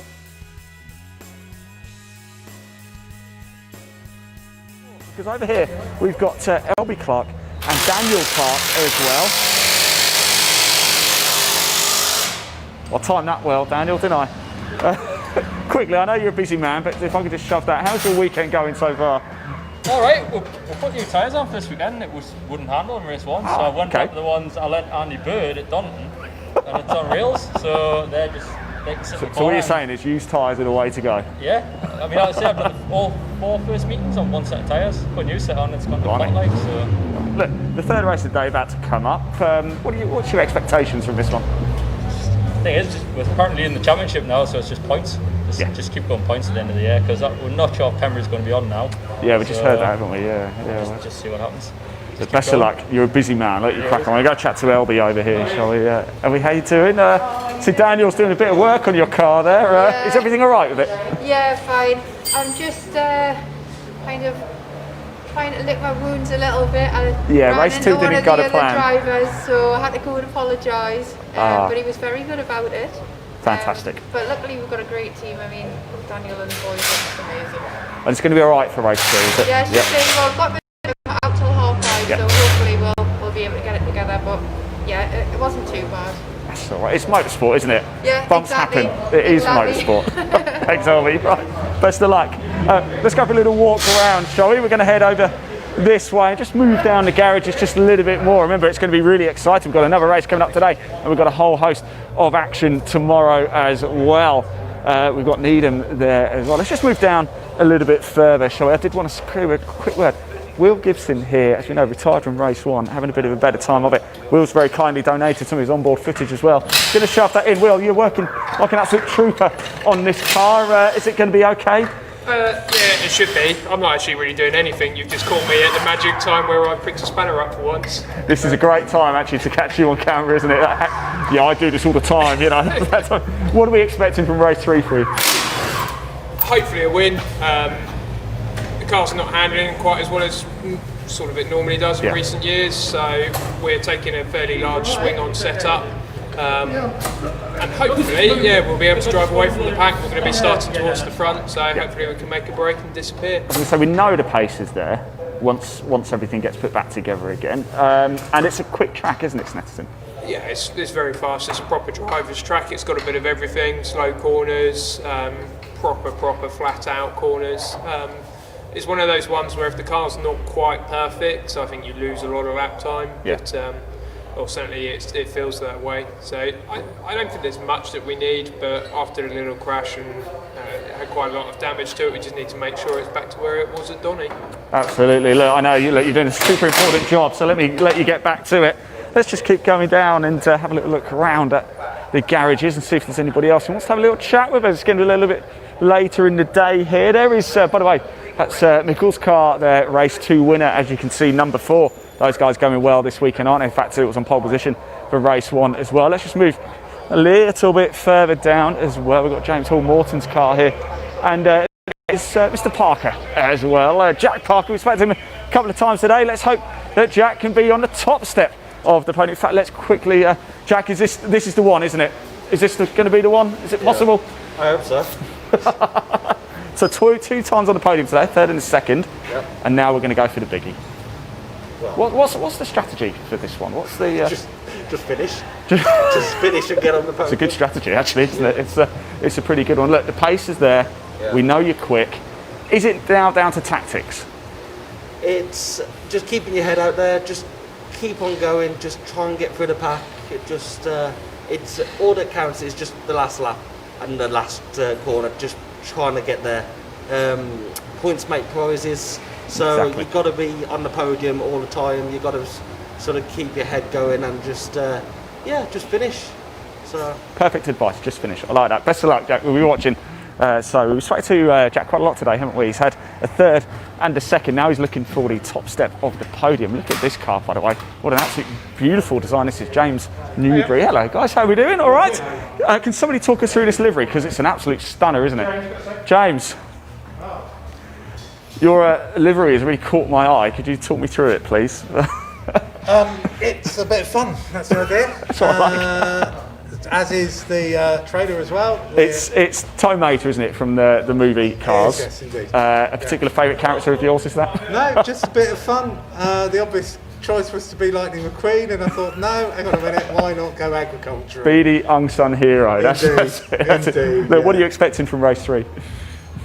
Because over here we've got Elby Clark and Daniel Clark as well. I timed that well, Daniel, didn't I? Quickly, I know you're a busy man, but if I could just shove that, how's your weekend going so far? All right, we'll put new tyres on for this weekend. It was wooden handle in race 1, so I went back to the ones I lent Andy Bird at Donington, and it's on rails, so they can sit in the So what you're saying is used tyres are the way to go? Yeah, I mean, like I say, I've done all 4 first meetings on 1 set of tyres, put a new set on, it's gone to front like, so. Look, the third race of the day about to come up. What's your expectations from this one? The thing is, we're currently in the championship now, so it's just points. Just keep going points at the end of the year, because we're not sure if Pembrey's going to be on now. Yeah, we just heard that, haven't we? Yeah. Just see what happens. So best of luck. You're a busy man. Let you crack on. We're going to chat to Elby over here, shall we? Elby, how you doing? See, Daniel's doing a bit of work on your car there. Is everything all right with it? Yeah, fine. I'm just kind of trying to lick my wounds a little bit. Race 2 didn't go to plan. Drivers, so I had to go and apologise. But he was very good about it. Fantastic. But luckily we've got a great team. I mean, Daniel and the boys are just amazing. And it's going to be all right for race 2, is it? Yeah, it's just saying, well, I've got out till 5:30, so hopefully we'll be able to get it together. But yeah, it wasn't too bad. That's all right. It's motorsport, isn't it? Yeah, Bumps exactly. happen. It is motorsport. Thanks, Elby. Right. Best of luck. Let's go for a little walk around, shall we? We're going to head over this way and just move down the garages just a little bit more. Remember, it's going to be really exciting. We've got another race coming up today, and we've got a whole host of action tomorrow as well. We've got Needham there as well. Let's just move down a little bit further, shall we? I did want to say a quick word. Will Gibson here, as we know, retired from race 1, having a bit of a better time of it. Will's very kindly donated some of his onboard footage as well. Going to shove that in. Will, you're working like an absolute trooper on this car. Is it going to be okay? Yeah, it should be. I'm not actually really doing anything. You've just caught me at the magic time where I picked a spanner up for once. This is a great time actually to catch you on camera, isn't it? Yeah, I do this all the time, you know. What are we expecting from race 3 for you? Hopefully a win. The car's not handling quite as well as sort of it normally does in recent years, so we're taking a fairly large swing on setup. And hopefully, we'll be able to drive away from the pack. We're going to be starting towards the front, so hopefully we can make a break and disappear. So we know the pace is there once everything gets put back together again. And it's a quick track, isn't it, Snetterton? Yeah, it's very fast. It's a proper driver's track. It's got a bit of everything: slow corners, proper flat out corners. It's one of those ones where if the car's not quite perfect, so I think you lose a lot of lap time. But, or certainly it feels that way. So I don't think there's much that we need, but after a little crash and it had quite a lot of damage to it, we just need to make sure it's back to where it was at Donny. Absolutely. Look, I know you're doing a super important job, so let me let you get back to it. Let's just keep going down and have a little look around at the garages and see if there's anybody else who wants to have a little chat with us. It's going to be a little bit later in the day here. There is, by the way, that's Michael's car there, race 2 winner, as you can see, number 4. Those guys going well this weekend, aren't they? In fact, it was on pole position for race 1 as well. Let's just move a little bit further down as well. We've got James Hall Morton's car here, and it's Mr. Parker as well. Jack Parker, we've spoken to him a couple of times today. Let's hope that Jack can be on the top step of the podium. In fact, let's quickly, Jack, this is the one, isn't it? Is this going to be the one? Is it possible? I hope so. So two times on the podium today, 3rd and 2nd, and now we're going to go for the biggie. Well, what's the strategy for this one? What's the just finish, just finish and get on the podium. It's a good strategy, actually, isn't it? It's a pretty good one. Look, the pace is there. Yeah. We know you're quick. Is it now down to tactics? It's just keeping your head out there. Just keep on going. Just try and get through the pack. It's all that counts is just the last lap and the last corner. Just trying to get there. Points make prizes. So you've got to be on the podium all the time. You've got to sort of keep your head going and just finish. So perfect advice. Just finish. I like that. Best of luck, Jack. We'll be watching. So we've spoken to Jack quite a lot today, haven't we? He's had a 3rd and a 2nd. Now he's looking for the top step of the podium. Look at this car, by the way. What an absolutely beautiful design. This is James Newbury. Hello, guys. How are we doing? All right. Can somebody talk us through this livery? Because it's an absolute stunner, isn't it? James. Your livery has really caught my eye. Could you talk me through it, please? It's a bit of fun, that's the idea. That's what I like. As is the trailer as well. It's Tom Mater, isn't it, from the movie Cars? Yes, indeed. A particular favourite character of yours, is that? No, just a bit of fun. The obvious choice was to be Lightning McQueen, and I thought, no, hang on a minute, why not go agricultural? Be the unsung hero. That's it. Indeed, Look, what are you expecting from race 3?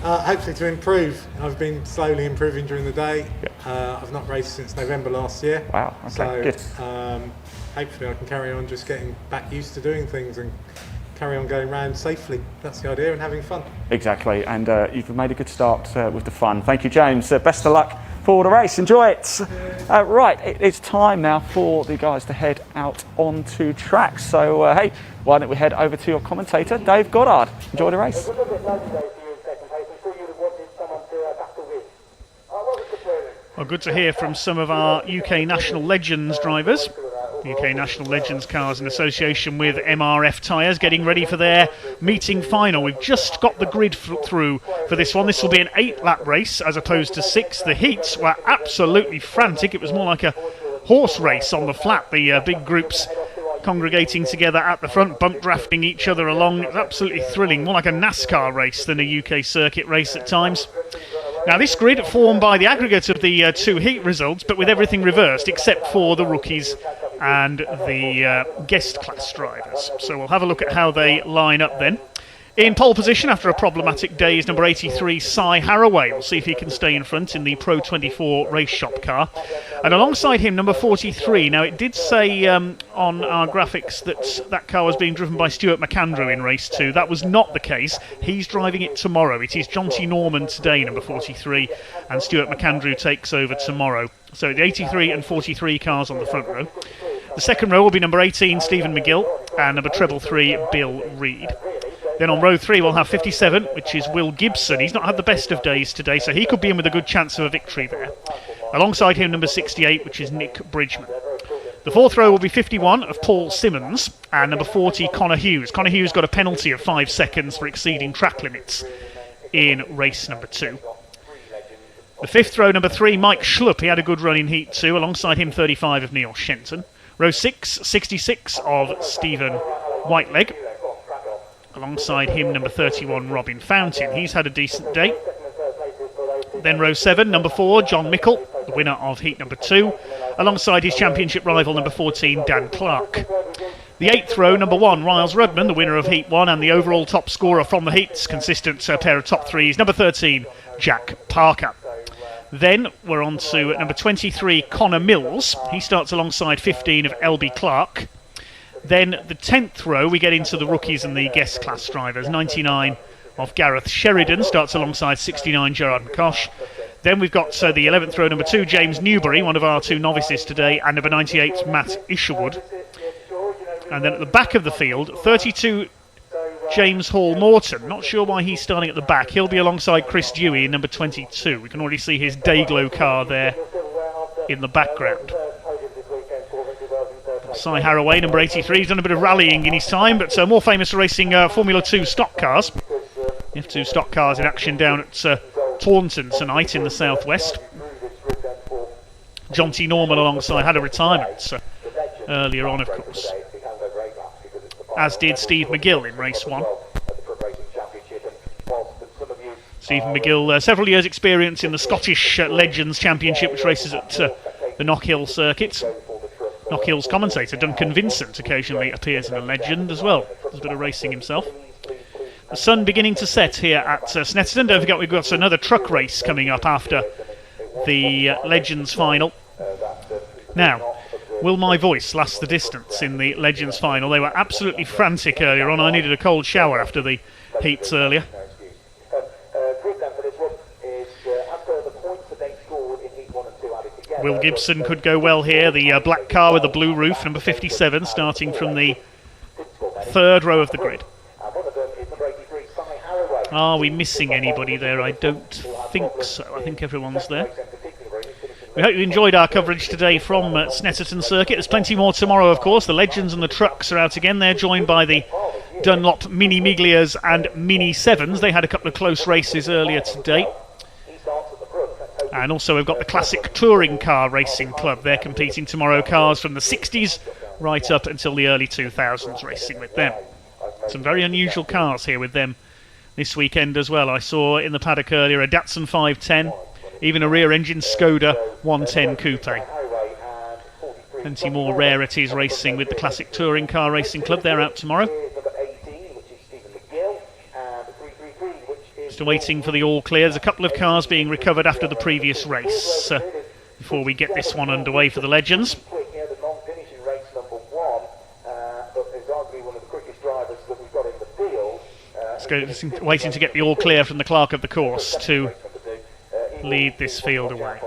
Hopefully to improve. I've been slowly improving during the day. I've not raced since November last year. Wow, okay, so, good. Hopefully I can carry on just getting back used to doing things and carry on going round safely. That's the idea, and having fun. Exactly, and you've made a good start with the fun. Thank you, James. Best of luck for the race. Enjoy it. Right, it's time now for the guys to head out onto track. So, hey, why don't we head over to your commentator, Dave Goddard. Enjoy the race. Well, good to hear from some of our UK National Legends drivers. UK National Legends cars in association with MRF Tyres, getting ready for their meeting final. We've just got the grid through for this one. This will be an 8-lap race as opposed to 6. The heats were absolutely frantic. It was more like a horse race on the flat. The big groups congregating together at the front, bump drafting each other along. It was absolutely thrilling, more like a NASCAR race than a UK circuit race at times. Now, this grid formed by the aggregate of the 2 heat results, but with everything reversed except for the rookies and the guest class drivers. So we'll have a look at how they line up then. In pole position after a problematic day is number 83, Cy Haraway. We'll see if he can stay in front in the Pro 24 race shop car. And alongside him, number 43. Now, it did say on our graphics that car was being driven by Stuart McAndrew in race 2. That was not the case. He's driving it tomorrow. It is Jonty Norman today, number 43, and Stuart McAndrew takes over tomorrow. So the 83 and 43 cars on the front row. The second row will be number 18, Stephen McGill, and number 333, Bill Reid. Then on row 3 we'll have 57, which is Will Gibson. He's not had the best of days today, so he could be in with a good chance of a victory there. Alongside him, number 68, which is Nick Bridgman. The fourth row will be 51 of Paul Simmons and number 40, Connor Hughes. Connor Hughes got a penalty of 5 seconds for exceeding track limits in race number 2. The fifth row, number 3, Mike Schlupp. He had a good run in heat 2. Alongside him, 35 of Neil Shenton. Row 6, 66 of Stephen Whiteleg. Alongside him, number 31, Robin Fountain. He's had a decent day. Then row 7, number 4, John Mickle, the winner of heat number 2. Alongside his championship rival, number 14, Dan Clark. The 8th row, number 1, Riles Rudman, the winner of heat 1 and the overall top scorer from the heats. Consistent pair of top 3s. Number 13, Jack Parker. Then we're on to number 23, Connor Mills. He starts alongside 15 of LB Clark. Then the 10th row, we get into the rookies and the guest class drivers. 99 of Gareth Sheridan starts alongside 69 Gerard McCosh. Then we've got the 11th row, number 2, James Newbury, one of our 2 novices today, and number 98, Matt Isherwood. And then at the back of the field, 32, James Hall Morton. Not sure why he's starting at the back. He'll be alongside Chris Dewey in number 22. We can already see his Dayglow car there in the background. Cy Haraway, number 83, he's done a bit of rallying in his time, but more famous for racing Formula 2 stock cars. F2 stock cars in action down at Taunton tonight in the southwest. Jonty Norman alongside had a retirement earlier on, of course, as did Steve McGill in race 1. Stephen McGill, several years' experience in the Scottish Legends Championship, which races at the Knockhill circuit. Knockhill's commentator, Duncan Vincent, occasionally appears in a Legend as well. Does a bit of racing himself. The sun beginning to set here at Snetterton. Don't forget we've got another truck race coming up after the Legends final. Now, will my voice last the distance in the Legends final? They were absolutely frantic earlier on. I needed a cold shower after the heats earlier. Will Gibson could go well here. The black car with the blue roof, number 57, starting from the 3rd row of the grid. Are we missing anybody there? I don't think so. I think everyone's there. We hope you enjoyed our coverage today from Snetterton Circuit. There's plenty more tomorrow, of course. The Legends and the trucks are out again. They're joined by the Dunlop Mini Miglias and Mini 7s. They had a couple of close races earlier today. And also we've got the Classic Touring Car Racing Club. They're competing tomorrow, cars from the 60s right up until the early 2000s racing with them. Some very unusual cars here with them this weekend as well. I saw in the paddock earlier a Datsun 510, even a rear-engine Skoda 110 Coupe. Plenty more rarities racing with the Classic Touring Car Racing Club. They're out tomorrow. Just waiting for the all clear. There's a couple of cars being recovered after the previous race before we get this one underway for the Legends. Just waiting to get the all clear from the clerk of the course to lead this field away.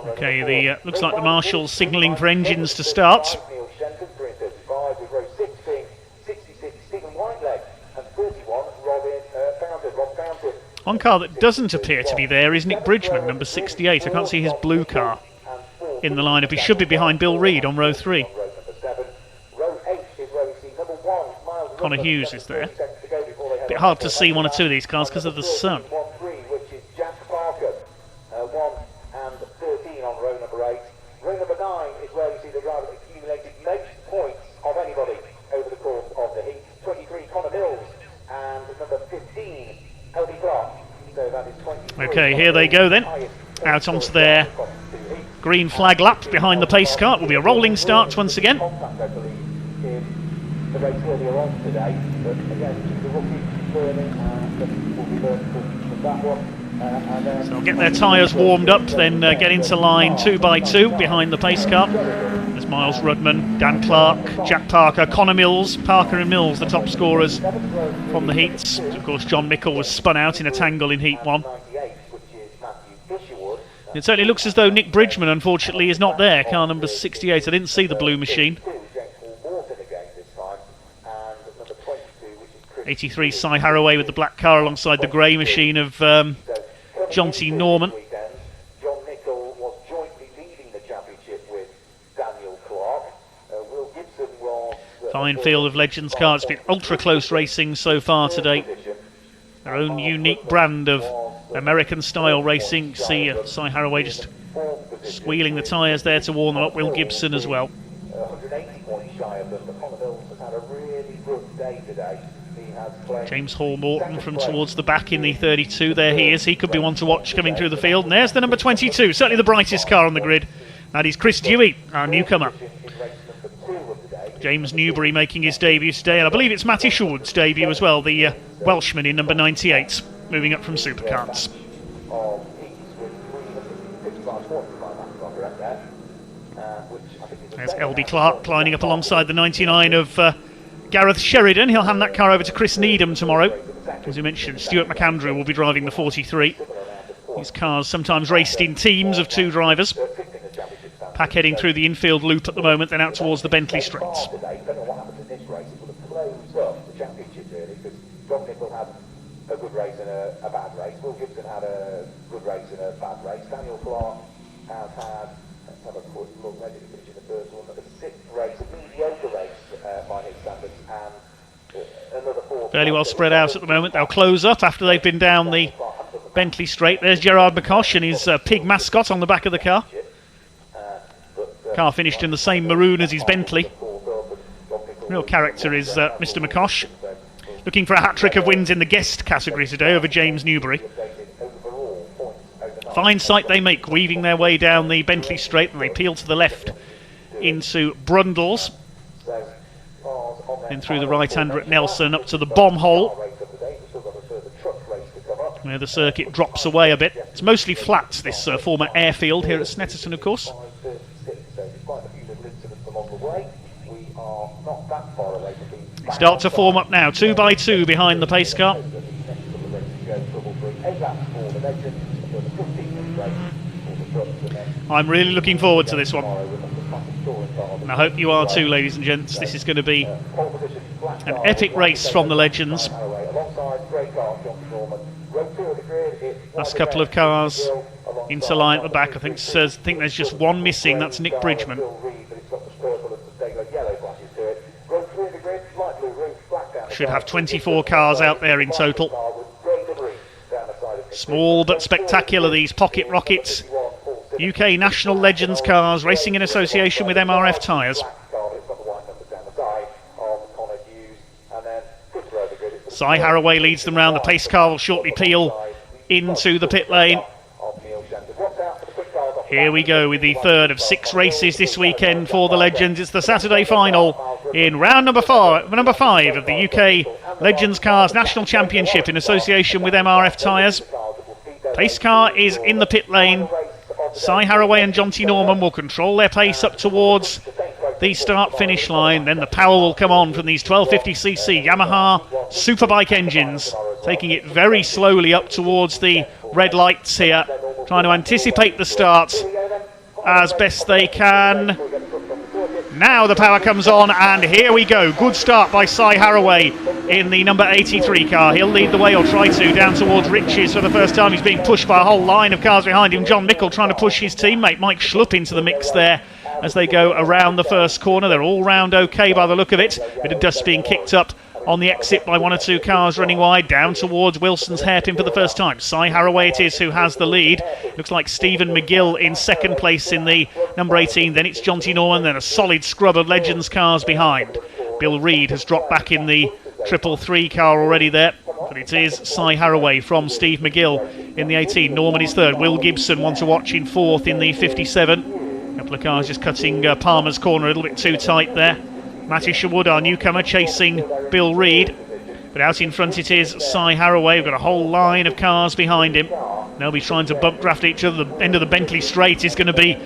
Okay, looks like the marshal's signalling for engines to start. One car that doesn't appear to be there is Nick Bridgman, number 68. I can't see his blue car in the lineup. He should be behind Bill Reid on row 3. Connor Hughes is there. A bit hard to see one or two of these cars because of the sun. Okay, here they go then, out onto their green flag lap behind the pace car. It will be a rolling start once again. So they'll get their tyres warmed up, then get into line 2 by 2 behind the pace car. There's Miles Rudman, Dan Clark, Jack Parker, Connor Mills. Parker and Mills, the top scorers from the heats. Of course, John Mickle was spun out in a tangle in Heat 1. It certainly looks as though Nick Bridgman, unfortunately, is not there. Car number 68. I didn't see the blue machine. 83 Cy Haraway with the black car alongside the grey machine of John T. Norman. Fine field of Legends cars. It's been ultra close racing so far today. Their own unique brand of American style racing. See Cy Haraway just squealing the tyres there to warm them up. Will Gibson as well. James Hall Morton from towards the back in the 32. There he is. He could be one to watch coming through the field. And there's the number 22. Certainly the brightest car on the grid. That is Chris Dewey, our newcomer. James Newbury making his debut today. And I believe it's Matt Isherwood's debut as well. The Welshman in number 98. Moving up from Supercars. There's LB Clark lining up alongside the 99 of Gareth Sheridan. He'll hand that car over to Chris Needham tomorrow. As you mentioned, Stuart McAndrew will be driving the 43. These cars sometimes raced in teams of 2 drivers. Pack heading through the infield loop at the moment, then out towards the Bentley Straights. A good race and a bad race. Will Gibson had a good race and a bad race. Daniel Clark has had, let's have a quick look, where did he finish in the first one? The 6th race, a mediocre race by his standards, and another 4th. Fairly well spread out at the moment. They'll close up after they've been down the Bentley Straight. There's Gerard McCosh and his pig mascot on the back of the car. Car finished in the same maroon as his Bentley. Real character is Mr. McCosh. Looking for a hat-trick of wins in the guest category today over James Newbury. Fine sight they make, weaving their way down the Bentley Straight, and they peel to the left into Brundles. Then through the right-hander at Nelson up to the bomb hole, where the circuit drops away a bit. It's mostly flat, this former airfield here at Snetterton, of course. Start to form up now, 2 by 2 behind the pace car. I'm really looking forward to this one. And I hope you are too, ladies and gents. This is going to be an epic race from the Legends. Last couple of cars into line at the back. I think there's just one missing. That's Nick Bridgman. Should have 24 cars out there in total. Small but spectacular, these pocket rockets. UK National Legends cars, racing in association with MRF tyres. Cy Haraway leads them round. The pace car will shortly peel into the pit lane. Here we go with the third of 6 races this weekend for the Legends. It's the Saturday final in round number 5 of the UK Legends Cars National Championship in association with MRF tyres. Pace car is in the pit lane. Cy Haraway and John T. Norman will control their pace up towards the start-finish line. Then the power will come on from these 1250cc Yamaha Superbike engines, taking it very slowly up towards the red lights here, trying to anticipate the start as best they can. Now the power comes on, and here we go. Good start by Cy Haraway in the number 83 car. He'll lead the way, or try to, down towards Riches for the first time. He's being pushed by a whole line of cars behind him. John Mickle trying to push his teammate Mike Schlupp into the mix there as they go around the first corner. They're all round okay by the look of it. Bit of dust being kicked up on the exit by 1 or 2 cars running wide, down towards Wilson's hairpin for the first time. Cy Haraway it is who has the lead. Looks like Stephen McGill in second place in the number 18. Then it's John T. Norman, then a solid scrub of Legends cars behind. Bill Reid has dropped back in the 333 car already there, but it is Cy Haraway from Steve McGill in the 18. Norman is third. Will Gibson, one to watch, in fourth in the 57. A couple of cars just cutting Palmer's corner a little bit too tight there. Matty Sherwood, our newcomer, chasing Bill Reid. But out in front it is Cy Haraway. We've got a whole line of cars behind him. They'll be trying to bump draft each other. The end of the Bentley Straight is going to be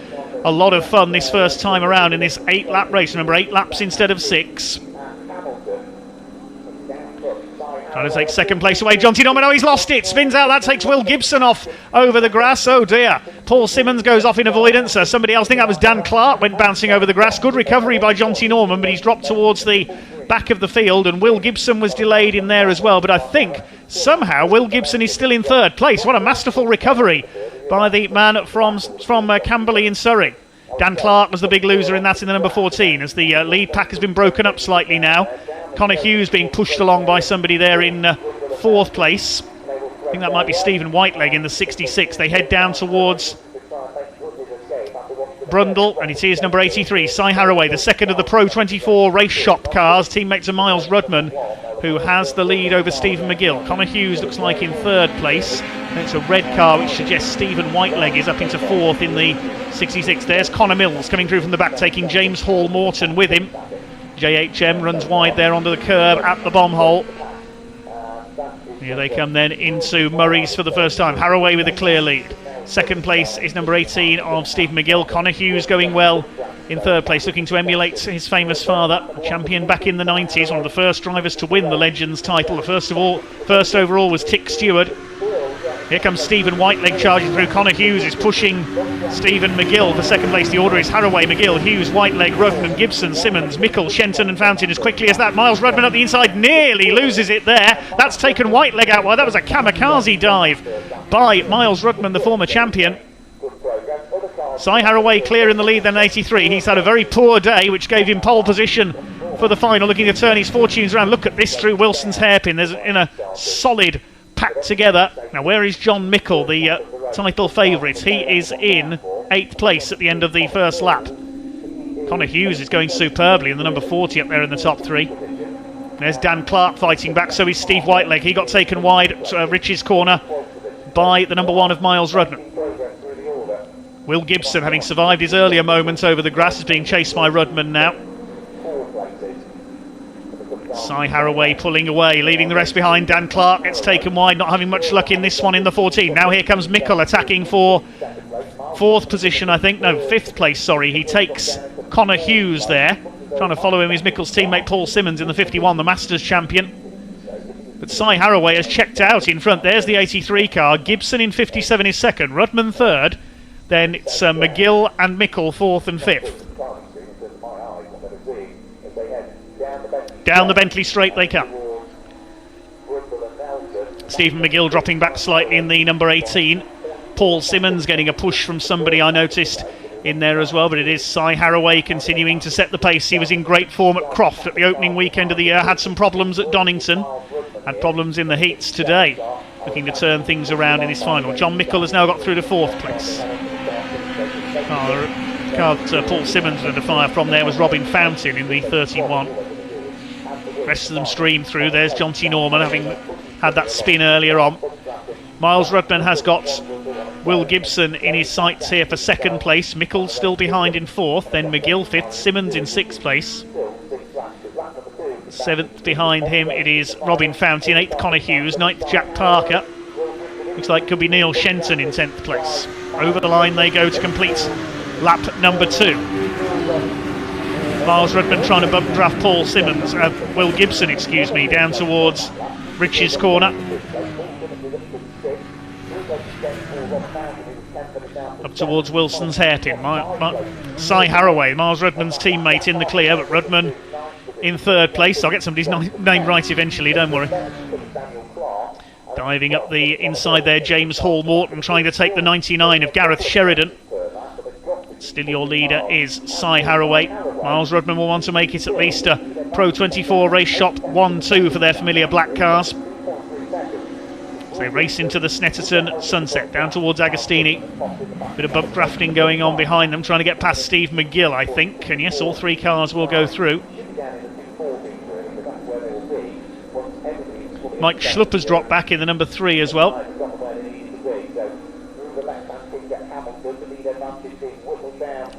a lot of fun this first time around in this 8-lap race. Remember, 8 laps instead of 6. Trying to take second place away. John T. Norman, oh, he's lost it. Spins out. That takes Will Gibson off over the grass. Oh dear. Paul Simmons goes off in avoidance. Somebody else, I think that was Dan Clark, went bouncing over the grass. Good recovery by John T. Norman, but he's dropped towards the back of the field, and Will Gibson was delayed in there as well. But I think somehow Will Gibson is still in third place. What a masterful recovery by the man from Camberley in Surrey. Dan Clark was the big loser in that in the number 14, as the lead pack has been broken up slightly now. Connor Hughes being pushed along by somebody there in fourth place. I think that might be Stephen Whiteleg in the 66. They head down towards Brundle, and it is number 83, Cy Haraway, the second of the Pro 24 race shop cars, teammate to Miles Rudman, who has the lead over Stephen McGill. Connor Hughes looks like in third place. And it's a red car, which suggests Stephen Whiteleg is up into fourth in the 66. There's Connor Mills coming through from the back, taking James Hall Morton with him. JHM runs wide there onto the curb at the bomb hole. Here they come then into Murray's for the first time. Haraway with a clear lead. Second place is number 18 of Steve McGill. Connor Hughes going well in third place, looking to emulate his famous father, champion back in the 90s, one of the first drivers to win the Legends title. The first overall was Tick Stewart. Here comes Stephen Whiteleg charging through. Connor Hughes is pushing Stephen McGill for second place. The order is Haraway, McGill, Hughes, Whiteleg, Rudman, Gibson, Simmons, Mickle, Shenton and Fountain. As quickly as that, Miles Rudman up the inside nearly loses it there. That's taken Whiteleg out. Well, that was a kamikaze dive by Miles Rudman, the former champion. Cy Haraway clear in the lead then 83. He's had a very poor day, which gave him pole position for the final, looking to turn his fortunes around. Look at this through Wilson's hairpin. There's in a solid packed together. Now where is John Mickle, the title favourite? He is in 8th place at the end of the first lap. Connor Hughes is going superbly in the number 40 up there in the top 3. There's Dan Clark fighting back, so is Steve Whiteleg. He got taken wide at Rich's corner by the number 1 of Miles Rudman. Will Gibson, having survived his earlier moments over the grass, is being chased by Rudman now. Cy Haraway pulling away, leaving the rest behind. Dan Clark gets taken wide, not having much luck in this one in the 14. Now here comes Mickle attacking for 4th position, I think. No, 5th place, sorry. He takes Connor Hughes there. Trying to follow him is Mickle's teammate Paul Simmons in the 51, the Masters champion. But Cy Haraway has checked out in front. There's the 83 car. Gibson in 57 is second. Rudman third. Then it's McGill and Mickle 4th and 5th. Down the Bentley Straight they come. Stephen McGill dropping back slightly in the number 18. Paul Simmons getting a push from somebody I noticed in there as well, but it is Cy Haraway continuing to set the pace. He was in great form at Croft at the opening weekend of the year, had some problems at Donington, had problems in the heats today, looking to turn things around in his final. John Mickle has now got through to 4th place. Paul Simmons under fire from there was Robin Fountain in the 31. Rest of them stream through. There's John T. Norman having had that spin earlier on. Miles Rudman has got Will Gibson in his sights here for 2nd place. Mickle still behind in 4th, then McGill 5th, Simmons in 6th place. 7th behind him it is Robin Fountain, 8th Connor Hughes, 9th Jack Parker. Looks like could be Neil Shenton in 10th place. Over the line they go to complete lap number 2. Miles Rudman trying to bump draft Paul Simmons, Will Gibson, excuse me, down towards Rich's corner. Up towards Wilson's hairpin. Cy Haraway, Miles Rudman's teammate, in the clear, but Rudman in 3rd place. I'll get somebody's name right eventually, don't worry. Diving up the inside there, James Hall Morton trying to take the 99 of Gareth Sheridan. Still your leader is Cy Haraway. Miles Rudman will want to make it at least a Pro 24 race shot 1-2 for their familiar black cars. So they race into the Snetterton Sunset, down towards Agostini. Bit of bump drafting going on behind them, trying to get past Steve McGill, I think. And yes, all 3 cars will go through. Mike Schlupp has dropped back in the number 3 as well.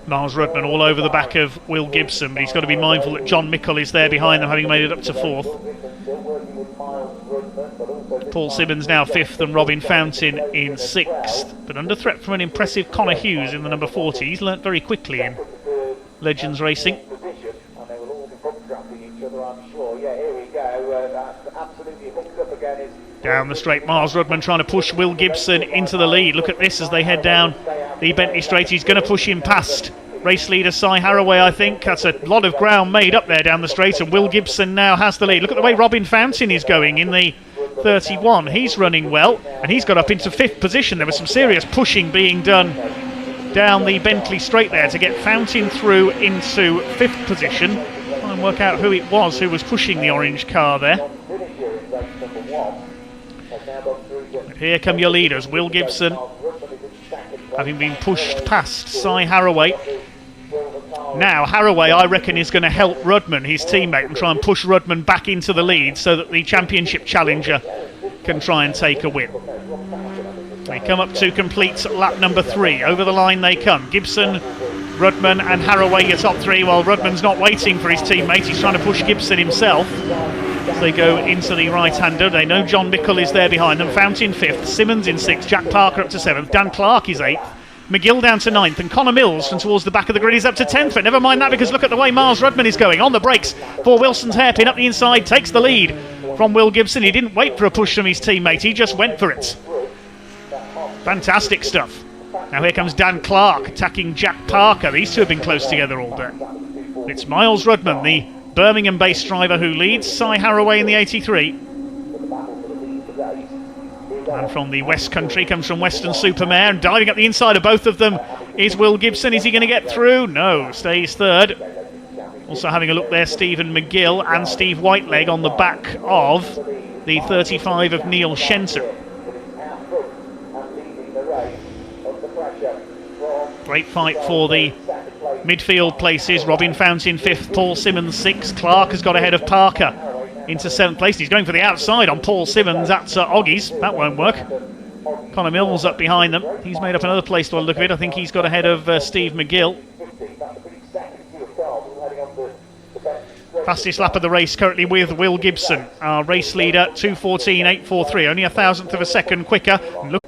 Miles Rudman all over the back of Will Gibson, but he's got to be mindful that John Mickle is there behind them, having made it up to 4th. Paul Simmons now 5th and Robin Fountain in 6th, but under threat from an impressive Connor Hughes in the number 40. He's learnt very quickly in Legends racing. Down the straight, Miles Rudman trying to push Will Gibson into the lead. Look at this as they head down the Bentley Straight. He's going to push him past race leader Cy Haraway, I think. That's a lot of ground made up there down the straight, and Will Gibson now has the lead. Look at the way Robin Fountain is going in the 31. He's running well, and he's got up into 5th position. There was some serious pushing being done down the Bentley Straight there to get Fountain through into 5th position. Try and work out who it was who was pushing the orange car there. But here come your leaders. Will Gibson, having been pushed past Cy Haraway. Now Haraway, I reckon, is going to help Rudman, his teammate, and try and push Rudman back into the lead so that the championship challenger can try and take a win. They come up to complete lap number 3. Over the line they come. Gibson, Rudman and Haraway your top 3, while Rudman's not waiting for his teammate. He's trying to push Gibson himself. As they go into the right-hander, they know John Mickle is there behind them. Fountain 5th, Simmons in 6th, Jack Parker up to 7th, Dan Clark is 8th, McGill down to 9th, and Connor Mills from towards the back of the grid is up to 10th. But never mind that, because look at the way Miles Rudman is going. On the brakes for Wilson's hairpin up the inside, takes the lead from Will Gibson. He didn't wait for a push from his teammate, he just went for it. Fantastic stuff. Now here comes Dan Clark attacking Jack Parker. These two have been close together all day. It's Miles Rudman, the Birmingham-based driver, who leads. Cy Haraway in the 83. And from the West Country comes from Western Supermare, and diving up the inside of both of them is Will Gibson. Is he going to get through? No, stays 3rd. Also having a look there, Stephen McGill and Steve Whiteleg on the back of the 35 of Neil Shenton. Great fight for the midfield places. Robin Fountain 5th, Paul Simmons 6th. Clark has got ahead of Parker into 7th place. He's going for the outside on Paul Simmons at Oggies. That won't work. Connor Mills up behind them. He's made up another place to look at it. I think he's got ahead of Steve McGill. Fastest lap of the race currently with Will Gibson, our race leader, 2:14.843, only 1,000th of a second quicker. And look.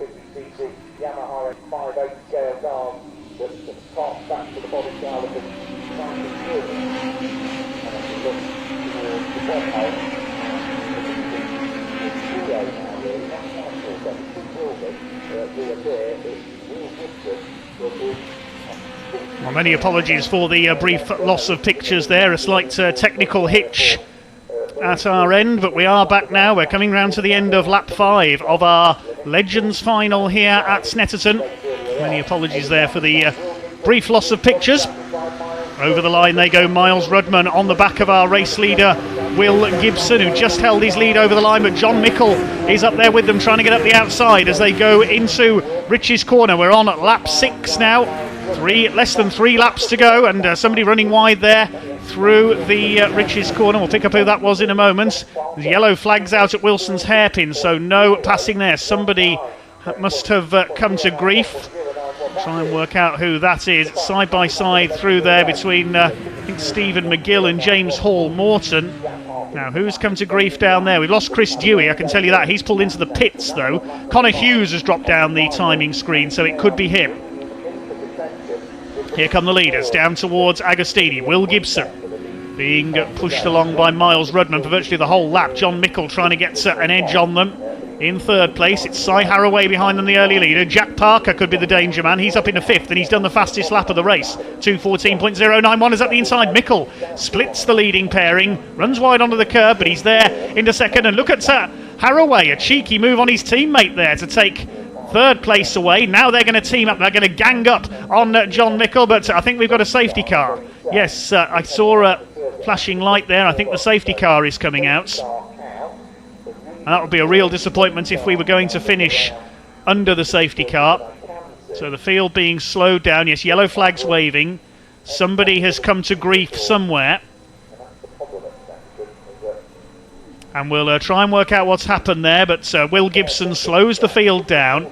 Well, many apologies for the brief loss of pictures there, a slight technical hitch at our end, but we are back now. We're coming round to the end of lap 5 of our Legends final here at Snetterton. Many apologies there for the brief loss of pictures. Over the line they go, Miles Rudman on the back of our race leader, Will Gibson, who just held his lead over the line, but John Mickle is up there with them trying to get up the outside as they go into Rich's Corner. We're on lap 6 now, less than 3 laps to go, and somebody running wide there through the Rich's Corner. We'll pick up who that was in a moment. The yellow flags out at Wilson's hairpin, so no passing there. Somebody must have come to grief. Try and work out who that is. It's side by side through there between I think Stephen McGill and James Hall Morton. Now who's come to grief down there? We've lost Chris Dewey, I can tell you that. He's pulled into the pits though. Connor Hughes has dropped down the timing screen, so it could be him. Here come the leaders down towards Agostini. Will Gibson being pushed along by Miles Rudman for virtually the whole lap. John Mickle trying to get an edge on them. In third place, it's Cy Harraway behind them, the early leader. Jack Parker could be the danger man. He's up into 5th, and he's done the fastest lap of the race. 2:14.091 is at the inside. Mickle splits the leading pairing, runs wide onto the curb, but he's there into 2nd. And look at Harraway, a cheeky move on his teammate there to take 3rd place away. Now they're going to team up. They're going to gang up on John Mickle, but I think we've got a safety car. Yes, I saw a flashing light there. I think the safety car is coming out. And that would be a real disappointment if we were going to finish under the safety car. So the field being slowed down. Yes, yellow flags waving. Somebody has come to grief somewhere. And we'll try and work out what's happened there. But Will Gibson slows the field down.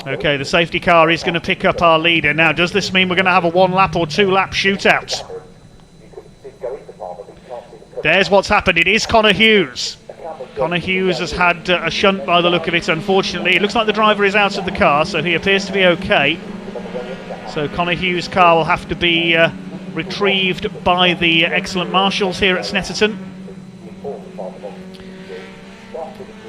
Okay, the safety car is going to pick up our leader. Now, does this mean we're going to have a 1-lap or 2-lap shootout? There's what's happened. It is Connor Hughes. Connor Hughes has had a shunt by the look of it, unfortunately. It looks like the driver is out of the car, so he appears to be okay. So Connor Hughes' car will have to be retrieved by the excellent marshals here at Snetterton.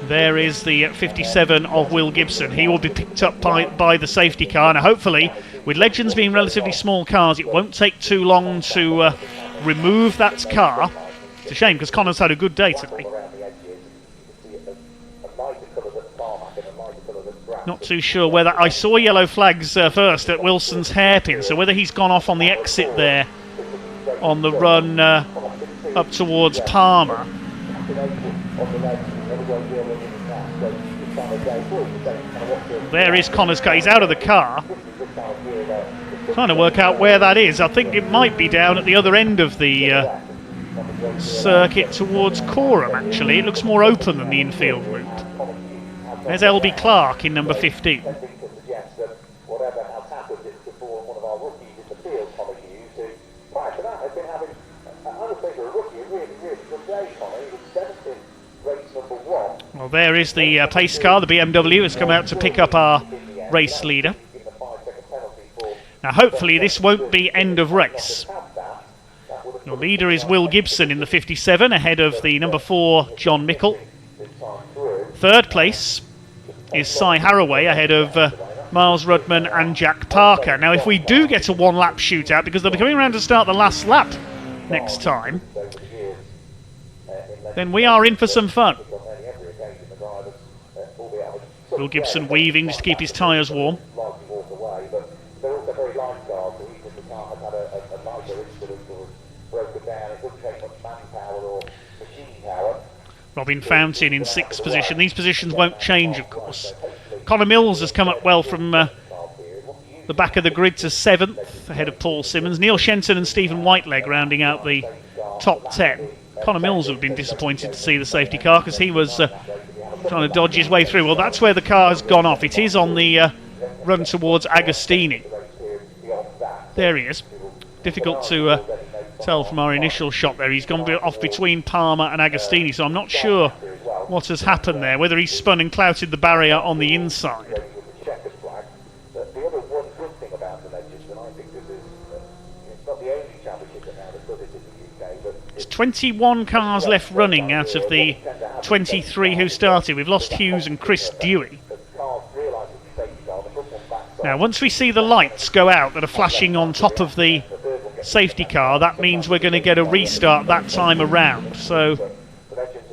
There is the 57 of Will Gibson. He will be picked up by the safety car. Now, hopefully, with Legends being relatively small cars, it won't take too long to remove that car. It's a shame because Connor's had a good day today. Not too sure whether... I saw yellow flags first at Wilson's hairpin, so whether he's gone off on the exit there on the run up towards Palmer. There is Connor's car. He's out of the car. Trying to work out where that is. I think it might be down at the other end of the circuit towards Corham, actually. It looks more open than the infield route. There's LB Clark in number 15. Well, there is the pace car. The BMW has come out to pick up our race leader. Now, hopefully, this won't be end of race. The leader is Will Gibson in the 57, ahead of the number 4, John Mickle. 3rd place is Cy Harraway, ahead of Miles Rudman and Jack Parker. Now, if we do get a 1-lap shootout, because they'll be coming around to start the last lap next time, then we are in for some fun. Will Gibson weaving just to keep his tyres warm. Robin Fountain in 6th position. These positions won't change, of course. Connor Mills has come up well from the back of the grid to 7th, ahead of Paul Simmons. Neil Shenton and Stephen Whiteleg rounding out the top 10. Connor Mills would have been disappointed to see the safety car because he was trying to dodge his way through. Well, that's where the car has gone off. It is on the run towards Agostini. There he is. Difficult to tell from our initial shot there. He's gone off between Palmer and Agostini, so I'm not sure what has happened there, whether he's spun and clouted the barrier on the inside. There's 21 cars left running out of the 23 who started. We've lost Hughes and Chris Dewey. Now, once we see the lights go out that are flashing on top of the safety car, that means we're going to get a restart that time around. So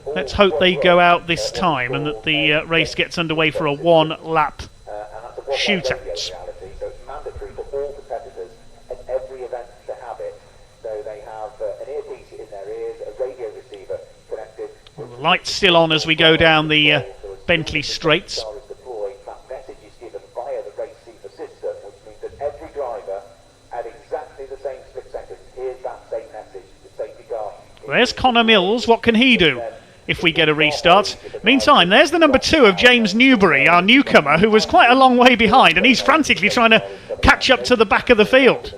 let's hope they go out this time and that the race gets underway for a 1-lap shootout. Lights still on as we go down the Bentley Straights. There's Connor Mills. What can he do if we get a restart? Meantime, there's the number 2 of James Newbury, our newcomer, who was quite a long way behind, and he's frantically trying to catch up to the back of the field.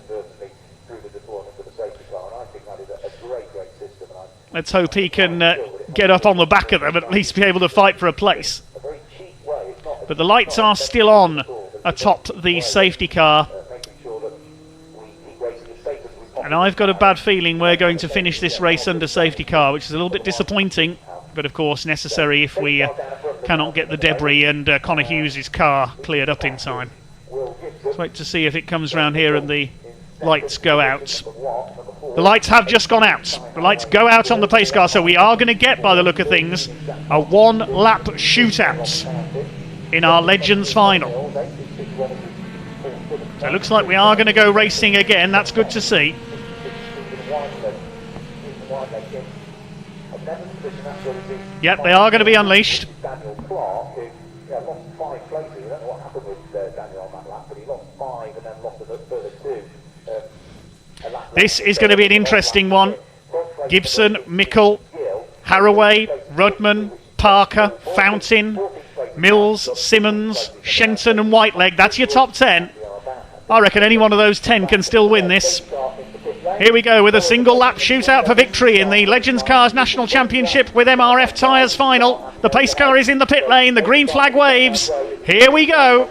Let's hope he can get up on the back of them, at least be able to fight for a place. But the lights are still on atop the safety car. And I've got a bad feeling we're going to finish this race under safety car, which is a little bit disappointing, but of course necessary if we cannot get the debris and Connor Hughes' car cleared up in time. Let's wait to see if it comes round here and the lights go out. The lights have just gone out. The lights go out on the pace car, so we are going to get, by the look of things, a one-lap shootout in our Legends final. So it looks like we are going to go racing again. That's good to see. Yep, they are going to be unleashed. This is going to be an interesting one. Gibson, Mickle, Haraway, Rudman, Parker, Fountain, Mills, Simmons, Shenton and Whiteleg. That's your top 10. I reckon any one of those 10 can still win this. Here we go with a single lap shootout for victory in the Legends Cars National Championship with MRF tyres final. The pace car is in the pit lane. The green flag waves. Here we go.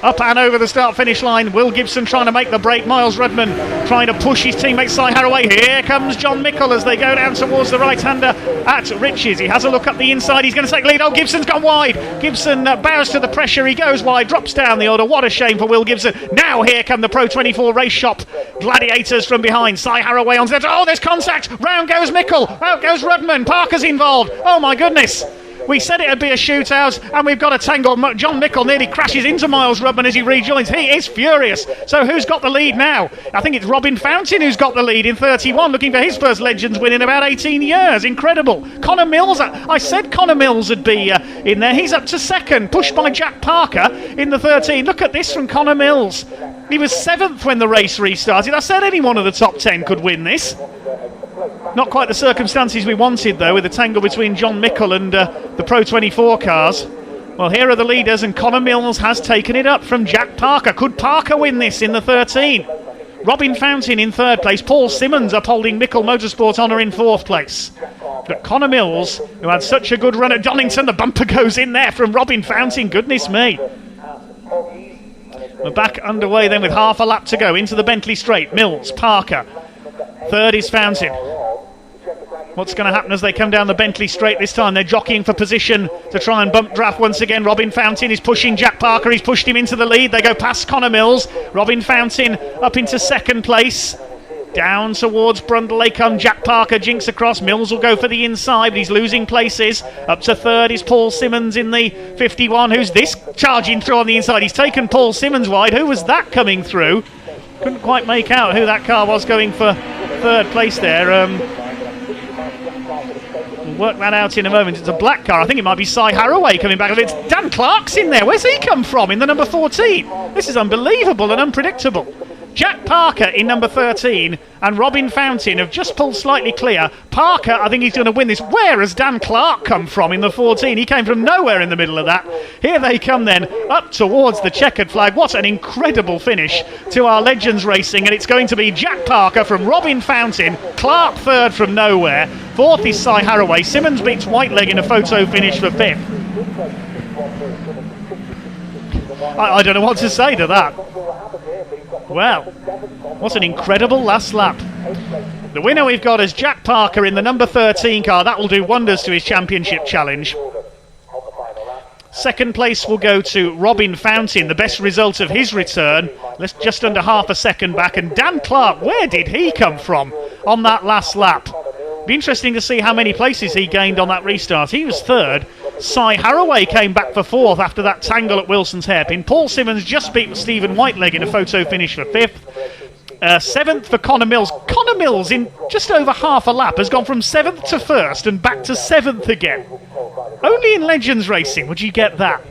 Up and over the start-finish line. Will Gibson trying to make the break. Miles Rudman trying to push his teammate Si Haraway. Here comes John Mickle as they go down towards the right-hander at Riches. He has a look up the inside. He's going to take lead. Oh, Gibson's gone wide. Gibson bows to the pressure. He goes wide, drops down the order. What a shame for Will Gibson. Now here come the Pro 24 Race Shop Gladiators from behind. Si Haraway on set. Oh, there's contact. Round goes Mickle. Out goes Rudman. Parker's involved. Oh, my goodness. We said it would be a shootout, and we've got a tangle. John Mickle nearly crashes into Miles Rudman as he rejoins. He is furious. So who's got the lead now? I think it's Robin Fountain who's got the lead in 31, looking for his first Legends win in about 18 years. Incredible. Connor Mills, I said Connor Mills would be in there. He's up to second, pushed by Jack Parker in the 13. Look at this from Connor Mills. He was 7th when the race restarted. I said any one of the top 10 could win this. Not quite the circumstances we wanted, though, with the tangle between John Mickle and the Pro 24 cars. Well, here are the leaders, and Connor Mills has taken it up from Jack Parker. Could Parker win this in the 13? Robin Fountain in 3rd place. Paul Simmons upholding Mickle Motorsport honour in 4th place. But Connor Mills, who had such a good run at Donington, the bumper goes in there from Robin Fountain. Goodness me. We're back underway then with half a lap to go into the Bentley Straight. Mills, Parker. 3rd is Fountain. What's going to happen as they come down the Bentley Straight this time? They're jockeying for position to try and bump draft once again. Robin Fountain is pushing Jack Parker. He's pushed him into the lead. They go past Connor Mills. Robin Fountain up into 2nd place. Down towards Brundle they come. Jack Parker jinks across. Mills will go for the inside, but he's losing places. Up to 3rd is Paul Simmons in the 51. Who's this charging through on the inside? He's taken Paul Simmons wide. Who was that coming through? Couldn't quite make out who that car was going for 3rd place there. We'll work that out in a moment. It's a black car. I think it might be Si Haraway coming back. It's Dan Clark's in there. Where's he come from in the number 14? This is unbelievable and unpredictable. Jack Parker in number 13 and Robin Fountain have just pulled slightly clear. Parker, I think he's going to win this. Where has Dan Clark come from in the 14? He came from nowhere in the middle of that. Here they come then, up towards the checkered flag. What an incredible finish to our Legends racing, and it's going to be Jack Parker from Robin Fountain, Clark 3rd from nowhere, 4th is Si Haraway. Simmons beats Whiteleg in a photo finish for 5th. I don't know what to say to that. Well, what an incredible last lap. The winner we've got is Jack Parker in the number 13 car. That will do wonders to his championship challenge. 2nd place will go to Robin Fountain, the best result of his return. Just under half a second back. And Dan Clark, where did he come from on that last lap? Be interesting to see how many places he gained on that restart. He was 3rd. Si Haraway came back for 4th after that tangle at Wilson's hairpin. Paul Simmons just beat Stephen Whiteleg in a photo finish for 5th. 7th for Connor Mills. Connor Mills, in just over half a lap, has gone from 7th to 1st and back to 7th again. Only in Legends racing would you get that.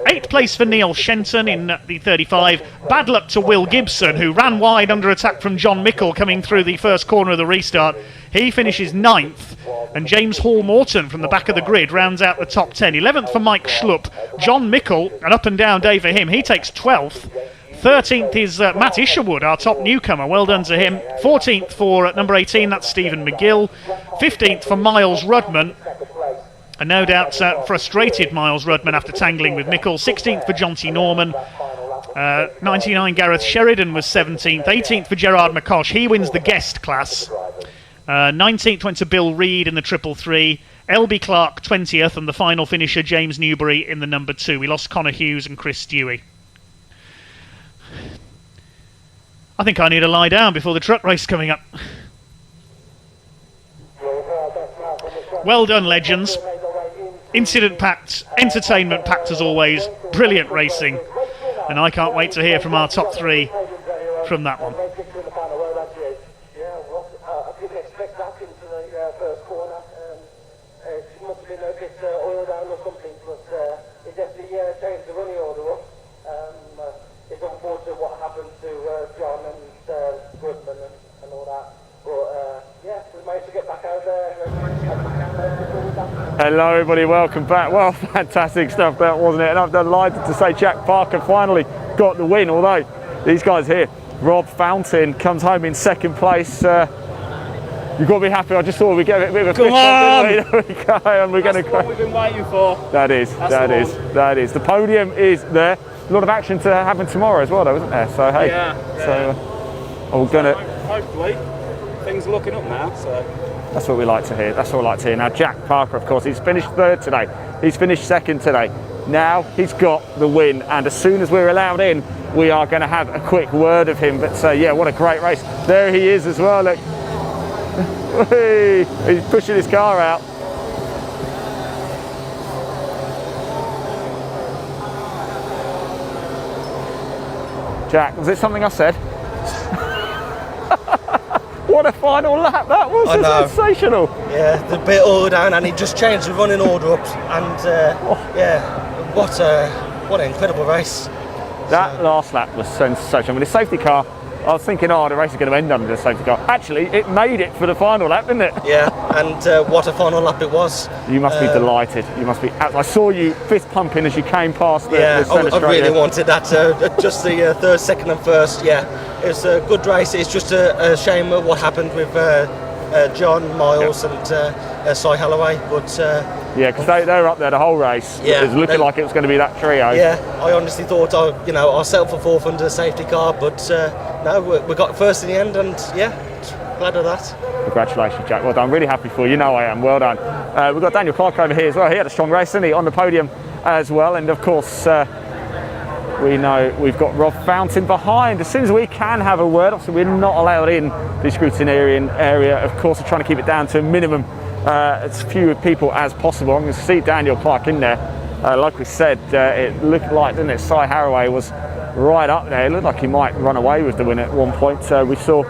8th place for Neil Shenton in the 35. Bad luck to Will Gibson, who ran wide under attack from John Mickle coming through the first corner of the restart. He finishes 9th. And James Hall Morton from the back of the grid rounds out the top 10. 11th for Mike Schlupp. John Mickle, an up and down day for him. He takes 12th. 13th is Matt Isherwood, our top newcomer. Well done to him. 14th for number 18, that's Stephen McGill. 15th for Miles Rudman. And no doubt frustrated Miles Rudman after tangling with Mickle. 16th for John T. Norman. 99 Gareth Sheridan was 17th. 18th for Gerard McCosh. He wins the guest class. 19th went to Bill Reed in the 333. LB Clark 20th, and the final finisher James Newbury in the number 2. We lost Connor Hughes and Chris Dewey. I think I need to lie down before the truck race coming up. Well done, Legends. Incident packed, entertainment packed as always, brilliant racing, and I can't wait to hear from our top 3 from that one. Hello everybody, welcome back. Well, fantastic stuff that, wasn't it? And I'm delighted to say Jack Parker finally got the win, although these guys here, Rob Fountain comes home in 2nd place. You've got to be happy. I just thought we'd get a bit of a Come on! There we go, and we're going to. What we've been waiting for. That is. The podium is there. A lot of action to happen tomorrow as well, though, isn't there? So hey, we're gonna. Hopefully, things are looking up now. So. That's what we like to hear. That's what we like to hear. Now, Jack Parker, of course, he's finished 3rd today. He's finished 2nd today. Now he's got the win, and as soon as we're allowed in, we are going to have a quick word of him. But yeah, what a great race. There he is as well. Look, he's pushing his car out. Jack, was it something I said? What a final lap that was! Sensational. Yeah, the bit all down, and he just changed the running order up, and yeah, what an incredible race. That last lap was sensational. I mean, the safety car, I was thinking, the race is going to end under the safety car. Actually, it made it for the final lap, didn't it? Yeah, and what a final lap it was. You must be delighted. You must be. I saw you fist pumping as you came past the centre straight. I really wanted that. Just the 3rd, 2nd, and 1st. Yeah, it was a good race. It's just a shame of what happened with John, Miles, and Cy Holloway. But yeah, because they were up there the whole race. Yeah, it was looking like it was going to be that trio. Yeah, I honestly thought I'll settle for 4th under the safety car, but no, we got 1st in the end, and yeah, glad of that. Congratulations, Jack. Well done. Really happy for you. You know I am. Well done. We've got Daniel Clark over here as well. He had a strong race, didn't he, on the podium as well. And of course, we know we've got Rob Fountain behind. As soon as we can have a word, obviously we're not allowed in the scrutinarian area. Of course, we're trying to keep it down to a minimum, as few people as possible. I'm going to see Daniel Clark in there. Like we said, it looked like, didn't it, Cy Harraway was right up there. It looked like he might run away with the win at one point. We saw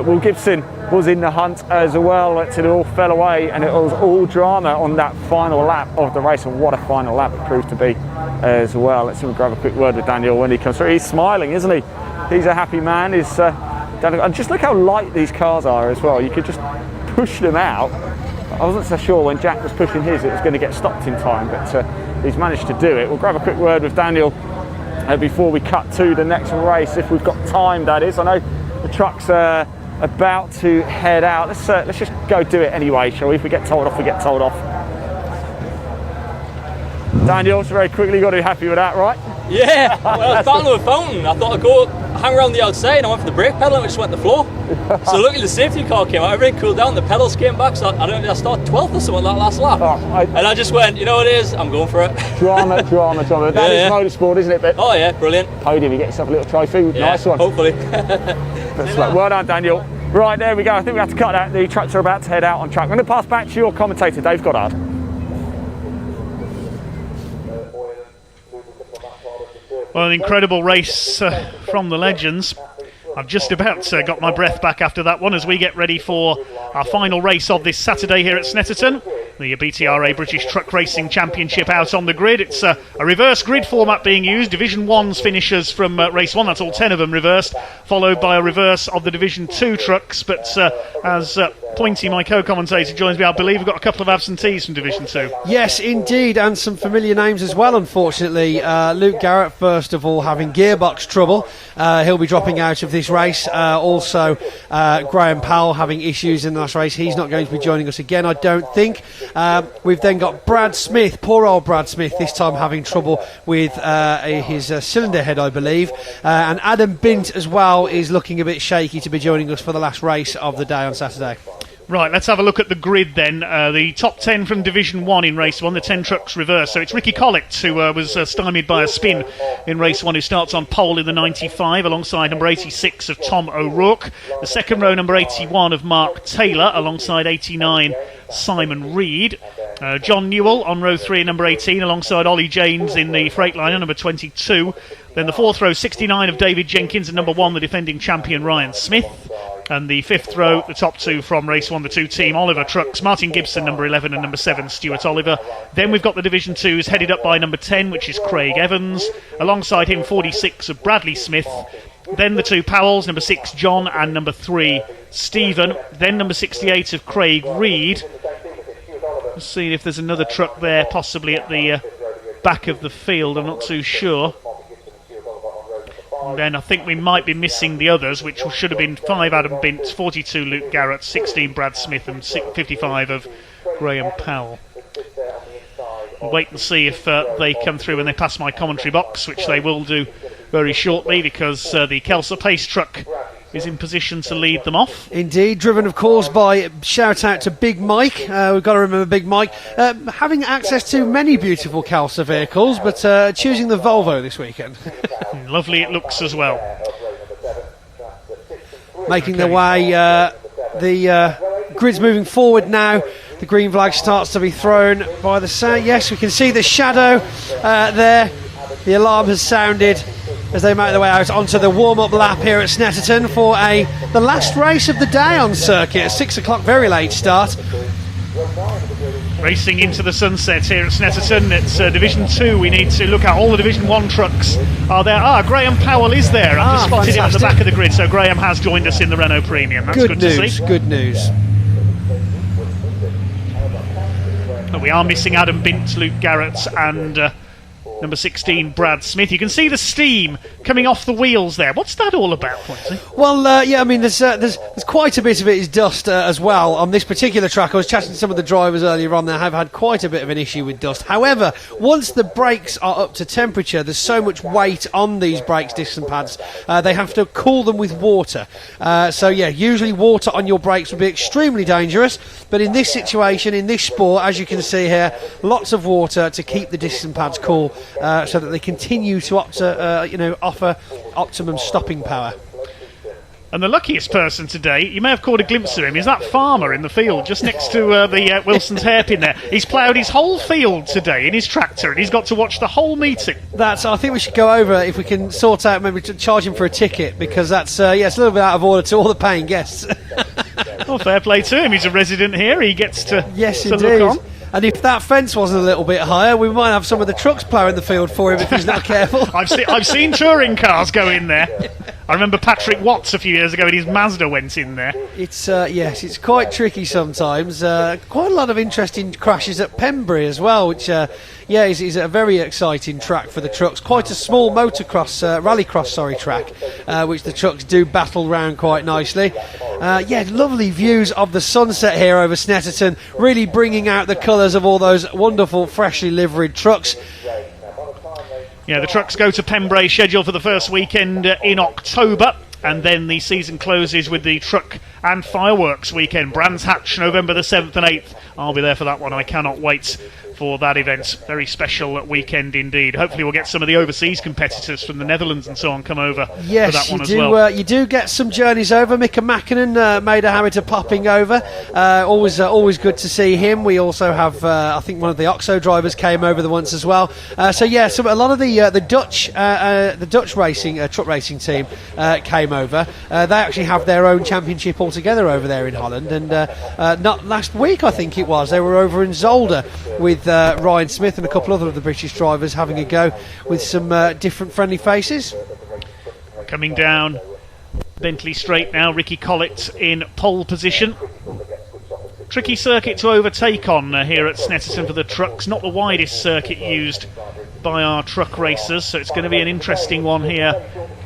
Will Gibson was in the hunt as well until it all fell away, and it was all drama on that final lap of the race, and what a final lap it proved to be as well. Let's see if we grab a quick word with Daniel when he comes through. He's smiling, isn't he? He's a happy man. And just look how light these cars are as well. You could just push them out. I wasn't so sure when Jack was pushing his it was going to get stopped in time, but he's managed to do it. We'll grab a quick word with Daniel before we cut to the next race, if we've got time, that is. I know the truck's about to head out. Let's just go do it anyway, shall we? If we get told off, we get told off. Daniel, so very quickly, got to be happy with that, right? Yeah, well, I was battling with Fountain. I thought I'd go hang around the outside, and I went for the brake pedal and it just went to the floor. So luckily the safety car came out, everything cooled down, the pedals came back, so I don't know, I started 12th or something that last lap. And I just went, you know what it is, I'm going for it. Drama. That is motorsport, isn't it? But oh yeah, brilliant. Podium, you get yourself a little trophy, nice one. Hopefully. Well done, Daniel. Right, there we go. I think we have to cut out. The trucks are about to head out on track. I'm going to pass back to your commentator, Dave Goddard. Well, an incredible race from the Legends. I've just about got my breath back after that one as we get ready for our final race of this Saturday here at Snetterton. The BTRA British Truck Racing Championship out on the grid. It's a reverse grid format being used. Division 1's finishers from race 1, that's all 10 of them reversed, followed by a reverse of the Division 2 trucks. But as Pointy, my co-commentator, joins me, I believe we've got a couple of absentees from Division 2. Yes, indeed, and some familiar names as well, unfortunately. Luke Garrett, first of all, having gearbox trouble. He'll be dropping out of this race. Also, Graham Powell having issues in the last race. He's not going to be joining us again, I don't think. We've then got Brad Smith, poor old Brad Smith, this time having trouble with his cylinder head, I believe. And Adam Bint as well is looking a bit shaky to be joining us for the last race of the day on Saturday. Right, let's have a look at the grid then. The top 10 from Division 1 in race 1, the 10 trucks reverse. So it's Ricky Collett, who was stymied by a spin in race 1, who starts on pole in the 95 alongside number 86 of Tom O'Rourke. The second row, number 81 of Mark Taylor alongside 89 Simon Reed. John Newell on row 3, number 18 alongside Ollie James in the Freightliner, number 22. Then the fourth row, 69 of David Jenkins and number 1, the defending champion Ryan Smith. And the fifth row, the top two from race 1, the 2 team, Oliver Trucks, Martin Gibson, number 11, and number 7, Stuart Oliver. Then we've got the Division 2s headed up by number 10, which is Craig Evans. Alongside him, 46 of Bradley Smith. Then the 2 Powells, number 6, John, and number 3, Stephen. Then number 68 of Craig Reed. Let's see if there's another truck there, possibly at the back of the field. I'm not too sure. And then I think we might be missing the others, which should have been 5 Adam Bint, 42 Luke Garrett, 16 Brad Smith, and 55 of Graham Powell. We'll wait and see if they come through when they pass my commentary box, which they will do very shortly, because the Kelso Pace truck is in position to lead them off. Indeed, driven of course by, shout out to Big Mike, we've got to remember Big Mike, having access to many beautiful Kelso vehicles, but choosing the Volvo this weekend. Lovely it looks as well. Making their way, the grid's moving forward now. The green flag starts to be thrown by the sound. Yes, we can see the shadow there. The alarm has sounded as they make their way out onto the warm-up lap here at Snetterton for the last race of the day on circuit. At 6 o'clock, very late start. Racing into the sunset here at Snetterton. It's Division 2 we need to look at. All the Division 1 trucks are there. Graham Powell is there. I've just spotted him at the back of the grid, so Graham has joined us in the Renault Premium. That's good to see. Good news. But we are missing Adam Bint, Luke Garrett, and number 16, Brad Smith. You can see the steam coming off the wheels there. What's that all about, Pointy? Well, yeah, I mean, there's quite a bit of it is dust as well. On this particular track, I was chatting to some of the drivers earlier on. They have had quite a bit of an issue with dust. However, once the brakes are up to temperature, there's so much weight on these brakes disc and pads, they have to cool them with water. So, yeah, usually water on your brakes would be extremely dangerous. But in this situation, in this sport, as you can see here, lots of water to keep the discs and pads cool. So that they continue to offer optimum stopping power. And the luckiest person today, you may have caught a glimpse of him, is that farmer in the field just next to the Wilson's hairpin there. He's ploughed his whole field today in his tractor, and he's got to watch the whole meeting. I think we should go over if we can sort out maybe to charge him for a ticket, because that's it's a little bit out of order to all the paying guests. Well, fair play to him. He's a resident here. He gets to indeed. Look on. And if that fence wasn't a little bit higher, we might have some of the trucks ploughing the field for him if he's not careful. I've seen touring cars go in there. I remember Patrick Watts a few years ago, and his Mazda went in there. It's it's quite tricky sometimes. Quite a lot of interesting crashes at Pembury as well, which is a very exciting track for the trucks. Quite a small motocross, rallycross, track, which the trucks do battle round quite nicely. Lovely views of the sunset here over Snetterton, really bringing out the colours of all those wonderful, freshly liveried trucks. Yeah, the trucks go to Pembury, scheduled for the first weekend in October, and then the season closes with the truck and fireworks weekend. Brands Hatch, November the 7th and 8th. I'll be there for that one. I cannot wait for that event. Very special weekend indeed. Hopefully we'll get some of the overseas competitors from the Netherlands and so on come over for that one as well. You do get some journeys over. Mika Mäkinen made a habit of popping over. Always good to see him. We also have, I think one of the Oxo drivers came over the once as well. A lot of the Dutch racing truck racing team came over. They actually have their own championship altogether over there in Holland, and not last week I think it was. They were over in Zolder with Ryan Smith and a couple other of the British drivers having a go with some different friendly faces. Coming down Bentley Straight now, Ricky Collett in pole position. Tricky circuit to overtake on here at Snetterton for the trucks. Not the widest circuit used by our truck racers, so it's going to be an interesting one here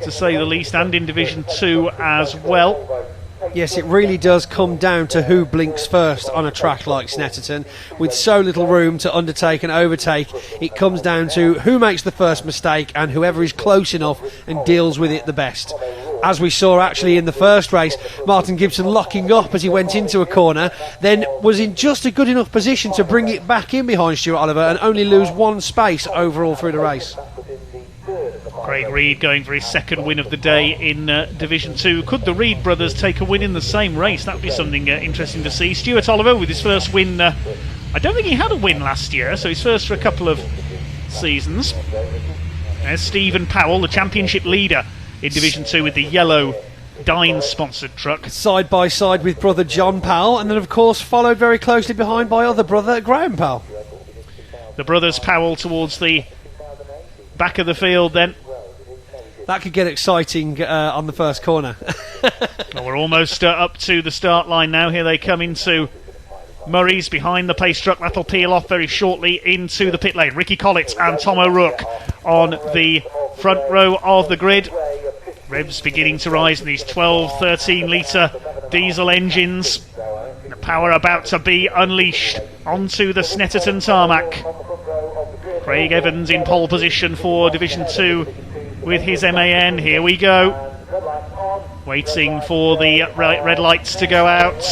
to say the least, and in Division 2 as well. Yes, it really does come down to who blinks first on a track like Snetterton. With so little room to undertake and overtake, it comes down to who makes the first mistake and whoever is close enough and deals with it the best. As we saw actually in the first race, Martin Gibson locking up as he went into a corner, then was in just a good enough position to bring it back in behind Stuart Oliver and only lose one space overall through the race. Craig Reed going for his second win of the day in Division 2. Could the Reed brothers take a win in the same race? That would be something interesting to see. Stuart Oliver with his first win. I don't think he had a win last year, so his first for a couple of seasons. There's Stephen Powell, the championship leader in Division 2 with the yellow Dine-sponsored truck. Side by side with brother John Powell, and then of course followed very closely behind by other brother Graham Powell. The brothers Powell towards the back of the field then. That could get exciting on the first corner. Well, we're almost up to the start line now. Here they come into Murray's behind the pace truck. That'll peel off very shortly into the pit lane. Ricky Collett and Tom O'Rourke on the front row of the grid. Revs beginning to rise in these 12-13 litre diesel engines. The power about to be unleashed onto the Snetterton tarmac. Craig Evans in pole position for Division 2 with his MAN. Here we go. Waiting for the red lights to go out.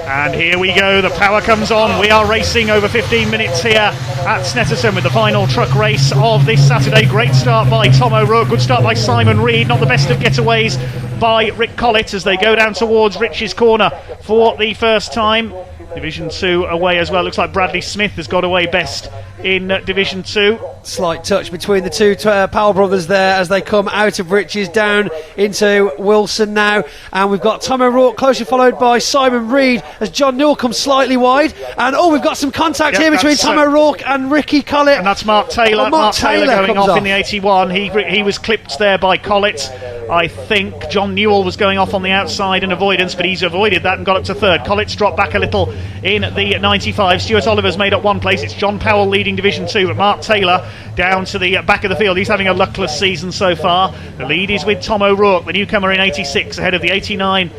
And here we go, the power comes on. We are racing over 15 minutes here at Snetterton with the final truck race of this Saturday. Great start by Tom O'Rourke, good start by Simon Reed. Not the best of getaways by Rick Collett as they go down towards Rich's corner for the first time. Division 2 away as well. Looks like Bradley Smith has got away best in Division 2. Slight touch between the two Powell brothers there as they come out of Rich's down into Wilson now. And we've got Tom O'Rourke closely followed by Simon Reed as John Newell comes slightly wide. And we've got some contact here between Tom O'Rourke and Ricky Collett. And that's Mark Taylor. Mark Taylor going off in the 81. He was clipped there by Collett. I think John Newell was going off on the outside in avoidance, but he's avoided that and got up to third. Collett's dropped back a little in the 95. Stuart Oliver's made up one place. It's John Powell leading Division 2, but Mark Taylor down to the back of the field. He's having a luckless season so far. The lead is with Tom O'Rourke, the newcomer in 86, ahead of the 89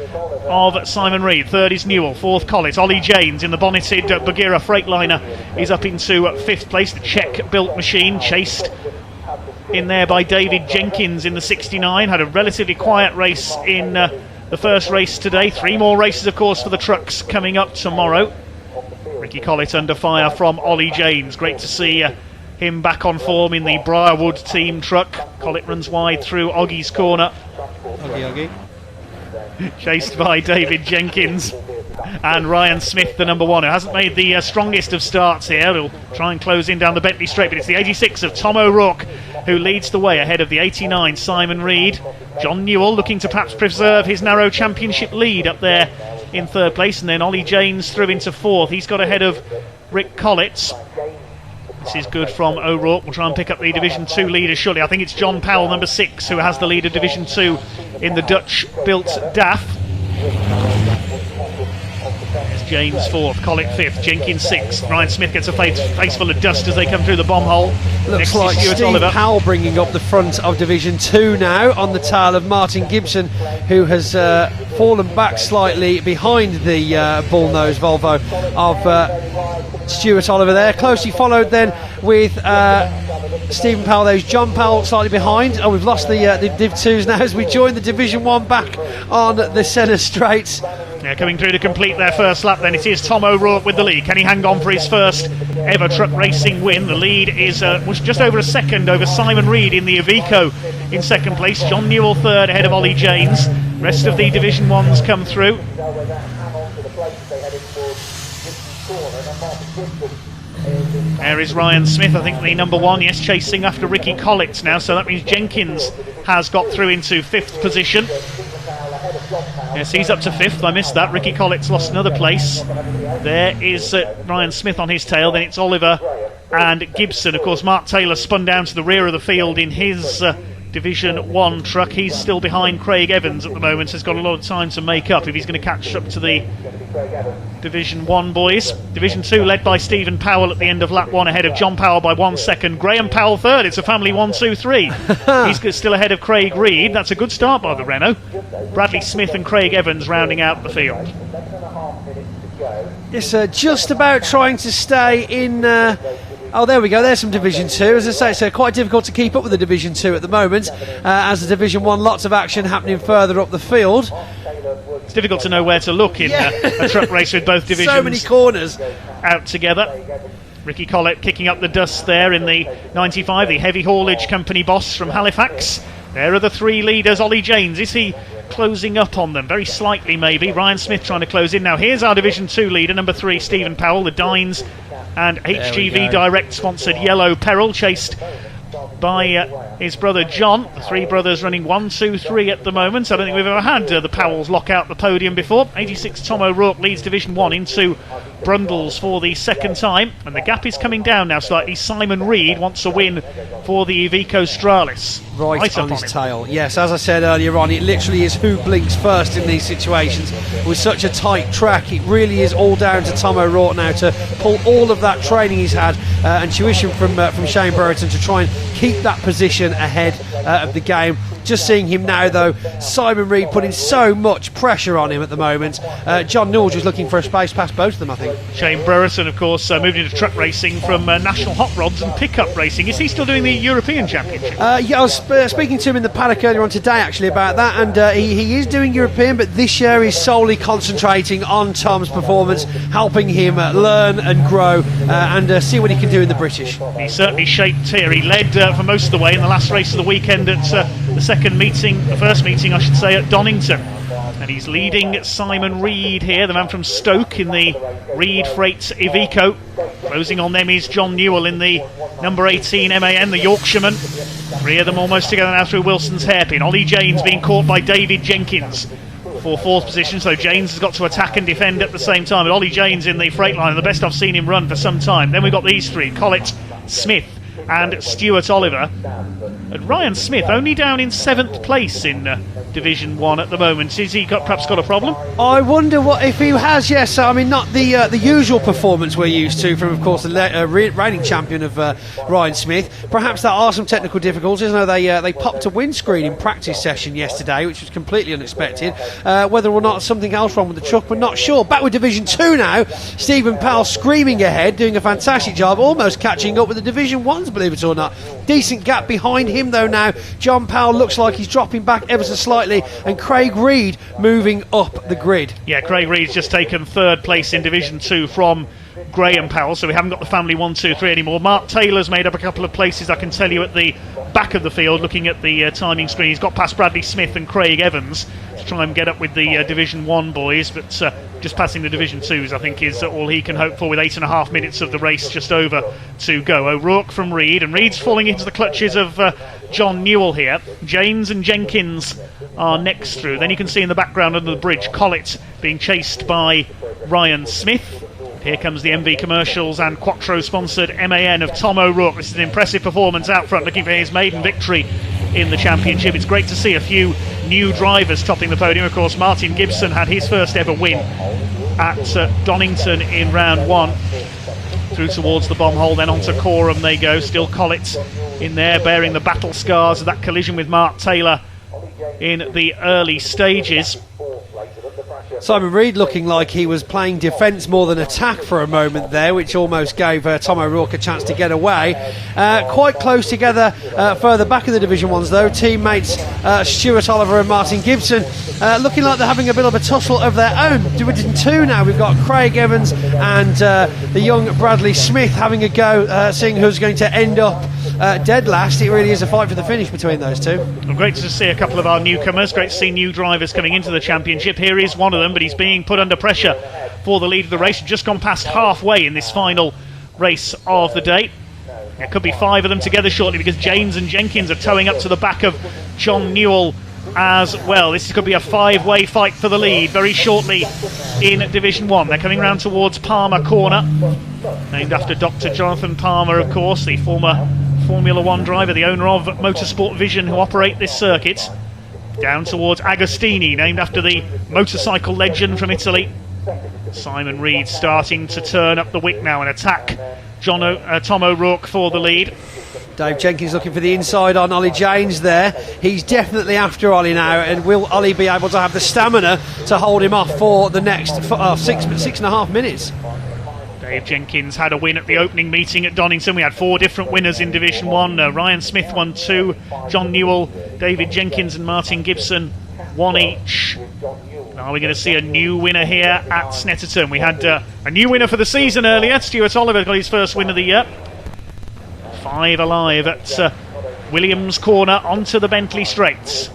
of Simon Reed. Third is Newell, fourth Collett. Ollie Janes in the bonneted Bagheera Freightliner is up into fifth place. The Czech-built machine chased in there by David Jenkins in the 69. Had a relatively quiet race in the first race today. 3 more races, of course, for the trucks coming up tomorrow. Ricky Collett under fire from Ollie James. Great to see him back on form in the Briarwood team truck. Collett runs wide through Oggie's corner. Oggie. Chased by David Jenkins and Ryan Smith, the number 1, who hasn't made the strongest of starts here. He'll try and close in down the Bentley Straight, but it's the 86 of Tom O'Rourke who leads the way ahead of the 89 Simon Reed. John Newell looking to perhaps preserve his narrow championship lead up there in third place, and then Ollie Janes through into fourth. He's got ahead of Rick Collett. This is good from O'Rourke. We'll try and pick up the Division 2 leader shortly. I think it's John Powell, number 6, who has the lead of Division 2 in the Dutch-built DAF. There's James 4th, Collett 5th, Jenkins 6th. Ryan Smith gets a face full of dust as they come through the bomb hole. Looks like Steve Powell bringing up the front of Division 2 now on the tail of Martin Gibson, who has fallen back slightly behind the bull-nosed Volvo of Stuart Oliver there. Closely followed then with Stephen Powell, there's John Powell slightly behind. Oh, we've lost the Div 2s now as we join the Division 1 back on the centre straights. Yeah, coming through to complete their first lap then, it is Tom O'Rourke with the lead. Can he hang on for his first ever truck racing win? The lead is was just over a second over Simon Reed in the Iveco in second place. John Newell third ahead of Ollie Janes. Rest of the Division 1s come through. There is Ryan Smith, I think the number 1, yes, chasing after Ricky Collett now, so that means Jenkins has got through into 5th position. Yes, he's up to 5th, I missed that. Ricky Collett's lost another place. There is Ryan Smith on his tail, then it's Oliver and Gibson. Of course, Mark Taylor spun down to the rear of the field in his Division 1 truck. He's still behind Craig Evans at the moment, so he's got a lot of time to make up if he's going to catch up to the Division 1 boys. Division 2 led by Stephen Powell at the end of lap 1 ahead of John Powell by 1 second. Graham Powell third. It's a family 1, 2, 3. He's still ahead of Craig Reed. That's a good start by the Renault. Bradley Smith and Craig Evans rounding out the field. It's just about trying to stay in... Oh, there we go. There's some Division 2. As I say, it's quite difficult to keep up with the Division 2 at the moment. As the Division 1, lots of action happening further up the field. It's difficult to know where to look in a truck race with both divisions. So many corners out together. Ricky Collett kicking up the dust there in the 95, the heavy haulage company boss from Halifax. There are the 3 leaders. Ollie Janes, is he closing up on them? Very slightly maybe. Ryan Smith trying to close in. Now here's our Division 2 leader, number 3, Stephen Powell, the Dines and HGV Direct sponsored Yellow Peril, chased by his brother John. The 3 brothers running 1, 2, 3 at the moment. I don't think we've ever had the Powells lock out the podium before. 86 Tom O'Rourke leads Division 1 into Brundles for the second time, and the gap is coming down now slightly. Simon Reed wants a win for the Iveco Stralis. Right on his tail. Yes, as I said earlier on, it literally is who blinks first in these situations. With such a tight track, it really is all down to Tom O'Rourke now to pull all of that training he's had and tuition from Shane Brereton to try and keep that position ahead of the game. Just seeing him now, though, Simon Reed putting so much pressure on him at the moment. John Newell just looking for a space past both of them, I think. Shane Brereton, of course, moved into truck racing from National Hot Rods and pickup racing. Is he still doing the European Championship? Yeah, I was speaking to him in the paddock earlier on today, actually, about that, and he is doing European, but this year he's solely concentrating on Tom's performance, helping him learn and grow and see what he can do in the British. He's certainly shaped here. He led for most of the way in the last race of the weekend at the first meeting, I should say, at Donington. And he's leading Simon Reed here, the man from Stoke in the Reed Freight Iveco. Closing on them is John Newell in the number 18 MAN, the Yorkshireman. 3 of them almost together now through Wilson's hairpin. Ollie Janes being caught by David Jenkins for 4th position, so Janes has got to attack and defend at the same time. But Ollie Janes in the Freightliner, the best I've seen him run for some time. Then we've got these 3, Collett, Smith and Stuart Oliver. And Ryan Smith only down in 7th place in Division 1 at the moment. Has he perhaps got a problem? I wonder what if he has. Yes, I mean, not the usual performance we're used to from, of course, the reigning champion of Ryan Smith. Perhaps there are some technical difficulties. I know they popped a windscreen in practice session yesterday, which was completely unexpected. Whether or not something else wrong with the truck, we're not sure. Back with Division 2 now. Stephen Powell screaming ahead, doing a fantastic job, almost catching up with the Division 1s, believe it or not. Decent gap behind him though now. John Powell looks like he's dropping back ever so slightly, and Craig Reed moving up the grid. Yeah, Craig Reed's just taken 3rd place in Division 2 from Graham Powell, so we haven't got the family 1, 2, 3 anymore. Mark Taylor's made up a couple of places, I can tell you, at the back of the field, looking at the timing screen. He's got past Bradley Smith and Craig Evans to try and get up with the Division 1 boys, but just passing the Division 2s, I think, is all he can hope for, with 8.5 minutes of the race just over to go. O'Rourke from Reed, and Reed's falling into the clutches of John Newell here. Janes and Jenkins are next through. Then you can see in the background under the bridge Collett being chased by Ryan Smith. Here comes the MV Commercials and Quattro sponsored MAN of Tom O'Rourke. This is an impressive performance out front, looking for his maiden victory in the championship. It's great to see a few new drivers topping the podium. Of course, Martin Gibson had his first ever win at Donington in round 1. Through towards the bomb hole, then onto Coram they go. Still Collett in there, bearing the battle scars of that collision with Mark Taylor in the early stages. Simon Reed looking like he was playing defence more than attack for a moment there, which almost gave Tom O'Rourke a chance to get away. Quite close together further back in the Division 1s though. Teammates Stuart Oliver and Martin Gibson looking like they're having a bit of a tussle of their own. Division 2 now, we've got Craig Evans and the young Bradley Smith having a go, seeing who's going to end up dead last. It really is a fight for the finish between those two. Well, great to see a couple of our newcomers. Great to see new drivers coming into the championship. Here is one of them, but he's being put under pressure for the lead of the race. We've just gone past halfway in this final race of the day. There could be 5 of them together shortly because James and Jenkins are towing up to the back of John Newell as well. This could be a 5-way fight for the lead very shortly in Division 1. They're coming round towards Palmer Corner, named after Dr. Jonathan Palmer, of course, the former Formula 1 driver, the owner of Motorsport Vision, who operate this circuit. Down towards Agostini, named after the motorcycle legend from Italy. Simon Reed starting to turn up the wick now and attack Tom O'Rourke for the lead. Dave Jenkins looking for the inside on Ollie James there. He's definitely after Ollie now, and will Ollie be able to have the stamina to hold him off for the next 6.5 minutes? Dave Jenkins had a win at the opening meeting at Donington. We had 4 different winners in Division 1. Ryan Smith won 2, John Newell, David Jenkins and Martin Gibson 1 each. Now we're going to see a new winner here at Snetterton. We had a new winner for the season earlier. Stuart Oliver got his first win of the year. 5 alive at Williams Corner onto the Bentley Straights.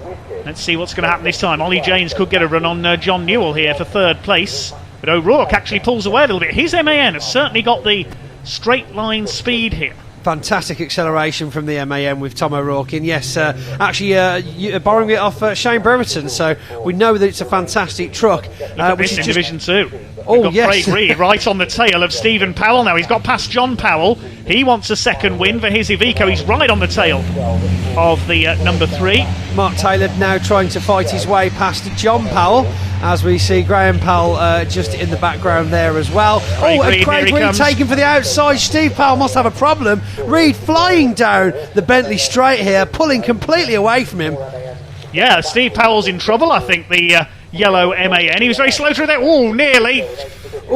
Let's see what's going to happen this time. Ollie James could get a run on John Newell here for 3rd place. But O'Rourke actually pulls away a little bit. His MAN has certainly got the straight line speed here. Fantastic acceleration from the MAN with Tom O'Rourke in. Yes, actually borrowing it off Shane Brereton, so we know that it's a fantastic truck. Look at this in Division 2. Oh, got yes. Craig Reed right on the tail of Stephen Powell now. He's got past John Powell. He wants a second win for his Iveco. He's right on the tail of the number 3. Mark Taylor now trying to fight his way past John Powell, as we see Graham Powell just in the background there as well. Craig Reed, Craig Reed taken for the outside. Steve Powell must have a problem. Reed flying down the Bentley Straight here, pulling completely away from him. Yeah, Steve Powell's in trouble, I think, the yellow MAN. He was very slow through there. Oh, nearly.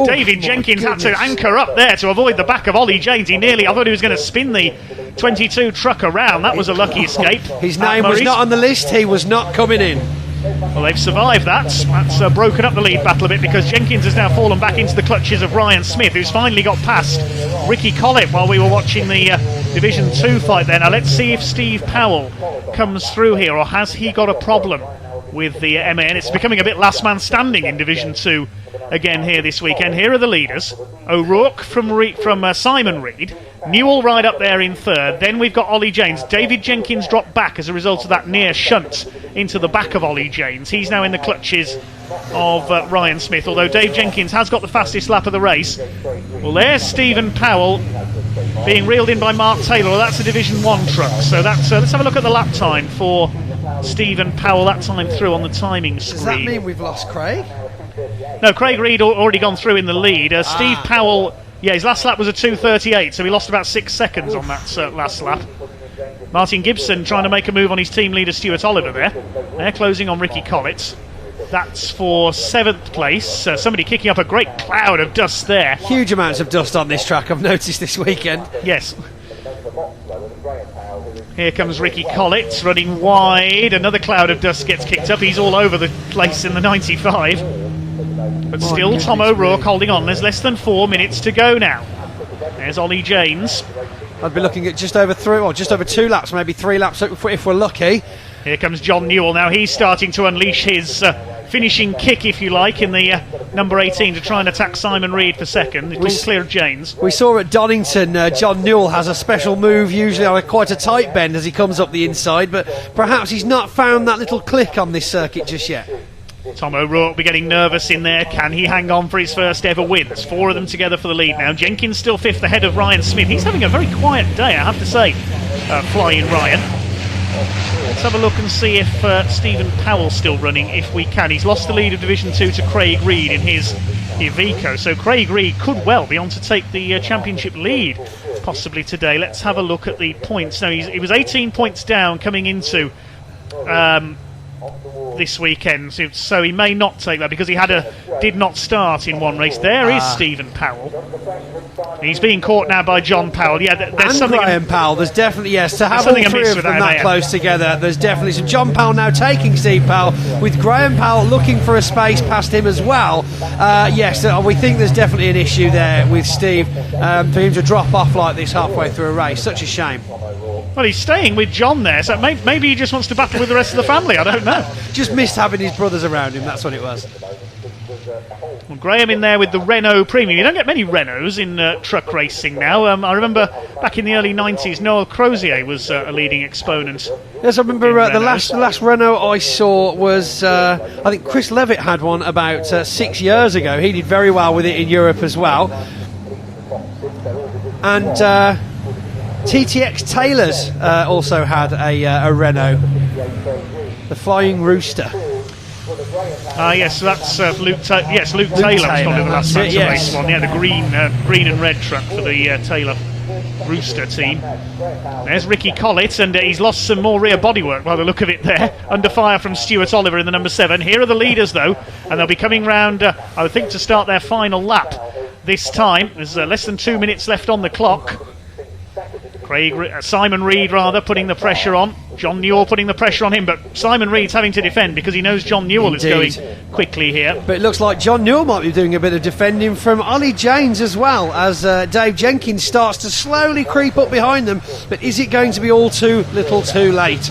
David Jenkins had to anchor up there to avoid the back of Ollie James. I thought he was going to spin the 22 truck around. That was a lucky escape. His name was not on the list. He was not coming in. Well, they've survived that. That's broken up the lead battle a bit because Jenkins has now fallen back into the clutches of Ryan Smith, who's finally got past Ricky Collett while we were watching the Division 2 fight there. Now let's see if Steve Powell comes through here, or has he got a problem with the MAN? It's becoming a bit last man standing in Division 2 again here this weekend. Here are the leaders. O'Rourke from Simon Reed. Newell right up there in 3rd. Then we've got Ollie James. David Jenkins dropped back as a result of that near shunt into the back of Ollie James. He's now in the clutches of Ryan Smith, although Dave Jenkins has got the fastest lap of the race. Well, there's Stephen Powell being reeled in by Mark Taylor. Well, that's a Division 1 truck. So that's let's have a look at the lap time for Stephen Powell. That time through on the timing screen. Does that mean we've lost Craig? No, Craig Reed already gone through in the lead. Steve Powell, his last lap was a 2:38, so he lost about 6 seconds on that last lap. Martin Gibson trying to make a move on his team leader Stuart Oliver there. They're closing on Ricky Collett. That's for 7th place. Somebody kicking up a great cloud of dust there. Huge amounts of dust on this track, I've noticed this weekend. Yes. Here comes Ricky Collett running wide. Another cloud of dust gets kicked up. He's all over the place in the 95. But still Tom O'Rourke holding on. There's less than 4 minutes to go now. There's Ollie James. I'd be looking at just over 2 laps, maybe 3 laps if we're lucky. Here comes John Newell now. He's starting to unleash his finishing kick, if you like, in the number 18 to try and attack Simon Reed for second. It's clear of James. We saw at Donington, John Newell has a special move, usually on quite a tight bend as he comes up the inside, but perhaps he's not found that little click on this circuit just yet. Tom O'Rourke will be getting nervous in there. Can he hang on for his first ever win? There's 4 of them together for the lead now. Jenkins still 5th ahead of Ryan Smith. He's having a very quiet day, I have to say, Flying Ryan. Let's have a look and see if Stephen Powell's still running, if we can. He's lost the lead of Division 2 to Craig Reed in his Iveco, so Craig Reed could well be on to take the championship lead possibly today. Let's have a look at the points. Now, he was 18 points down coming into this weekend, so he may not take that because he did not start in one race. There is Stephen Powell. He's being caught now by John Powell. Yeah, there's and something. Graham Powell. There's definitely, yes, to have all three of them that close together. There's definitely some. John Powell now taking Steve Powell, with Graham Powell looking for a space past him as well. Yes, we think there's definitely an issue there with Steve for him to drop off like this halfway through a race. Such a shame. Well, he's staying with John there, so maybe he just wants to battle with the rest of the family. I don't know. Just missed having his brothers around him. That's what it was. Well, Graham in there with the Renault Premium. You don't get many Renaults in truck racing now. I remember back in the early 90s, Noel Crozier was a leading exponent. Yes, I remember the last Renault I saw was, I think Chris Levitt had one about 6 years ago. He did very well with it in Europe as well. And TTX Taylors also had a Renault, the Flying Rooster. Yes, so that's Luke Taylor was probably the last man to race one. Yeah, the green and red truck for the Taylor Rooster team. There's Ricky Collett, and he's lost some more rear bodywork by the look of it there. Under fire from Stuart Oliver in the number 7. Here are the leaders though, and they'll be coming round, I would think, to start their final lap this time. There's less than 2 minutes left on the clock. Simon Reed putting the pressure on. John Newell putting the pressure on him, but Simon Reed's having to defend because he knows John Newell is going quickly here. But it looks like John Newell might be doing a bit of defending from Ollie James as well, as Dave Jenkins starts to slowly creep up behind them. But is it going to be all too little too late?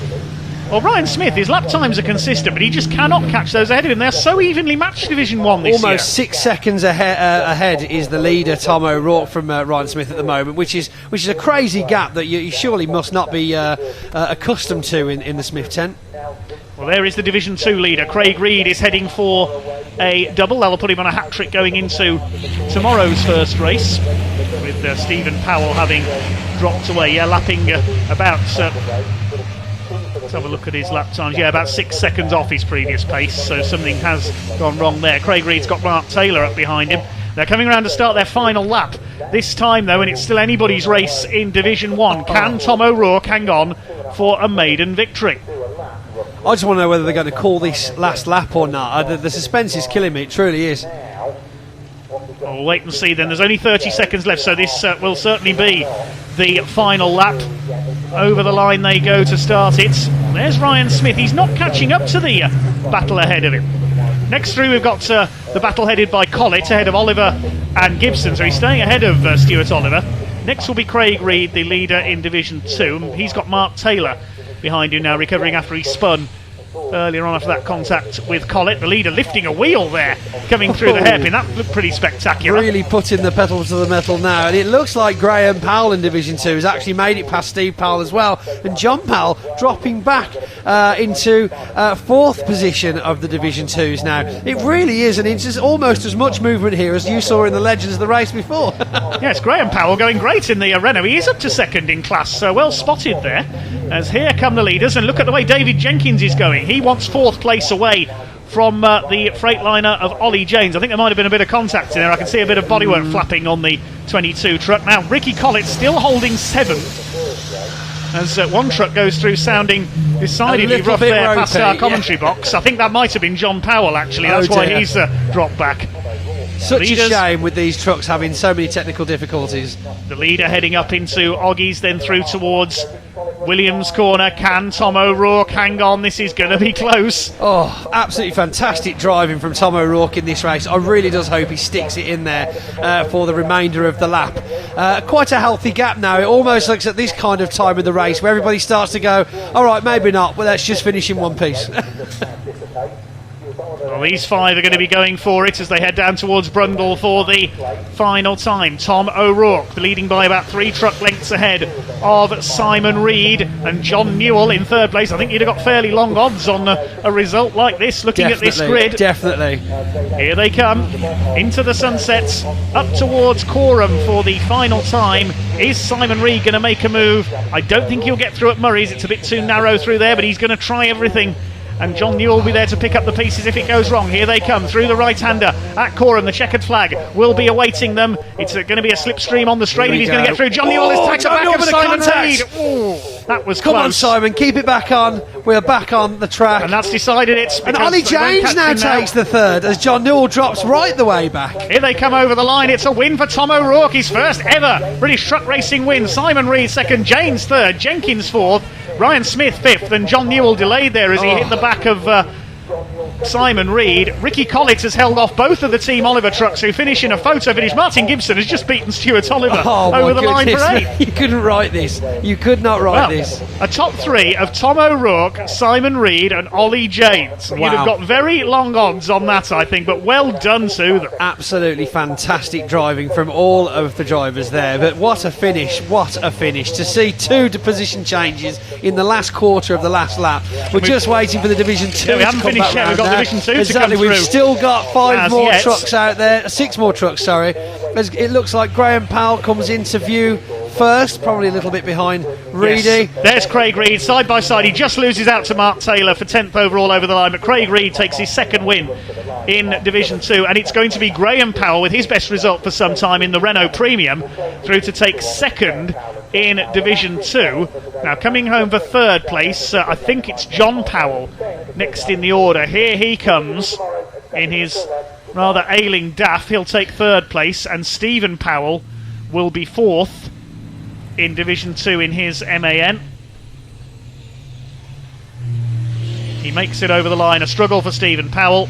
Well, Ryan Smith, his lap times are consistent, but he just cannot catch those ahead of him. They're so evenly matched Division 1 this year. Almost 6 seconds ahead is the leader, Tom O'Rourke, from Ryan Smith at the moment, which is a crazy gap that you surely must not be accustomed to in the Smith tent. Well, there is the Division 2 leader. Craig Reed is heading for a double. That'll put him on a hat-trick going into tomorrow's first race, with Stephen Powell having dropped away. Yeah, lapping about... let's have a look at his lap times. Yeah, about 6 seconds off his previous pace, so something has gone wrong there. Craig Reed's got Mark Taylor up behind him. They're coming around to start their final lap. This time, though, and it's still anybody's race in Division 1. Can Tom O'Rourke hang on for a maiden victory? I just want to know whether they're going to call this last lap or not. The suspense is killing me, it truly is. We'll wait and see then. There's only 30 seconds left, so this will certainly be the final lap. Over the line they go to start it. There's Ryan Smith. He's not catching up to the battle ahead of him. Next through we've got the battle headed by Collett ahead of Oliver and Gibson, so he's staying ahead of Stuart Oliver. Next will be Craig Reed, the leader in Division 2. He's got Mark Taylor behind him now, recovering after he spun earlier on after that contact with Collett. The leader lifting a wheel there, coming through the hairpin. That looked pretty spectacular. Really putting the pedal to the metal now, and it looks like Graham Powell in Division 2 has actually made it past Steve Powell as well, and John Powell dropping back into 4th position of the Division 2s now. It really is, and it's just almost as much movement here as you saw in the Legends of the race before. Yes, Graham Powell going great in the Renault. He is up to 2nd in class, so well spotted there. As here come the leaders, and look at the way David Jenkins is going. He wants 4th place away from the Freightliner of Ollie James. I think there might have been a bit of contact in there. I can see a bit of bodywork flapping on the 22 truck. Now Ricky Collett still holding 7th, as one truck goes through sounding decidedly rough there past our commentary box. I think that might have been John Powell actually. That's why he's dropped back. Such a shame with these trucks having so many technical difficulties. The leader heading up into Oggies, then through towards Williams Corner. Can Tom O'Rourke hang on? This is going to be close. Oh, absolutely fantastic driving from Tom O'Rourke in this race. I really does hope he sticks it in there for the remainder of the lap. Quite a healthy gap now. It almost looks at this kind of time of the race where everybody starts to go, all right, maybe not, but let's just finish in one piece. Well, these 5 are going to be going for it as they head down towards Brundle for the final time. Tom O'Rourke leading by about 3 truck lengths ahead of Simon Reed, and John Newell in 3rd place. I think you'd have got fairly long odds on a result like this looking at this grid. Definitely. Here they come into the sunsets, up towards Coram for the final time. Is Simon Reed going to make a move? I don't think he'll get through at Murray's. It's a bit too narrow through there, but he's going to try everything. And John Newell will be there to pick up the pieces if it goes wrong. Here they come through the right-hander at Coram. The checkered flag will be awaiting them. It's going to be a slipstream on the straight if he's going to get through. John Newell is tagged the back of Simon Reed. That was Come close. on, Simon, keep it back on. We're back on the track. And that's decided it. And Ollie James now takes the third as John Newell drops right the way back. Here they come over the line. It's a win for Tom O'Rourke, his first ever British truck racing win. Simon Reed second, James third, Jenkins fourth, Ryan Smith fifth, and John Newell delayed there as he hit the back of Simon Reed. Ricky Collett has held off both of the Team Oliver trucks, who finish in a photo finish. Martin Gibson has just beaten Stuart Oliver over the line for 8. You couldn't write this. You could not write this. A top 3 of Tom O'Rourke, Simon Reed and Ollie James. Wow. You'd have got very long odds on that, I think, but well done to them. Absolutely fantastic driving from all of the drivers there. But what a finish, what a finish. To see 2 position changes in the last quarter of the last lap. We're just waiting for the Division 2 we to haven't come finished back yet. We've got round now. Division 2 exactly. to come We've through. still got 5 As more yet. trucks out there. 6 more trucks, sorry. It looks like Graham Powell comes into view first, probably a little bit behind Reedy. Yes. There's Craig Reed side by side. He just loses out to Mark Taylor for 10th overall over the line, but Craig Reed takes his second win in Division 2, and it's going to be Graham Powell with his best result for some time in the Renault Premium through to take second in Division 2. Now coming home for third place, I think it's John Powell next in the order. Here he comes in his rather ailing DAF. He'll take third place, and Stephen Powell will be fourth in Division 2 in his MAN. He makes it over the line. A struggle for Stephen Powell.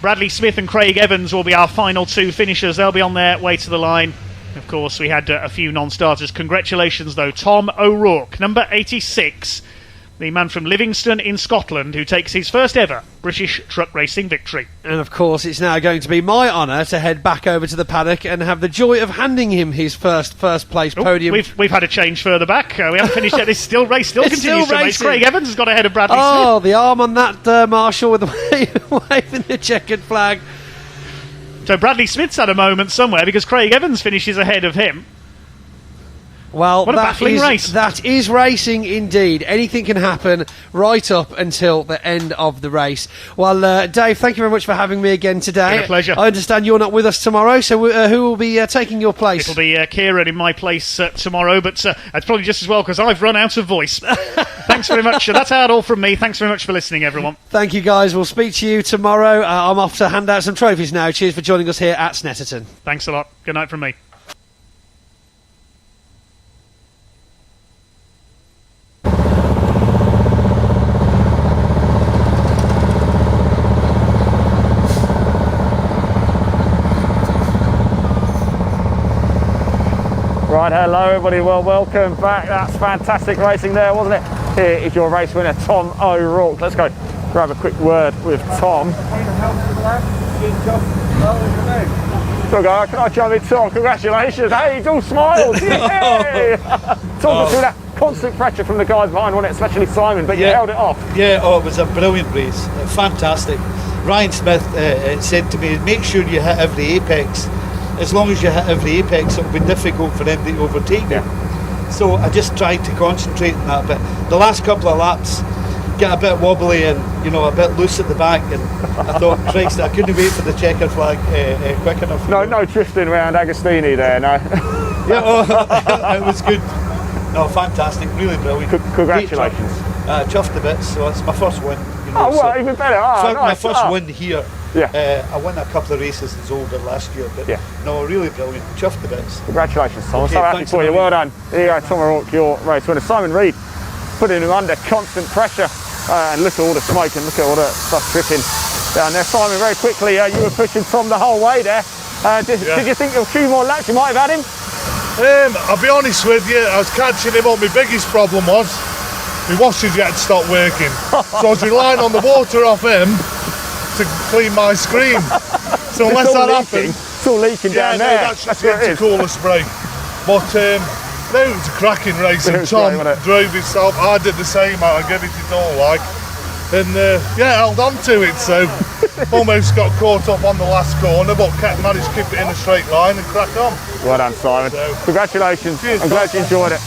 Bradley Smith and Craig Evans will be our final 2 finishers. They'll be on their way to the line. Of course, we had a few non-starters. Congratulations, though. Tom O'Rourke, number 86, the man from Livingston in Scotland, who takes his first ever British truck racing victory. And of course, it's now going to be my honour to head back over to the paddock and have the joy of handing him his first place podium. We've had a change further back. We haven't finished yet. This still It's continues still to race. racing. Craig Evans has got ahead of Bradley Oh, Smith. the arm on that Marshall with the waving the checkered flag. So Bradley Smith's had a moment somewhere because Craig Evans finishes ahead of him. Well, What a baffling race. That is racing indeed. Anything can happen right up until the end of the race. Well, Dave, thank you very much for having me again today. Been a pleasure. I understand you're not with us tomorrow, so who will be taking your place? It'll be Kieran in my place tomorrow, but that's probably just as well because I've run out of voice. Thanks very much. That's all from me. Thanks very much for listening, everyone. Thank you, guys. We'll speak to you tomorrow. I'm off to hand out some trophies now. Cheers for joining us here at Snetterton. Thanks a lot. Good night from me. Right, hello everybody, well welcome back. That's fantastic racing there, wasn't it? Here is your race winner, Tom O'Rourke. Let's go grab a quick word with Tom. So guys, can I jump in, Tom? Congratulations. Hey, he's all smiles. Yay! Talk us through that constant pressure from the guys behind, wasn't it? Especially Simon, but you held it off. Yeah, it was a brilliant race. Fantastic. Ryan Smith said to me, make sure you hit every apex. As long as you hit every apex, it'll be difficult for them to overtake you. So I just tried to concentrate on that. But the last couple of laps get a bit wobbly and a bit loose at the back, and I thought, Christ, I couldn't wait for the checker flag quick enough. No drifting around Agostini there, no. Yeah, it was good. No, fantastic, really brilliant. Congratulations. Chuffed a bit, so it's my first win. Oh, well, even better. So Nice. my first win here. Yeah. I won a couple of races in Zolder last year, but no, really brilliant. Chuffed a bit. Congratulations, Tom. Okay, So happy thanks for a you. million. Well done. Here you go, Tom O'Rourke, your race winner. Simon Reed putting him under constant pressure. And look at all the smoke and look at all the stuff dripping down there. Simon, very quickly, you were pushing Tom the whole way there. Did you think a few more laps you might have had him? I'll be honest with you, I was catching him up. My biggest problem was my washers had to stop working. So I was relying on the water off him to clean my screen. So unless that happened, it's all leaking down there. That's what it is. Cooler spray. But no, it was a cracking race, and Tom drove himself. I did the same. I gave it all like, and held on to it. So almost got caught up on the last corner, but managed to keep it in a straight line and crack on. Well done, Simon. Congratulations. I'm glad you enjoyed it.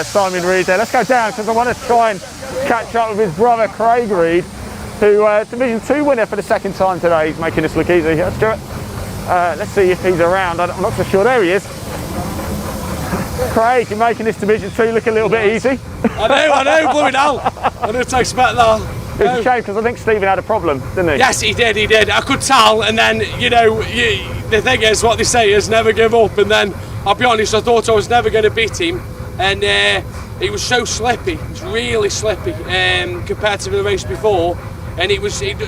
Simon Reed there. Let's go down because I want to try and catch up with his brother Craig Reed, who Division 2 winner for the second time today. He's making this look easy. Let's do it. Let's see if he's around. I'm not so sure. There he is. Craig, you're making this Division 2 look a little bit easy. I know, blooming hell. I didn't expect that. It was a shame because I think Stephen had a problem, didn't he? Yes, he did. I could tell, and then, the thing is, what they say is never give up, and then, I'll be honest, I thought I was never going to beat him, and he was so slippy, it was really slippy, compared to the race before, and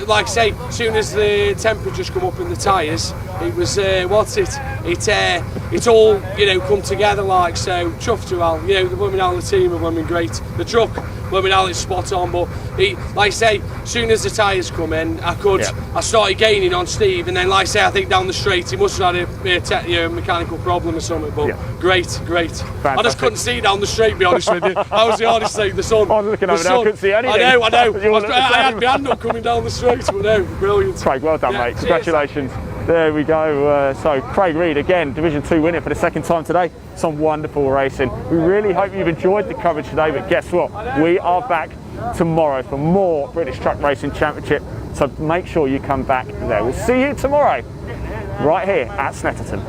like I say, as soon as the temperatures come up in the tyres, it was, it's all, come together like, so, chuffed to Al, the women out of the team have been great, the truck, women out, it's spot on, but like I say, as soon as the tyres come in, I started gaining on Steve, and then like I say, I think down the straight, he must have had a mechanical problem or something, but great. Fantastic. I just couldn't see down the straight, to be honest with you. That was the hardest thing, the sun. I was looking over there, I couldn't see anything. I know. I had my hand up coming down the straight, but no, brilliant. Craig, well done, mate. Congratulations. There we go. So Craig Reed again, Division 2 winner for the second time today. Some wonderful racing. We really hope you've enjoyed the coverage today, but guess what? We are back tomorrow for more British Truck Racing Championship. So make sure you come back there. We'll see you tomorrow right here at Snetterton.